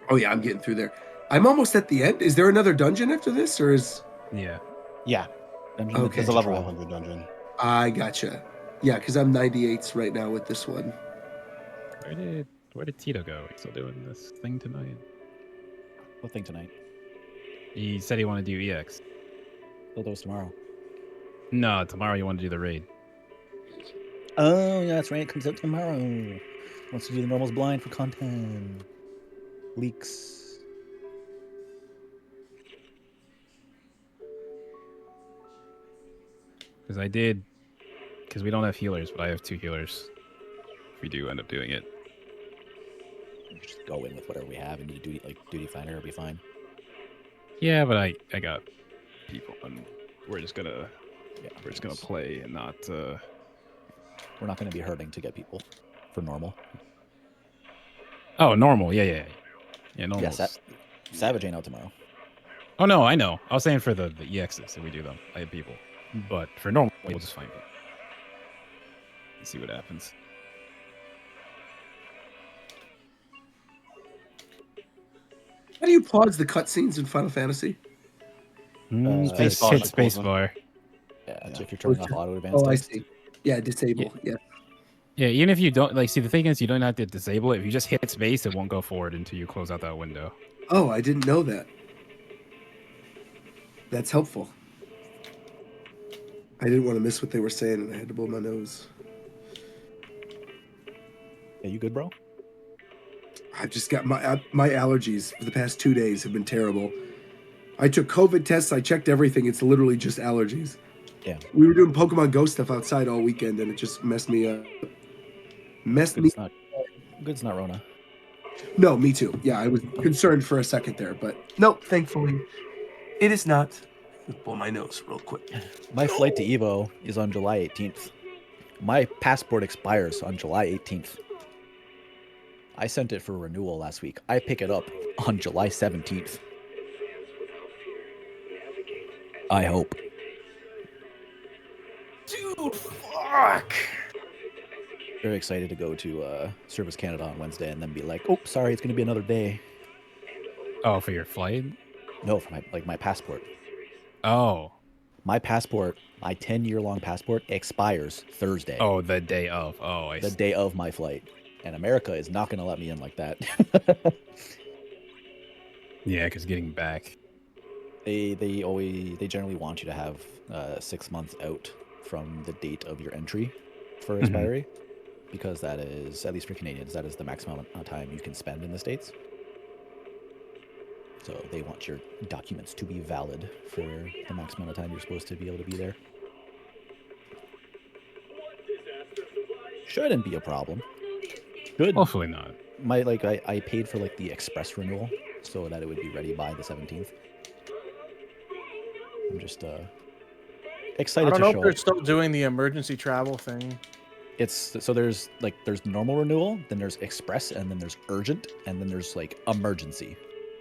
Oh yeah, I'm getting through there. I'm almost at the end. Is there another dungeon after this, or is? Yeah. Yeah. Dungeon Okay. Adventure There's a level Trial. 100 dungeon. I gotcha. Yeah, because I'm 98s right now with this one. Where did Tito go? He's still doing this thing tonight. What thing tonight? He said he wanted to do EX. Oh, that was tomorrow. No, tomorrow you want to do the raid. Oh, yeah, that's right. It comes out tomorrow. Wants to do the normals blind for content. Leaks. Because we don't have healers, but I have 2 healers. If we do end up doing it. You just go in with whatever we have and do duty finder, it'll be fine. Yeah, but I got people, and we're just gonna play and not. We're not going to be hurting to get people for normal. Oh, normal. Yeah, normal. Yeah, Savage ain't out tomorrow. Oh no, I know. I was saying for the EXs if we do them, I have people, but for normal, we'll just find people. See what happens. How do you pause the cutscenes in Final Fantasy? Just Spacebar, hit I suppose. spacebar. Yeah, so if you're turning off auto advance Oh, I text, see. Yeah, disable. Yeah. Yeah, even if you don't see, the thing is, you don't have to disable it. If you just hit space, it won't go forward until you close out that window. Oh, I didn't know that. That's helpful. I didn't want to miss what they were saying, and I had to blow my nose. Yeah, you good, bro? I've just got my allergies for the past 2 days have been terrible. I took COVID tests. I checked everything. It's literally just allergies. Yeah. We were doing Pokemon Go stuff outside all weekend, and it just messed me up. Good it's not Rona. No, me too. Yeah, I was concerned for a second there, but no, thankfully, it is not. Let's blow my nose real quick. My flight to EVO is on July 18th. My passport expires on July 18th. I sent it for renewal last week. I pick it up on July 17th. I hope. Dude, fuck. Very excited to go to Service Canada on Wednesday and then be like, oh, sorry, it's going to be another day. Oh, for your flight? No, for my passport. Oh. My passport, my 10-year-long passport expires Thursday. Oh, the day of. Oh, I The see. day of my flight. And America is not going to let me in like that. Yeah, because getting back. They generally want you to have 6 months out from the date of your entry for expiry, because that is, at least for Canadians, that is the maximum amount of time you can spend in the States. So they want your documents to be valid for the maximum amount of time you're supposed to be able to be there. shouldn't be a problem. Should Hopefully not. I paid for like the express renewal so that it would be ready by the 17th. I'm just excited I don't to know show if they're up. still doing the emergency travel thing. It's so there's normal renewal, then there's express, and then there's urgent, and then there's like emergency.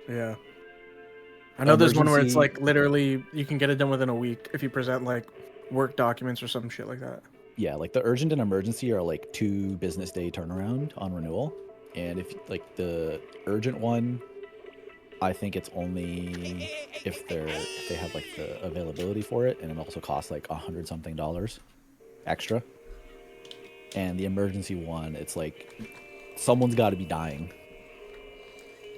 Yeah. I know there's one where it's Emergency- like literally you can get it done within a week if you present like work documents or some shit like that. Yeah, like the urgent and emergency are like 2 business day turnaround on renewal. And if like the urgent one, I think it's only if they have like the availability for it, and it also costs like $100 something extra. And the emergency one, it's like someone's got to be dying.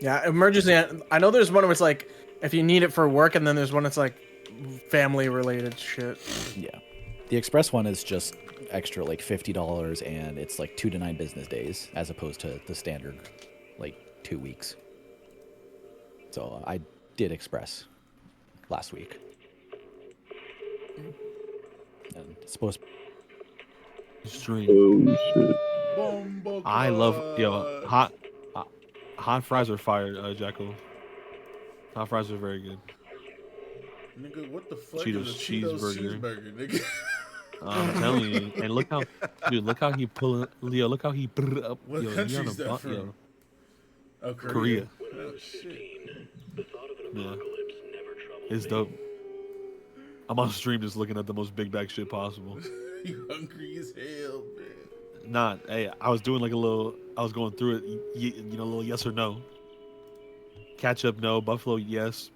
Yeah, emergency. I know there's one where it's like if you need it for work, and then there's one that's like family related shit. Yeah. The express one is just extra like $50, and it's like 2 to 9 business days as opposed to the standard like 2 weeks. So I did express last week. And it's supposed Stream. Bombo I love clot. hot fries are fire, Jacko. Hot fries are very good. Nigga, what the fuck Cheetos is a Cheetos cheeseburger. cheeseburger, nigga? I'm telling you, and look how he pulling Leo. Look how he up. What Yo, country he on is a that bu- from? yo. Oh, Korea. Oh shit. Yeah, it's dope. I'm on stream just looking at the most big bag shit possible. You hungry as hell, man. Nah, hey, I was doing like a little. I was going through it. You know, a little yes or no. Ketchup, no. Buffalo, yes.